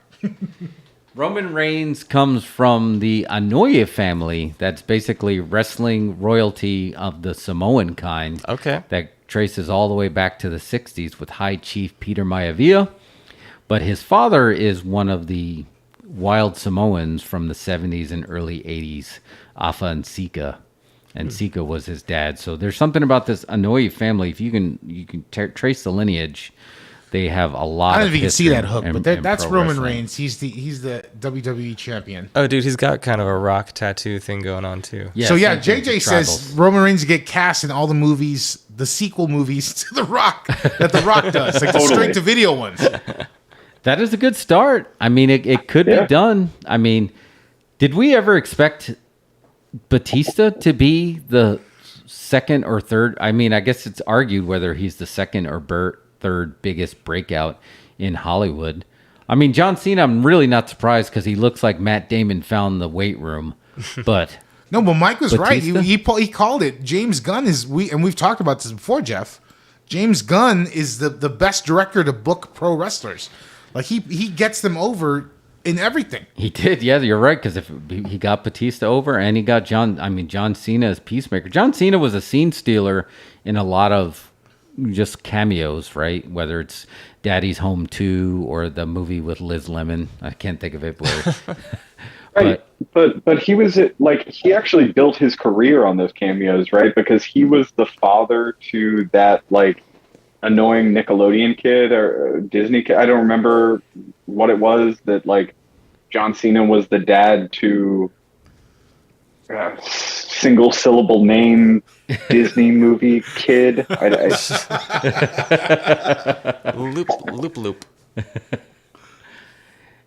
Roman Reigns comes from the Anoa'i family. That's basically wrestling royalty of the Samoan kind. Okay. That traces all the way back to the 60s with High Chief Peter Maivia. But his father is one of the wild Samoans from the 70s and early 80s, Afa and Sika. And Sika was his dad. So there's something about this Anoa'i family. If you can trace the lineage, they have a lot. I don't know of if you can see that Hook, but that's Roman wrestling. Reigns. He's the WWE champion. Oh, dude, he's got kind of a rock tattoo thing going on too. Yeah, so yeah, JJ says Roman Reigns get cast in all the movies the sequel movies to The Rock that The Rock does, like the straight to video ones. That is a good start. I mean, it could be done. I mean, did we ever expect Batista to be the second or third? I mean, I guess it's argued whether he's the second or third biggest breakout in Hollywood. I mean, John Cena, I'm really not surprised because he looks like Matt Damon found the weight room. But no, but Mike was Batista? right. He called it. James Gunn and we've talked about this before, Jeff. James Gunn is the best director to book pro wrestlers. Like he gets them over in everything. he did. Yeah, you're right. Because if he got Batista over and he got John Cena as Peacemaker. John Cena was a scene stealer in a lot of just cameos, right? Whether it's Daddy's Home 2 or the movie with Liz Lemon. I can't think of it. Right, but he was like he actually built his career on those cameos, right? Because he was the father to that like annoying Nickelodeon kid or Disney kid. I don't remember what it was that like John Cena was the dad to single syllable name Disney movie kid. Loop.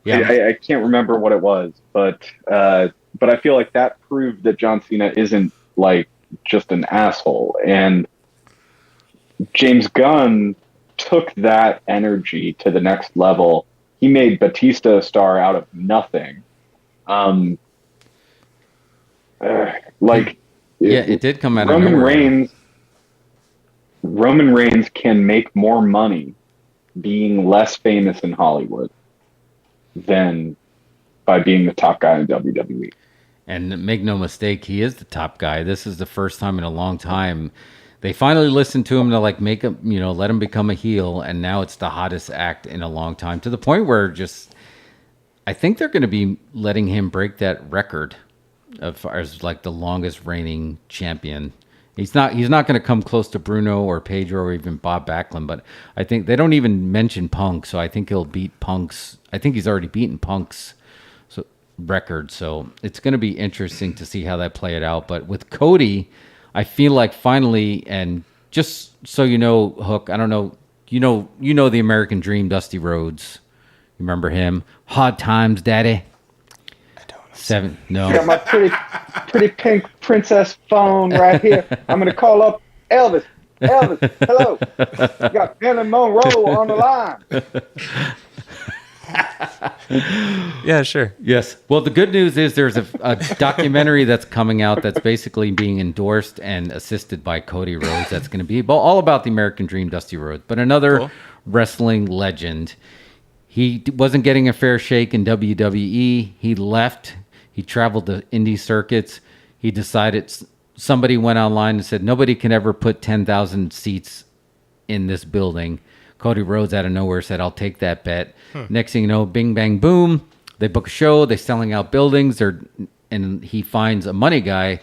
Yeah, I can't remember what it was, but I feel like that proved that John Cena isn't like just an asshole. And James Gunn took that energy to the next level. He made Batista a star out of nothing. it did come out of Roman nowhere. Roman Reigns can make more money being less famous in Hollywood than by being the top guy in WWE. And make no mistake, he is the top guy. This is the first time in a long time they finally listened to him to like make him, let him become a heel, and now it's the hottest act in a long time, to the point where I think they're going to be letting him break that record as far as like the longest reigning champion. He's not going to come close to Bruno or Pedro or even Bob Backlund, but I think they don't even mention Punk, so I think he'll beat Punk's. I think he's already beaten Punk's record, so it's going to be interesting to see how that played out. But with Cody, I feel like finally, and just so you know, Hook, I don't know, you know the American Dream, Dusty Rhodes. You remember him? Hard times, Daddy. I don't know. 7. No. I got my pretty pink princess phone right here. I'm gonna call up Elvis. Elvis, hello. You got Marilyn Monroe on the line. Yeah, sure. Yes. Well, the good news is there's a documentary that's coming out that's basically being endorsed and assisted by Cody Rhodes. That's going to be all about the American Dream, Dusty Rhodes. But another wrestling legend. He wasn't getting a fair shake in WWE. He left. He traveled the indie circuits. He decided, somebody went online and said, nobody can ever put 10,000 seats in this building. Cody Rhodes out of nowhere said, I'll take that bet. Next thing you know, bing, bang, boom. They book a show. They're selling out buildings. And he finds a money guy,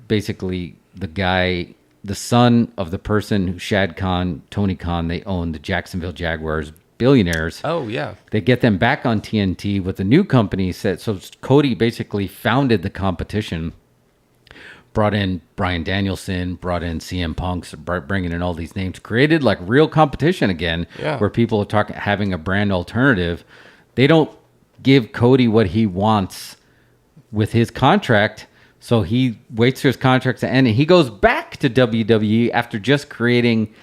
basically the son of the person who Shad Khan, Tony Khan, they own the Jacksonville Jaguars, billionaires. Oh, yeah. They get them back on TNT with a new company. So Cody basically founded the competition. Brought in Bryan Danielson, brought in CM Punk, bringing in all these names, created like real competition again, where people are having a brand alternative. They don't give Cody what he wants with his contract, so he waits for his contract to end, and he goes back to WWE after just creating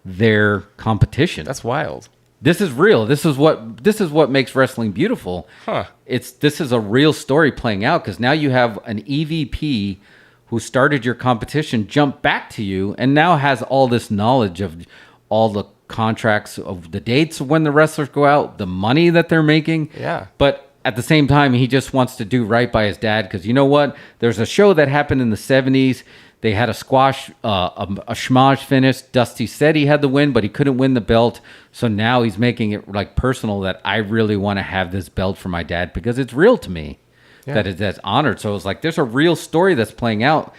their competition. That's wild. This is real. This is what makes wrestling beautiful. This is a real story playing out, because now you have an EVP who started your competition, jump back to you, and now has all this knowledge of all the contracts, of the dates of when the wrestlers go out, the money that they're making. Yeah. But at the same time, he just wants to do right by his dad, because you know what? There's a show that happened in the 70s. They had a squash, a schmoz finish. Dusty said he had the win, but he couldn't win the belt. So now he's making it like personal, that I really want to have this belt for my dad because it's real to me. Yeah. That's honored. So it's like there's a real story that's playing out.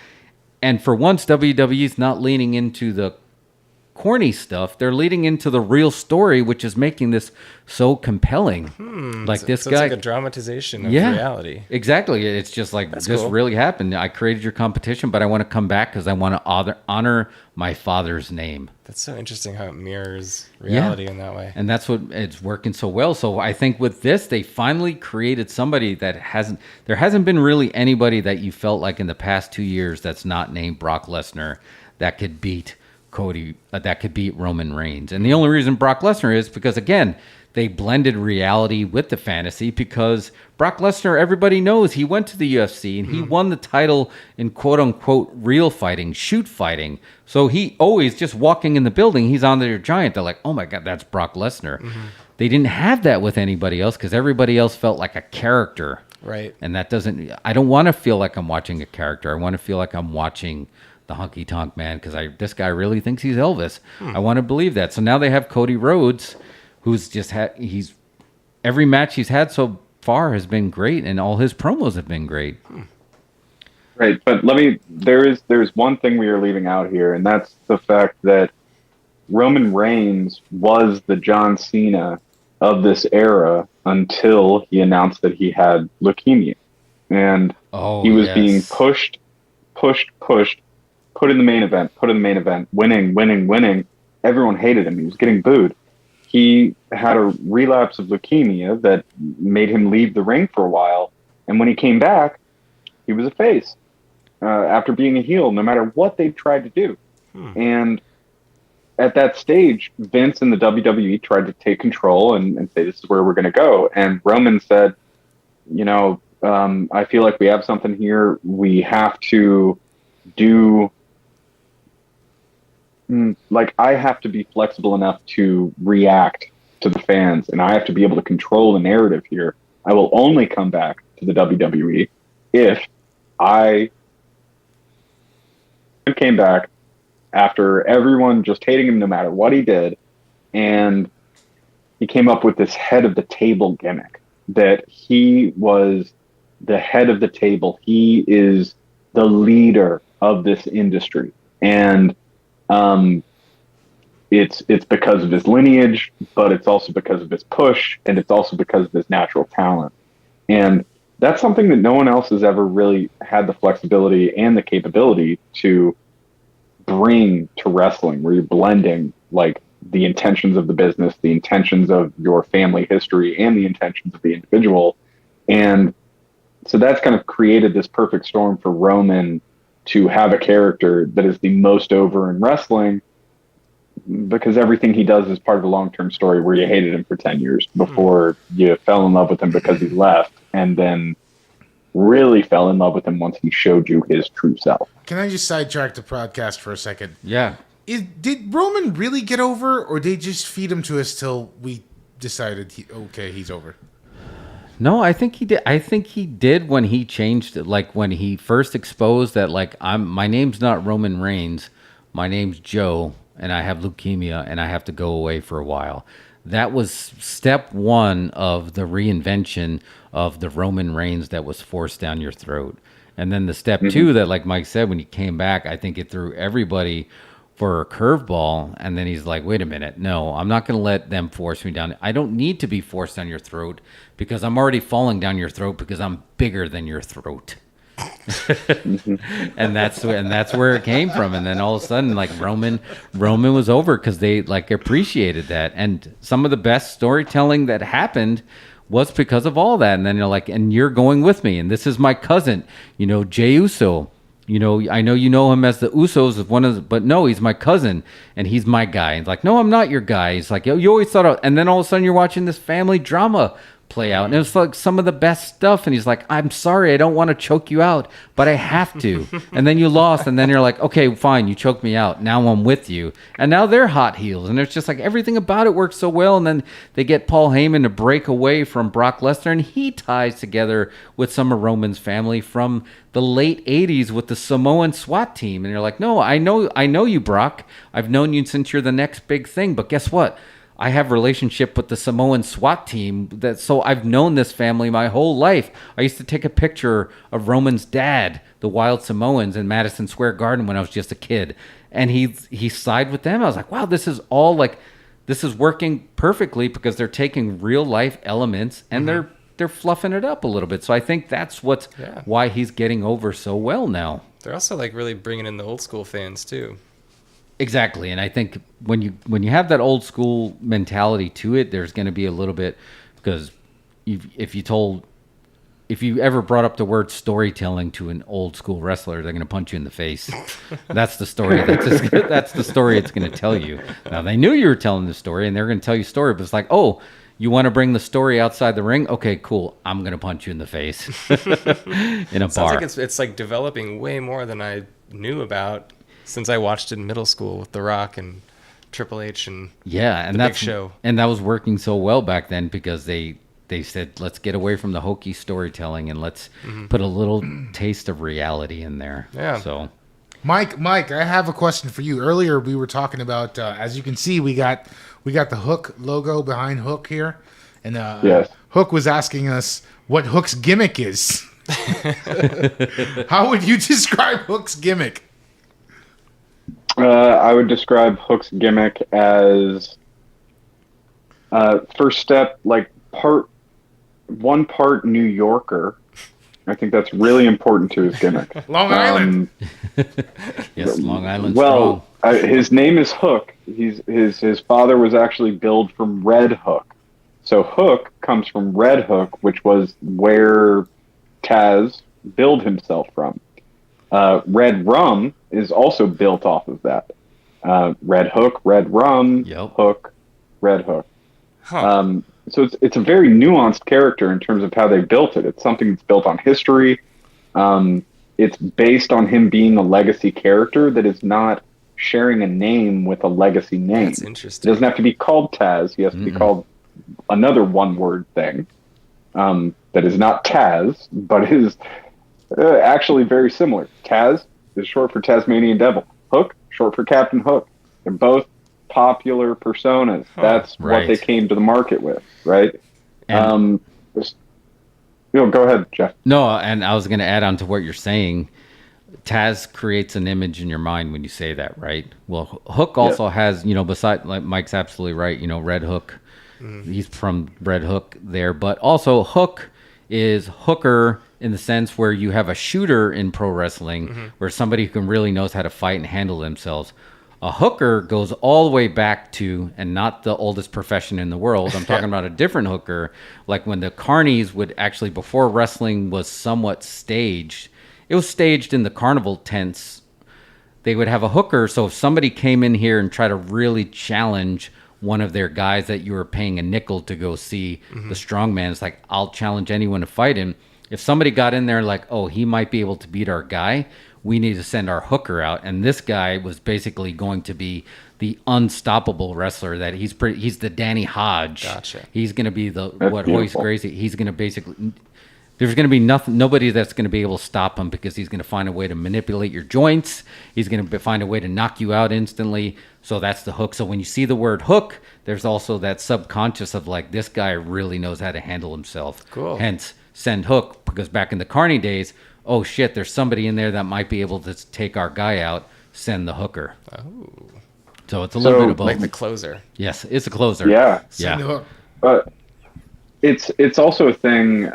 And for once, WWE's not leaning into the corny stuff. They're leading into the real story, which is making this so compelling. Like this so guy, it's like a dramatization of reality. Exactly. It's just like That's this cool. really happened. I created your competition, but I want to come back because I want to honor my father's name. That's so interesting how it mirrors reality in that way. And that's what it's working so well. So I think with this, they finally created somebody that there hasn't been really anybody that you felt like in the past 2 years that's not named Brock Lesnar that could beat that could beat Roman Reigns. And the only reason Brock Lesnar is because, again, they blended reality with the fantasy, because Brock Lesnar, everybody knows he went to the UFC and he won the title in quote unquote real fighting, shoot fighting. So he always just walking in the building, he's on their giant. They're like, oh my God, that's Brock Lesnar. They didn't have that with anybody else because everybody else felt like a character. Right. And I don't want to feel like I'm watching a character. I want to feel like I'm watching the honky tonk man, because this guy really thinks he's Elvis. I want to believe that. So now they have Cody Rhodes, who's just every match he's had so far has been great, and all his promos have been great. Right, but there's one thing we are leaving out here, and that's the fact that Roman Reigns was the John Cena of this era until he announced that he had leukemia, and he was being pushed, put in the main event, winning. Everyone hated him. He was getting booed. He had a relapse of leukemia that made him leave the ring for a while. And when he came back, he was a face after being a heel, no matter what they tried to do. And at that stage, Vince and the WWE tried to take control and say, this is where we're going to go. And Roman said, I feel like we have something here. We have to I have to be flexible enough to react to the fans, and I have to be able to control the narrative here. I will only come back to the WWE if I came back after everyone just hating him no matter what he did, and he came up with this head of the table gimmick, that he was the head of the table. He is the leader of this industry. And it's because of his lineage, but it's also because of his push, and it's also because of his natural talent. And that's something that no one else has ever really had the flexibility and the capability to bring to wrestling, where you're blending like the intentions of the business, the intentions of your family history, and the intentions of the individual. And so that's kind of created this perfect storm for Roman to have a character that is the most over in wrestling, because everything he does is part of a long-term story where you hated him for 10 years before you fell in love with him because he left, and then really fell in love with him once he showed you his true self. Can I just sidetrack the podcast for a second? Yeah. Did Roman really get over, or they just feed him to us till we decided, he's over? No, I think he did. I think he did when he changed, like when he first exposed that, like, my name's not Roman Reigns, my name's Joe, and I have leukemia, and I have to go away for a while. That was step one of the reinvention of the Roman Reigns that was forced down your throat. And then the step two that, like Mike said, when he came back, I think it threw everybody for a curveball. And then he's like, wait a minute, no, I'm not going to let them force me down. I don't need to be forced down your throat, because I'm already falling down your throat because I'm bigger than your throat. and that's where it came from. And then all of a sudden, like, Roman was over because they like appreciated that. And some of the best storytelling that happened was because of all that. And then you're like, and you're going with me, and this is my cousin, Jey Uso. I know you know him as the Usos, but no, he's my cousin, and he's my guy. And it's like, no, I'm not your guy. He's like, you always thought, and then all of a sudden you're watching this family drama play out, and it was like some of the best stuff. And he's like, I'm sorry, I don't want to choke you out, but I have to. And then you lost, and then you're like, okay, fine, you choked me out, now I'm with you. And now they're hot heels, and it's just like everything about it works so well. And then they get Paul Heyman to break away from Brock Lesnar, and he ties together with some of Roman's family from the late 80s with the Samoan SWAT team. And you're like, no, I know you, Brock. I've known you since you're the next big thing, but guess what? I have relationship with the Samoan SWAT team. So I've known this family my whole life. I used to take a picture of Roman's dad, the Wild Samoans, in Madison Square Garden when I was just a kid. And he sided with them. I was like, wow, this is all like, this is working perfectly because they're taking real life elements and they're fluffing it up a little bit. So I think that's why he's getting over so well now. They're also like really bringing in the old school fans too. Exactly, and I think when you have that old school mentality to it, there's going to be a little bit, because if you ever brought up the word storytelling to an old school wrestler, they're going to punch you in the face. That's the story. That's the story it's going to tell you. Now they knew you were telling the story, and they're going to tell you a story, but it's like, oh, you want to bring the story outside the ring? Okay, cool. I'm going to punch you in the face in a bar. Sounds like it's like developing way more than I knew about since I watched it in middle school with The Rock and Triple H and and the that's Big Show. And that was working so well back then because they said, let's get away from the hokey storytelling and let's put a little taste of reality in there. Yeah. So, Mike, I have a question for you. Earlier we were talking about, as you can see, we got the Hook logo behind Hook here, and Hook was asking us what Hook's gimmick is. How would you describe Hook's gimmick? I would describe Hook's gimmick as first step, like one part New Yorker. I think that's really important to his gimmick. Long Island. Yes, Long Island. Well, his name is Hook. His father was actually billed from Red Hook, so Hook comes from Red Hook, which was where Taz billed himself from. Red Rum is also built off of that. Red Hook, Red Rum, Hook, Red Hook. So it's a very nuanced character in terms of how they built it. It's something that's built on history. It's based on him being a legacy character that is not sharing a name with a legacy name. That's interesting. It doesn't have to be called Taz. He has to be called another one-word thing that is not Taz, but is actually very similar. Taz is short for Tasmanian Devil. Hook, short for Captain Hook. They're both popular personas. That's what they came to the market with, right? Go ahead, Jeff. No, and I was going to add on to what you're saying. Taz creates an image in your mind when you say that, right? Well, Hook also has, besides, like Mike's absolutely right, Red Hook. He's from Red Hook there, but also Hook is hooker in the sense where you have a shooter in pro wrestling where somebody who really knows how to fight and handle themselves. A hooker goes all the way back to, and not the oldest profession in the world, I'm talking about a different hooker, like when the carnies would actually, before wrestling was somewhat staged, it was staged in the carnival tents. They would have a hooker, so if somebody came in here and tried to really challenge one of their guys that you were paying a nickel to go see, the strongman, it's like, I'll challenge anyone to fight him. If somebody got in there like, oh, he might be able to beat our guy, we need to send our hooker out. And this guy was basically going to be the unstoppable wrestler that he's the Danny Hodge. Gotcha. He's going to be Hoist Gracie. He's going to basically, there's going to be nobody that's going to be able to stop him because he's going to find a way to manipulate your joints. He's going to find a way to knock you out instantly. So that's the Hook. So when you see the word Hook, there's also that subconscious of like, this guy really knows how to handle himself. Cool. Hence, send Hook, because back in the carny days, oh shit, there's somebody in there that might be able to take our guy out, send the hooker. Oh. So it's a little bit of both. Like the closer. Yes, it's a closer. Yeah. Send the hook. But it's also a thing,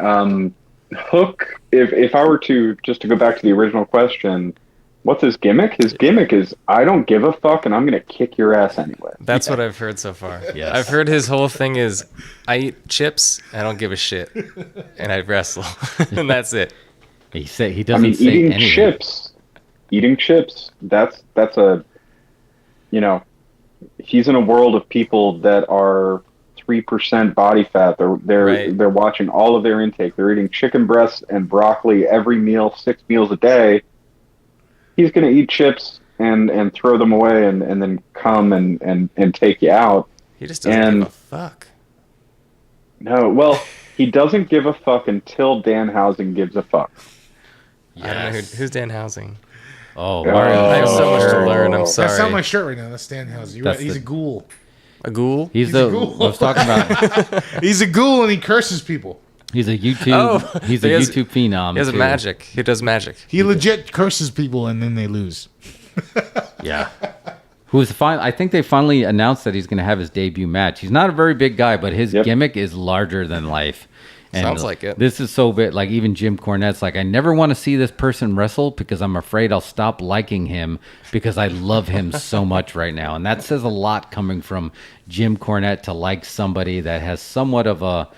Hook, if I were to, just to go back to the original question, what's his gimmick? His gimmick is, I don't give a fuck and I'm going to kick your ass anyway. That's what I've heard so far. Yes. I've heard his whole thing is, I eat chips, I don't give a shit, and I wrestle. And that's it. He doesn't say eating anything. Eating chips, that's a, he's in a world of people that are 3% body fat. They're watching all of their intake. They're eating chicken breasts and broccoli every meal, 6 meals a day. He's going to eat chips and throw them away and then come and take you out. He just doesn't give a fuck. No, well, he doesn't give a fuck until Danhausen gives a fuck. Yes. I don't know who's Dan Housing. Oh, Mario. I have so much to learn. I'm sorry. That's not my shirt right now. That's Danhausen. He's a ghoul. A ghoul? He's a ghoul. I was talking about. He's a ghoul and he curses people. He's a YouTube. He's a YouTube phenom. He has too. magic. He does magic. He legit curses people and then they lose. Yeah. I think they finally announced that he's going to have his debut match. He's not a very big guy, but his gimmick is larger than life. And sounds like it. This is so big. Like even Jim Cornette's like, I never want to see this person wrestle because I'm afraid I'll stop liking him because I love him so much right now. And that says a lot coming from Jim Cornette to like somebody that has somewhat of a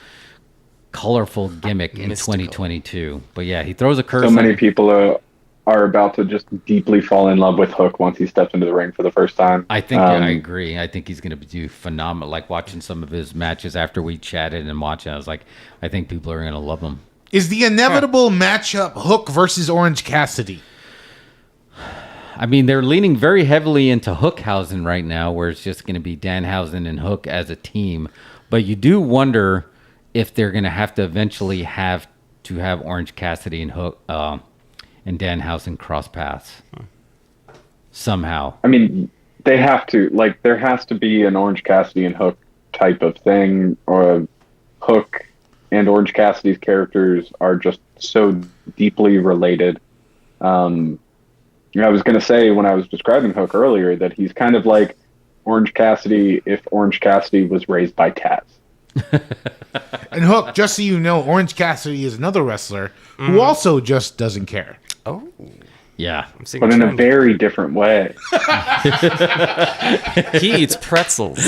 colorful gimmick in 2022. But yeah, he throws a curse. So many people are about to just deeply fall in love with Hook once he steps into the ring for the first time. I think I agree. I think he's going to do phenomenal. Like watching some of his matches after we chatted and watching, I was like, I think people are going to love him. Is the inevitable matchup Hook versus Orange Cassidy? I mean, they're leaning very heavily into Hookhausen right now, where it's just going to be Danhausen and Hook as a team. But you do wonder if they're going to have to eventually have Orange Cassidy and Hook and Danhausen cross paths somehow. I mean, they have to. Like, there has to be an Orange Cassidy and Hook type of thing, or Hook and Orange Cassidy's characters are just so deeply related. I was going to say when I was describing Hook earlier that he's kind of like Orange Cassidy if Orange Cassidy was raised by Taz. And Hook, just so you know, Orange Cassidy is another wrestler who also just doesn't care. Oh. Yeah. But in a very different way. He eats pretzels.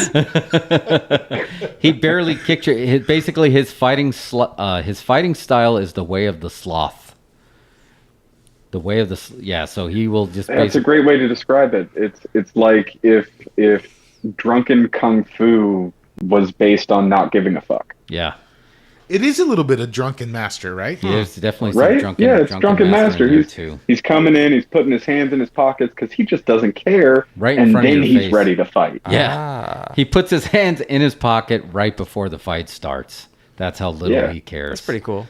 He barely kicked your... Basically, his fighting style is the way of the sloth. The way of the... Yeah, so he will just... That's a great way to describe it. It's like if drunken kung fu was based on not giving a fuck. Yeah. It is a little bit of Drunken Master, right? There's definitely some right? Drunken Master. He's coming in, he's putting his hands in his pockets because he just doesn't care. Right in and front of then your he's face. ready to fight. Yeah. He puts his hands in his pocket right before the fight starts. That's how little he cares. That's pretty cool.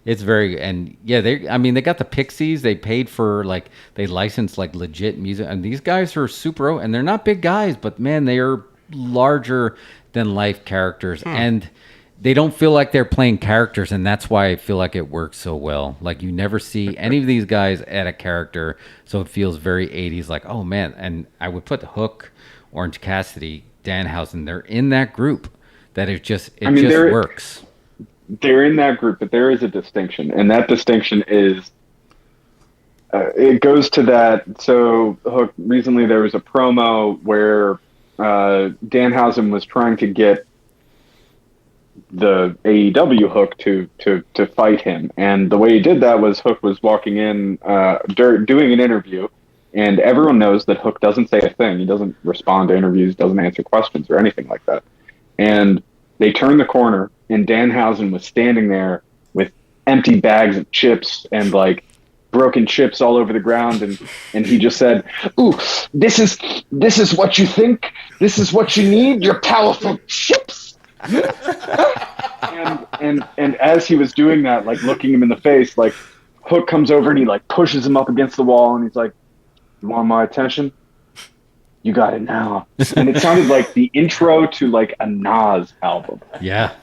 It's very, and yeah, they got the Pixies. They paid for, like, they licensed like legit music. And these guys are super, and they're not big guys, but man, they are larger than life characters. And they don't feel like they're playing characters, and that's why I feel like it works so well. Like, you never see any of these guys at a character, so it feels very 80s, like, oh man. And I would put Hook, Orange Cassidy, Danhausen, they're in that group that it works. They're in that group, but there is a distinction, and that distinction is it goes to that. So Hook, recently there was a promo where Danhausen was trying to get the AEW Hook to fight him, and the way he did that was Hook was walking in doing an interview, and everyone knows that Hook doesn't say a thing. He doesn't respond to interviews, doesn't answer questions or anything like that. And they turned the corner, and Danhausen was standing there with empty bags of chips and like broken chips all over the ground, and he just said, "Ooh, this is what you think? This is what you need? Your powerful chips." and as he was doing that, like looking him in the face, like Hook comes over and he like pushes him up against the wall, and he's like, "You want my attention? You got it now." And it sounded like the intro to like a Nas album. Yeah.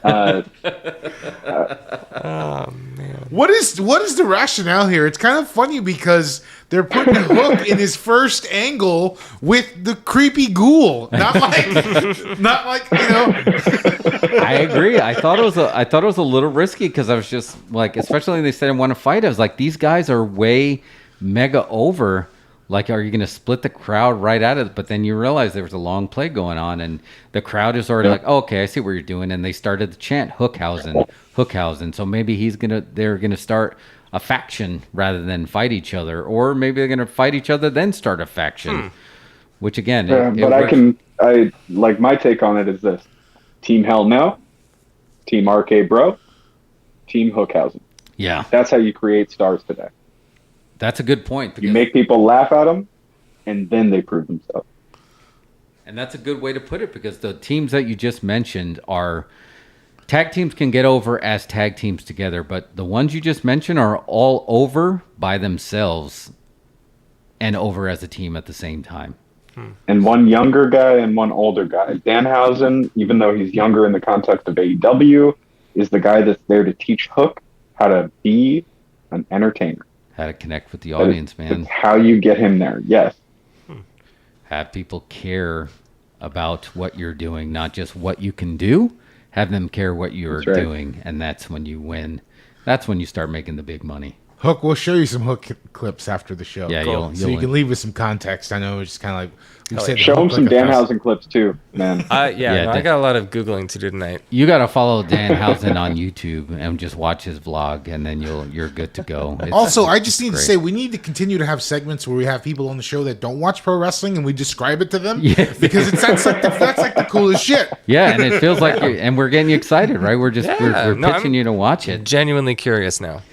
Oh man. What is the rationale here? It's kind of funny because they're putting Hook in his first angle with the creepy ghoul. Not like I agree. I thought it was a little risky because I was just like, especially when they said I want to fight, I was like, these guys are way mega over. Like, are you going to split the crowd right out of it? But then you realize there was a long play going on, and the crowd is already like, oh, okay, I see what you're doing. And they started to chant Hookhausen. So maybe they're going to start a faction rather than fight each other. Or maybe they're going to fight each other, then start a faction. Which, again, I like, my take on it is this: Team Hell No, Team RK Bro, Team Hookhausen. Yeah. That's how you create stars today. That's a good point. You make people laugh at them, and then they prove themselves. And that's a good way to put it, because the teams that you just mentioned are... Tag teams can get over as tag teams together, but the ones you just mentioned are all over by themselves and over as a team at the same time. and one younger guy and one older guy. Danhausen, even though he's younger in the context of AEW, is the guy that's there to teach Hook how to be an entertainer. How to connect with the audience, man. It's how you get him there. Yes. Have people care about what you're doing, not just what you can do. Have them care what you're doing, and that's when you win. That's when you start making the big money. Hook, we'll show you some Hook clips after the show. Yeah, so you can leave with some context. I know it's just kind of like we said. Show him some Danhausen clips too, man. I got a lot of Googling to do tonight. You got to follow Danhausen on YouTube and just watch his vlog, and then you're good to go. Also, I just need to say we need to continue to have segments where we have people on the show that don't watch pro wrestling and we describe it to them. Yeah, because that's like the coolest shit. Yeah, and it feels like and we're getting you excited, right? We're just we're pitching you to watch it. Genuinely curious now.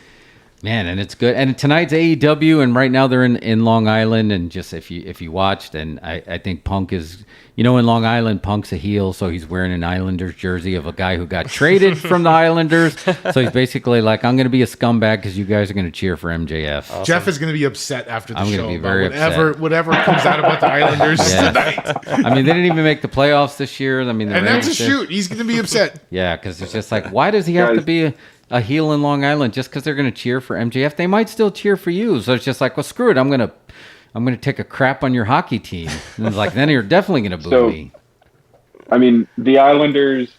Man, and it's good. And tonight's AEW, and right now they're in Long Island. And just if you watched, and I think Punk is, in Long Island, Punk's a heel, so he's wearing an Islanders jersey of a guy who got traded from the Islanders. So he's basically like, I'm going to be a scumbag because you guys are going to cheer for MJF. Awesome. Jeff is going to be upset after the show. I'm going to be very upset. Whatever comes out about the Islanders tonight. I mean, they didn't even make the playoffs this year. I mean, and that's a shoot. He's going to be upset. Yeah, because it's just like, why does he have to be a heel in Long Island just because they're going to cheer for MJF? They might still cheer for you. So it's just like, well, screw it. I'm going to take a crap on your hockey team. And it's like, then you're definitely going to boo me. I mean, the Islanders,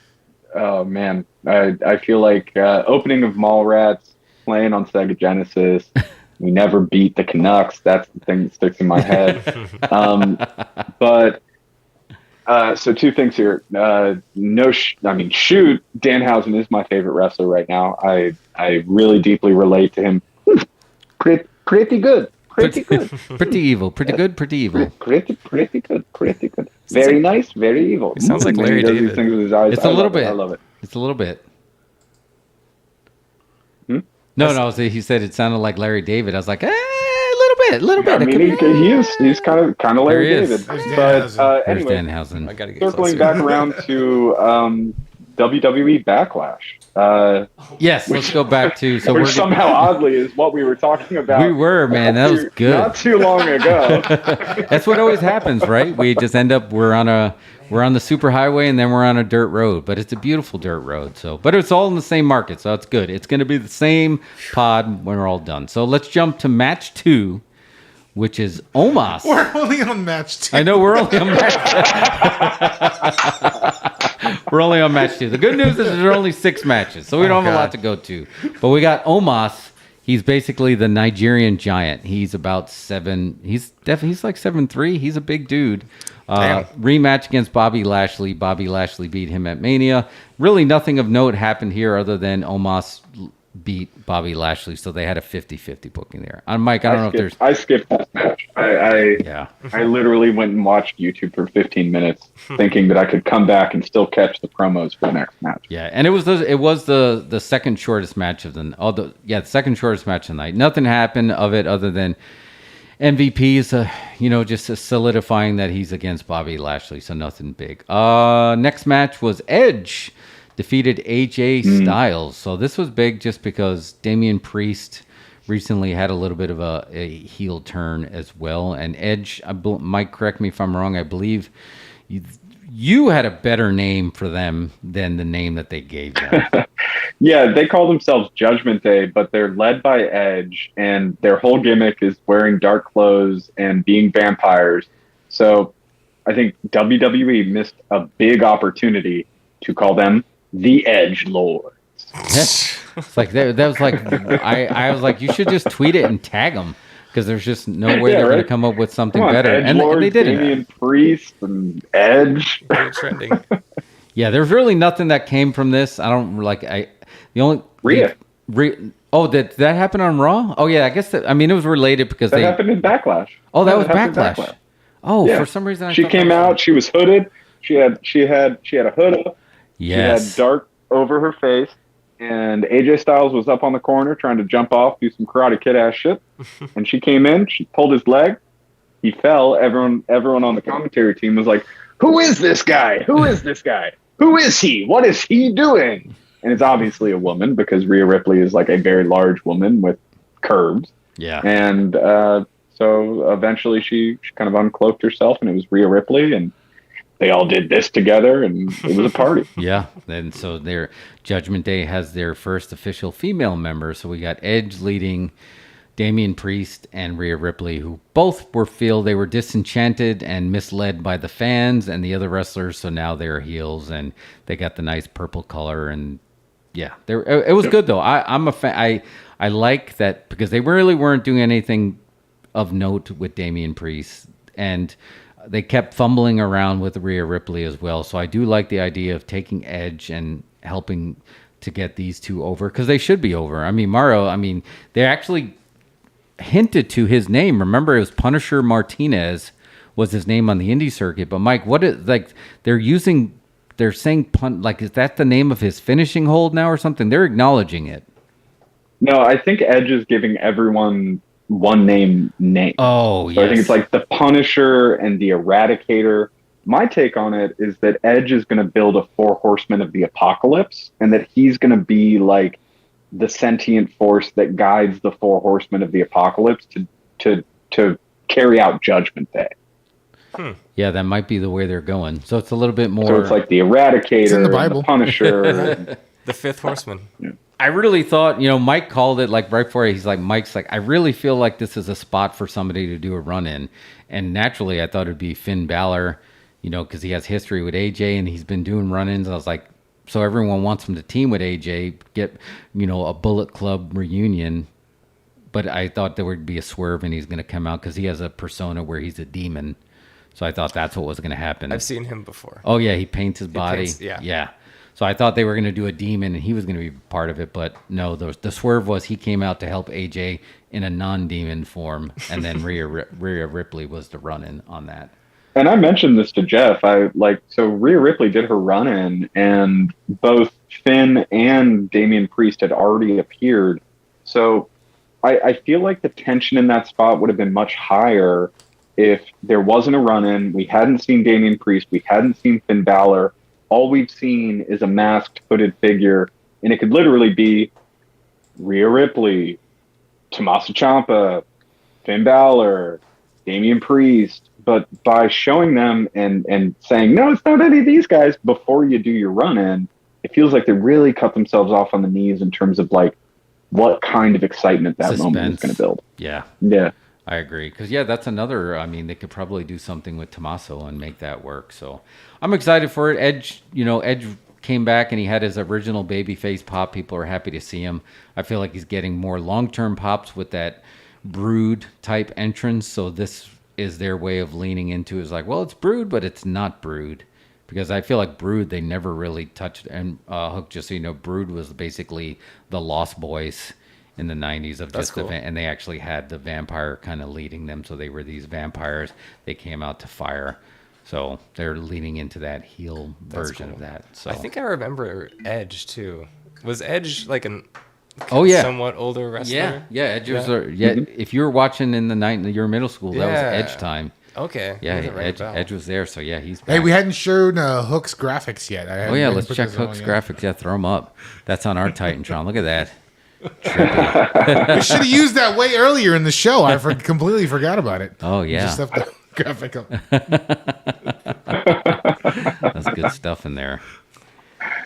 oh man, I feel like opening of Mallrats, playing on Sega Genesis. We never beat the Canucks. That's the thing that sticks in my head. So two things here. Shoot, Danhausen is my favorite wrestler right now. I really deeply relate to him. Pretty good. Pretty good. Pretty evil. Pretty good. Pretty evil. Pretty good. Pretty good. Very nice. Very evil. He sounds like Larry David. These things with his eyes. It's a little bit. I love it. It's a little bit. No. He said it sounded like Larry David. I was like, a little bit. I mean, he's kind of Larry David. But anyway, Danhausen. I gotta get circling back around to WWE Backlash. Yes, let's go back to which somehow oddly is what we were talking about. We were, man. That was good. Not too long ago. That's what always happens, right? We just end up we're on the super highway and then we're on a dirt road, but it's a beautiful dirt road. But it's all in the same market, so it's good. It's going to be the same pod when we're all done. So let's jump to match 2, which is Omos. We're only on match 2. I know we're only on We're only on match 2. The good news is there are only 6 matches, so we don't have a lot to go to. But we got Omos. He's basically the Nigerian giant. He's about 7. He's like 7'3". He's a big dude. Rematch against Bobby Lashley. Bobby Lashley beat him at Mania. Really nothing of note happened here other than Omos beat Bobby Lashley, so they had a 50-50 booking there. Mike, I don't know if there's... I skipped that match. I literally went and watched YouTube for 15 minutes thinking that I could come back and still catch the promos for the next match. Yeah, and it was the second shortest match of the second shortest match of the night. Nothing happened of it other than MVP is just solidifying that he's against Bobby Lashley, so nothing big. Next match was Edge defeated AJ Styles. So this was big just because Damian Priest recently had a little bit of a heel turn as well. And Edge, Mike, correct me if I'm wrong, I believe you had a better name for them than the name that they gave them. Yeah, they call themselves Judgment Day, but they're led by Edge, and their whole gimmick is wearing dark clothes and being vampires. So I think WWE missed a big opportunity to call them the Edge Lords. It's like that was like I was like, you should just tweet it and tag them because there's just no way they're going to come up with something better. And they did it. Damian Priest and Edge. Very trending. Yeah, there's really nothing that came from this. I don't like the only Rhea. Did that happen on Raw? Oh yeah, I guess it was related because that happened in Backlash. Oh, that was Backlash. Oh, yeah. For some reason she came out. She was hooded. She had a hood up. Yes. She had dark over her face, and AJ Styles was up on the corner trying to jump off, do some Karate Kid ass shit. And she came in, she pulled his leg, he fell. Everyone on the commentary team was like, "Who is this guy? Who is this guy? Who is he? What is he doing?" And it's obviously a woman because Rhea Ripley is like a very large woman with curves. Yeah. And So eventually she kind of uncloaked herself, and it was Rhea Ripley, and they all did this together, and it was a party. Yeah, and so their Judgment Day has their first official female member. So we got Edge leading Damian Priest and Rhea Ripley, who both feel they were disenchanted and misled by the fans and the other wrestlers. So now they're heels, and they got the nice purple color. And yeah, it was good though. I'm a fan. I like that because they really weren't doing anything of note with Damian Priest, and they kept fumbling around with Rhea Ripley as well. So I do like the idea of taking Edge and helping to get these two over, because they should be over. I mean, Mauro, they actually hinted to his name. Remember, it was Punisher Martinez was his name on the indie circuit. But Mike, what is, like, they're saying like, is that the name of his finishing hold now or something? They're acknowledging it. No, I think Edge is giving everyone one name. Oh, yes. So I think it's like the Punisher and the Eradicator. My take on it is that Edge is going to build a 4 horsemen of the apocalypse, and that he's going to be like the sentient force that guides the 4 horsemen of the apocalypse to carry out Judgment Day. Yeah, that might be the way they're going. So it's a little bit more. So it's like the Eradicator, It's in the and Bible. the Punisher. The 5th horseman. Yeah. I really thought, Mike called it like right before. Mike's like, I really feel like this is a spot for somebody to do a run in. And naturally, I thought it'd be Finn Balor, because he has history with AJ and he's been doing run ins. I was like, so everyone wants him to team with AJ, get, a Bullet Club reunion. But I thought there would be a swerve and he's going to come out because he has a persona where he's a demon. So I thought that's what was going to happen. I've seen him before. Oh, yeah. He paints his body. Yeah. So I thought they were going to do a demon and he was going to be part of it. But no, the swerve was he came out to help AJ in a non-demon form. And then Rhea Ripley was the run-in on that. And I mentioned this to Jeff. So Rhea Ripley did her run-in, and both Finn and Damian Priest had already appeared. So I feel like the tension in that spot would have been much higher if there wasn't a run-in. We hadn't seen Damian Priest. We hadn't seen Finn Balor. All we've seen is a masked, hooded figure, and it could literally be Rhea Ripley, Tommaso Ciampa, Finn Balor, Damian Priest. But by showing them and saying, no, it's not any of these guys before you do your run-in, it feels like they really cut themselves off on the knees in terms of like what kind of excitement that moment is going to build. Yeah. Yeah. I agree. Because, that's another, they could probably do something with Tommaso and make that work. So I'm excited for it. Edge came back and he had his original babyface pop. People are happy to see him. I feel like he's getting more long-term pops with that Brood type entrance. So this is their way of leaning into is like, well, it's Brood, but it's not Brood. Because I feel like Brood, they never really touched. And Hook, just so you know, Brood was basically the Lost Boys in the 90s of That's just cool. and they actually had the vampire kind of leading them. So they were these vampires. They came out to fire. So they're leaning into that heel version of that. So I think I remember Edge too. Was Edge like an somewhat older wrestler? Yeah, Edge was if you were watching in the night in your middle school, that was Edge time. Okay. Yeah, Edge was there, so he's back. Hey, we hadn't shown Hook's graphics yet. Let's check Hook's graphics. Yeah, throw them up. That's on our Titantron. Look at that. We should have used that way earlier in the show. I completely forgot about it. Oh, yeah. Just left the graphic up. That's good stuff in there.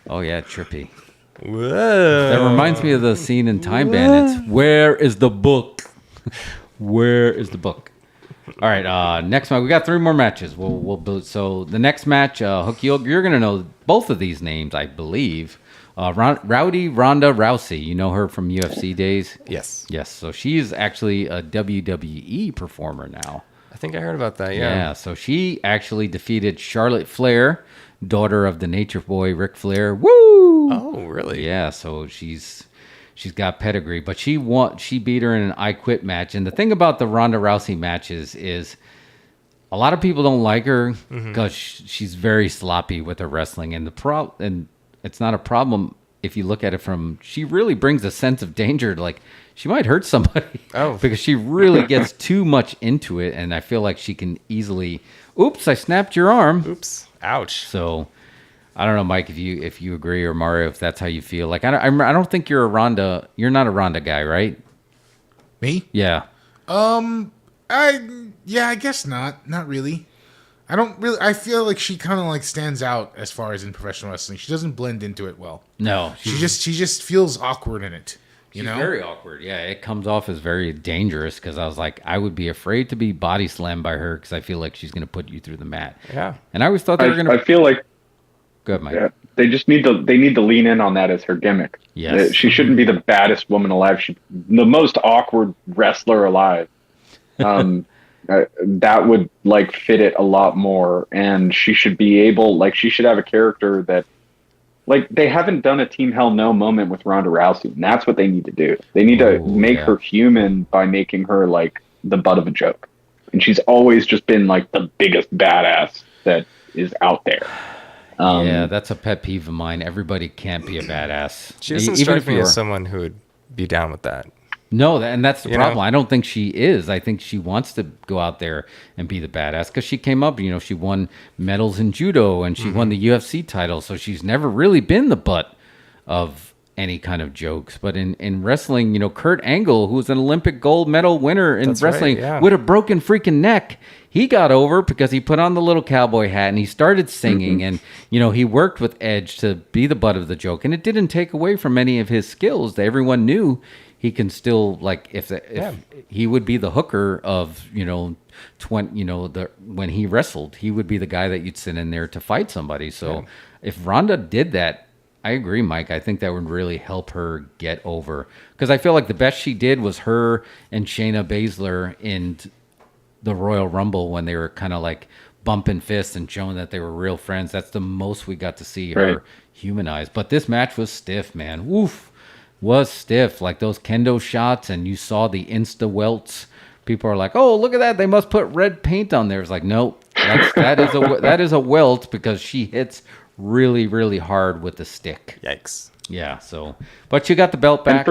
Oh, yeah, trippy. Whoa. That reminds me of the scene in Time Bandits. Where is the book? Where is the book? All right, next match. We got 3 more matches. We'll build. So the next match, Hook, you're going to know both of these names, I believe. Rowdy Ronda Rousey. You know her from UFC days? Yes. Yes. So she's actually a WWE performer now. I think I heard about that, yeah. Yeah, so she actually defeated Charlotte Flair, daughter of the Nature Boy Ric Flair. Woo! Oh, really? Yeah, so she's got pedigree, but she beat her in an I Quit match. And the thing about the Ronda Rousey matches is a lot of people don't like her because she's very sloppy with her wrestling. And and it's not a problem if you look at it from, she really brings a sense of danger. Like, she might hurt somebody because she really gets too much into it. And I feel like she can easily, oops, I snapped your arm. Oops, ouch. So I don't know, Mike, if you agree, or Mario, if that's how you feel. Like, I don't think you're not a Ronda guy, right? Me? Yeah. I guess not. Not really. I don't really. I feel like she kind of like stands out as far as in professional wrestling. She doesn't blend into it well. No, she just feels awkward in it. You She's know, very awkward. Yeah, it comes off as very dangerous because I was like, I would be afraid to be body slammed by her because I feel like she's going to put you through the mat. Yeah, and I always thought they were going to. I feel like. Go ahead, Mike. Yeah, they just need to. They need to lean in on that as her gimmick. Yes, she shouldn't be the baddest woman alive. She's the most awkward wrestler alive. That would like fit it a lot more, and she should be able. Like she should have a character that. Like, they haven't done a Team Hell No moment with Ronda Rousey, and that's what they need to do. They need to make her human by making her, like, the butt of a joke. And she's always just been, like, the biggest badass that is out there. Yeah, that's a pet peeve of mine. Everybody can't be a badass. She doesn't strike me as someone who would be down with that. No, and that's the problem. I don't think she is. I think she wants to go out there and be the badass because she came up, she won medals in judo and she won the UFC title. So she's never really been the butt of any kind of jokes. But in wrestling, Kurt Angle, who was an Olympic gold medal winner in wrestling with a broken freaking neck, he got over because he put on the little cowboy hat and he started singing and, he worked with Edge to be the butt of the joke. And it didn't take away from any of his skills that everyone knew. He can still like if he would be the hooker of when he wrestled, he would be the guy that you'd send in there to fight somebody. So if Ronda did that, I agree, Mike. I think that would really help her get over because I feel like the best she did was her and Shayna Baszler in the Royal Rumble when they were kind of like bumping fists and showing that they were real friends. That's the most we got to see her humanized. But this match was stiff, man. Woof. Was stiff, like those kendo shots, and you saw the insta welts. People are like, "Oh, look at that! They must put red paint on there." It's like, nope, that is a welt because she hits really, really hard with the stick. Yikes! Yeah. So, but you got the belt back.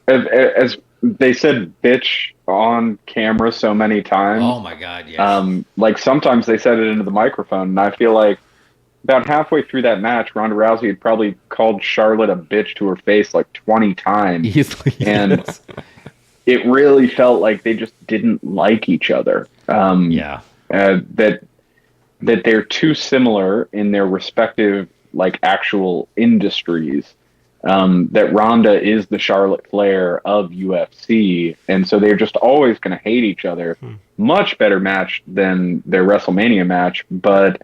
As they said, "bitch" on camera so many times. Oh my God! Yeah. Like sometimes they said it into the microphone, and I feel like. About halfway through that match, Ronda Rousey had probably called Charlotte a bitch to her face like 20 times. Easily, and it really felt like they just didn't like each other. That they're too similar in their respective like actual industries. That Ronda is the Charlotte Flair of UFC, and so they're just always going to hate each other. Much better match than their WrestleMania match, but.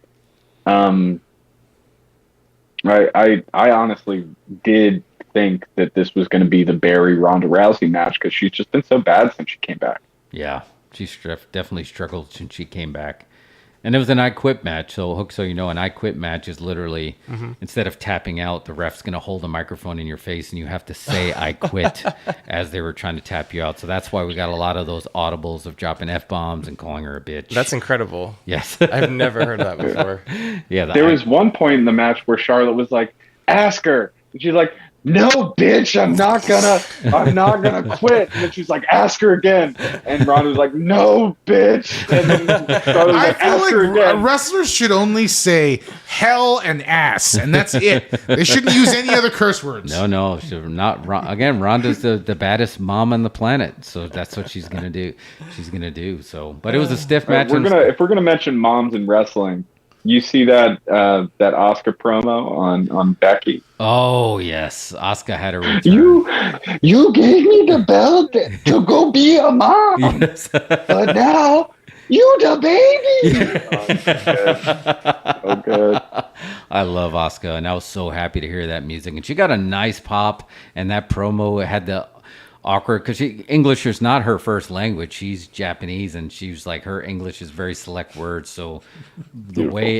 I honestly did think that this was going to be the Barry Ronda Rousey match because she's just been so bad since she came back. Yeah, she's definitely struggled since she came back. And it was an I Quit match. So, Hook, so you know, an I Quit match is literally, instead of tapping out, the ref's going to hold a microphone in your face and you have to say I quit as they were trying to tap you out. So that's why we got a lot of those audibles of dropping F-bombs and calling her a bitch. That's incredible. Yes. I've never heard that before. Yeah. There was one point in the match where Charlotte was like, ask her. And she's like, no, bitch, I'm not gonna quit. And then she's like, ask her again. And Ronda was like, no, bitch. And then Charlotte was like, ask her again. Wrestlers should only say hell and ass, and that's it. They shouldn't use any other curse words. No, not. Again, Ronda's the baddest mom on the planet, so that's what she's gonna do. So, but it was a stiff match. If we're gonna mention moms in wrestling. You see that Asuka promo on Becky? Oh yes, Asuka had a return. You gave me the belt to go be a mom, yes. But now you the baby. Oh, good. I love Asuka, and I was so happy to hear that music. And she got a nice pop, and that promo had the awkward because English is not her first language. She's Japanese, and she's like her English is very select words. So the way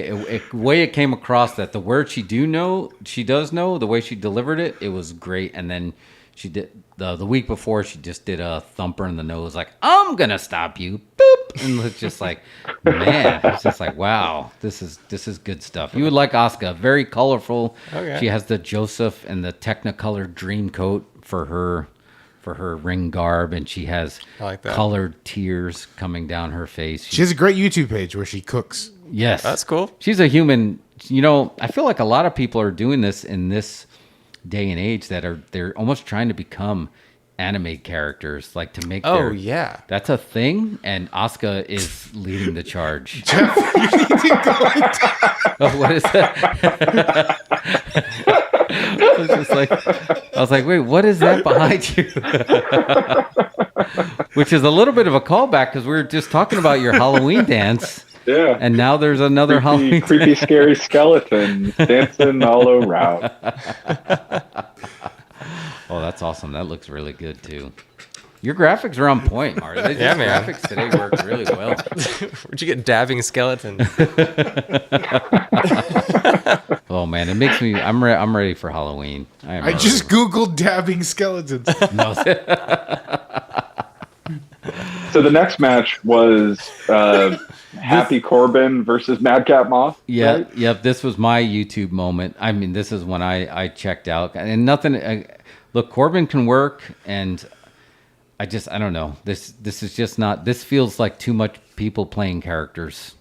it came across that the word she does know, the way she delivered it, it was great. And then she did the week before she just did a thumper in the nose, like I'm gonna stop you, boop, and it's just like man, it's just like wow, this is good stuff. You would like Asuka, very colorful. Okay. She has the Joseph and the Technicolor dream coat for her ring garb, and she has colored tears coming down her face. She has a great YouTube page where she cooks. Yes. That's cool. She's a human. I feel like a lot of people are doing this in this day and age they're almost trying to become anime characters, like to make. Oh, yeah. That's a thing, and Asuka is leading the charge. Jeff, you need to go Oh, what is that? I was like, wait, what is that behind you? Which is a little bit of a callback because we were just talking about your Halloween dance. Yeah. And now there's another Halloween creepy, scary skeleton dancing all around. Oh, that's awesome. That looks really good too. Your graphics are on point, Marty. Yeah, man. Graphics today work really well. Where'd you get dabbing skeletons? Oh man, it makes me. I'm ready for Halloween. I just googled dabbing skeletons. No. So the next match was Happy Corbin versus Madcap Moss. Yeah, right? yep. This was my YouTube moment. I mean, this is when I checked out, and nothing. Look, Corbin can work, and I don't know. This is just not. This feels like too much people playing characters.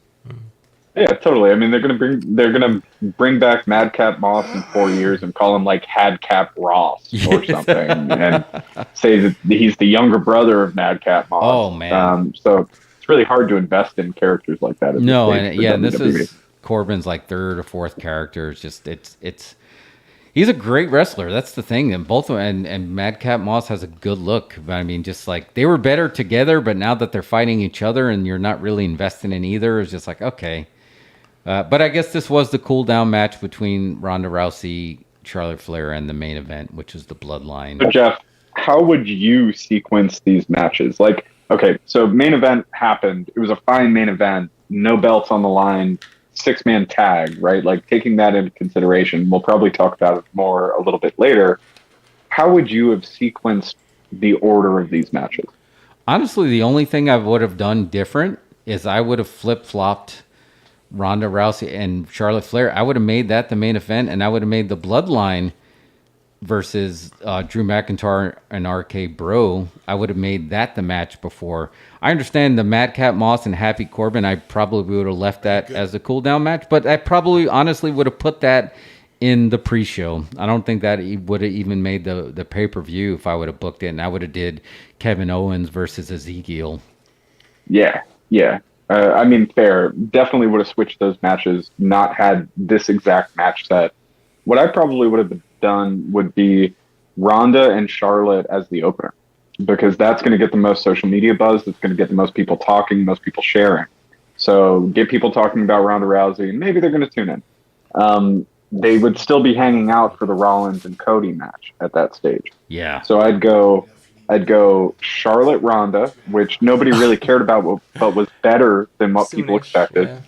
Yeah, totally. I mean, they're gonna bring back Madcap Moss in 4 years and call him like Hadcap Ross or something, and say that he's the younger brother of Madcap Moss. Oh man! So it's really hard to invest in characters like that. No, and yeah, this is Corbin's like third or fourth character. It's just it's. He's a great wrestler. That's the thing. And both of them, and Madcap Moss has a good look. But I mean, just like they were better together, but now that they're fighting each other and you're not really investing in either, it's just like, okay. But I guess this was the cool down match between Ronda Rousey, Charlotte Flair, and the main event, which is the Bloodline. So Jeff, how would you sequence these matches? Like, okay, so main event happened. It was a fine main event. No belts on the line. 6-man tag, right? Like taking that into consideration, we'll probably talk about it more a little bit later. How would you have sequenced the order of these matches? Honestly, the only thing I would have done different is I would have flip-flopped Ronda Rousey and Charlotte Flair. I would have made that the main event, and I would have made the Bloodline versus Drew McIntyre and RK Bro. I would have made that the match before. I understand the Madcap Moss and Happy Corbin. I probably would have left that as a cool down match, but I probably honestly would have put that in the pre-show. I don't think that he would have even made the pay-per-view if I would have booked it, and I would have did Kevin Owens versus Ezekiel. Yeah. I mean, fair. Definitely would have switched those matches, not had this exact match set. What I probably would have done would be Ronda and Charlotte as the opener, because that's going to get the most social media buzz. That's going to get the most people talking, most people sharing. So get people talking about Ronda Rousey, and maybe they're going to tune in. They would still be hanging out for the Rollins and Cody match at that stage. Yeah. So I'd go Charlotte Ronda, which nobody really cared about, but was better than what people expected. Yeah.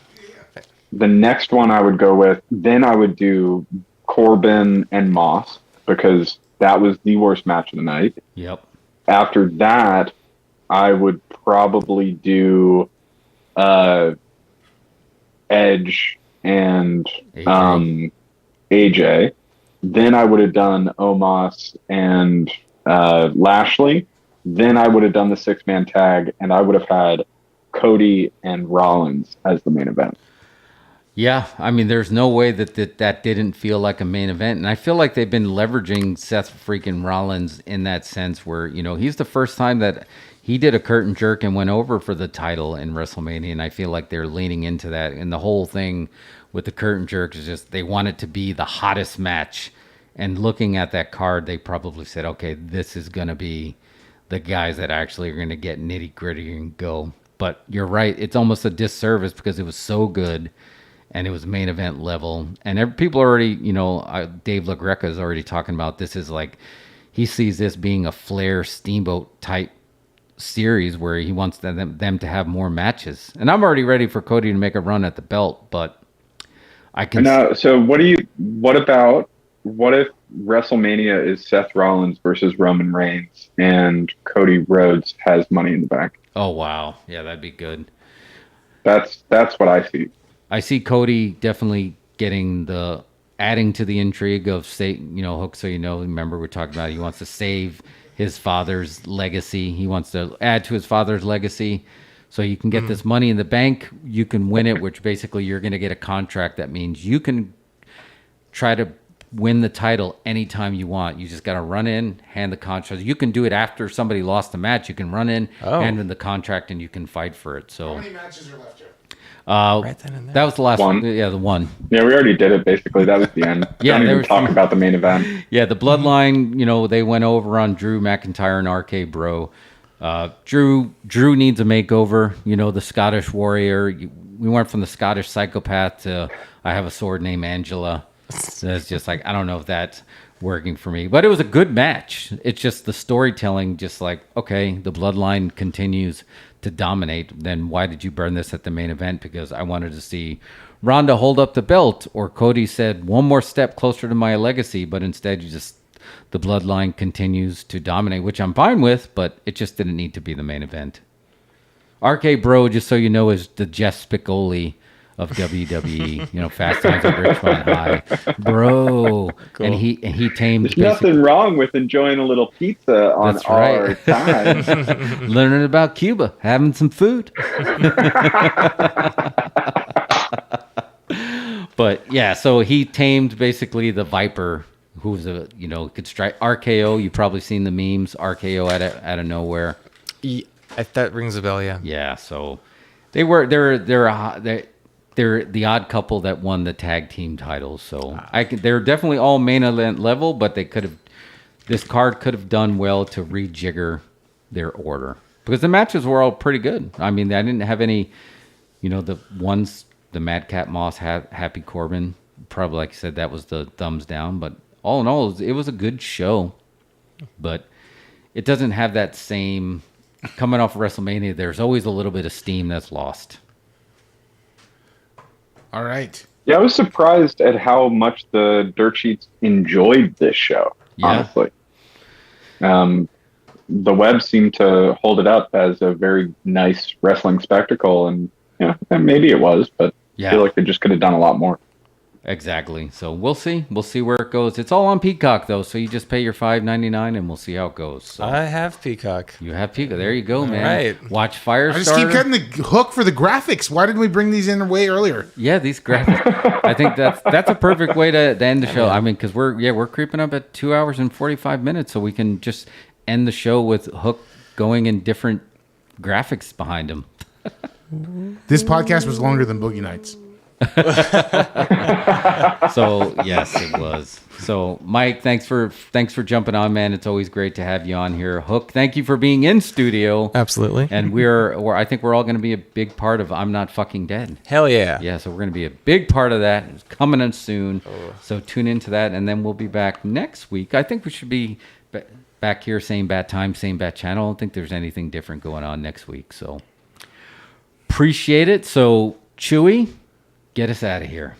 The next one I would go with, then I would do Corbin and Moss, because that was the worst match of the night. Yep. After that, I would probably do Edge and AJ. Then I would have done Omos and Lashley. Then I would have done the 6-man tag, and I would have had Cody and Rollins as the main event. Yeah, I mean, there's no way that didn't feel like a main event. And I feel like they've been leveraging Seth freaking Rollins in that sense where, he's the first time that he did a curtain jerk and went over for the title in WrestleMania. And I feel like they're leaning into that. And the whole thing with the curtain jerk is just they want it to be the hottest match. And looking at that card, they probably said, okay, this is going to be the guys that actually are going to get nitty gritty and go. But you're right. It's almost a disservice because it was so good. And it was main event level. And people already, Dave LaGreca is already talking about this is like, he sees this being a Flair Steamboat type series where he wants them to have more matches. And I'm already ready for Cody to make a run at the belt, but I can... So what if WrestleMania is Seth Rollins versus Roman Reigns and Cody Rhodes has Money in the Bank? Oh, wow. Yeah, that'd be good. That's what I see. I see Cody definitely adding to the intrigue of Hook. So remember we're talking about he wants to save his father's legacy. He wants to add to his father's legacy, so you can get this Money in the Bank. You can win it, which basically you're going to get a contract that means you can try to win the title anytime you want. You just got to run in, hand the contract. You can do it after somebody lost the match. You can run in, hand in the contract, and you can fight for it. So how many matches are left, Jeff? That was the last one. Yeah, the one. Yeah, we already did it. Basically, that was the end. Yeah, Don't even talk about the main event. Yeah, the Bloodline. You know, they went over on Drew McIntyre and RK Bro. Drew needs a makeover. You know, the Scottish Warrior. We went from the Scottish psychopath to I have a sword named Angela. So it's just like, I don't know if that's working for me, but it was a good match. It's just the storytelling, just like, okay, the Bloodline continues to dominate. Then why did you burn this at the main event? Because I wanted to see Ronda hold up the belt, or Cody said one more step closer to my legacy, but instead the Bloodline continues to dominate, which I'm fine with, but it just didn't need to be the main event. RK Bro, just so you know, is the Jeff Spicoli of WWE. You know, Fast Times at Ridgemont High, bro. Cool. And he tamed. There's nothing wrong with enjoying a little pizza on our time. Learning about Cuba, having some food. But yeah, so he tamed basically the Viper, who's could strike RKO. You've probably seen the memes. RKO out of nowhere. That rings a bell. Yeah. Yeah. So they're the odd couple that won the tag team titles. So they're definitely all main event level, but this card could have done well to rejigger their order, because the matches were all pretty good. I mean, I didn't have any, the Madcap Moss, Happy Corbin, probably, like you said, that was the thumbs down, but all in all, it was a good show, but it doesn't have that same, coming off of WrestleMania, there's always a little bit of steam that's lost. All right. Yeah, I was surprised at how much the Dirt Sheets enjoyed this show, honestly. The web seemed to hold it up as a very nice wrestling spectacle, and maybe it was, but I feel like they just could have done a lot more. Exactly. So we'll see. We'll see where it goes. It's all on Peacock, though, so you just pay your $5.99 and we'll see how it goes. So. I have Peacock. You have Peacock. There you go, man. Right. Watch Firestarter. I just keep getting the hook for the graphics. Why didn't we bring these in way earlier? Yeah, these graphics. I think that's a perfect way to end the show. I mean, because we're creeping up at 2 hours and 45 minutes, so we can just end the show with Hook going in different graphics behind him. This podcast was longer than Boogie Nights. So yes, it was. So Mike, thanks for jumping on, man. It's always great to have you on here. Hook, thank you for being in studio. Absolutely. And I think we're all going to be a big part of I'm Not Fucking Dead. Hell yeah. Yeah, so we're going to be a big part of that. It's coming in soon. So tune into that, and then we'll be back next week. I think we should be back here, same bat time, same bat channel. I don't think there's anything different going on next week. So appreciate it. So Chewy, get us out of here.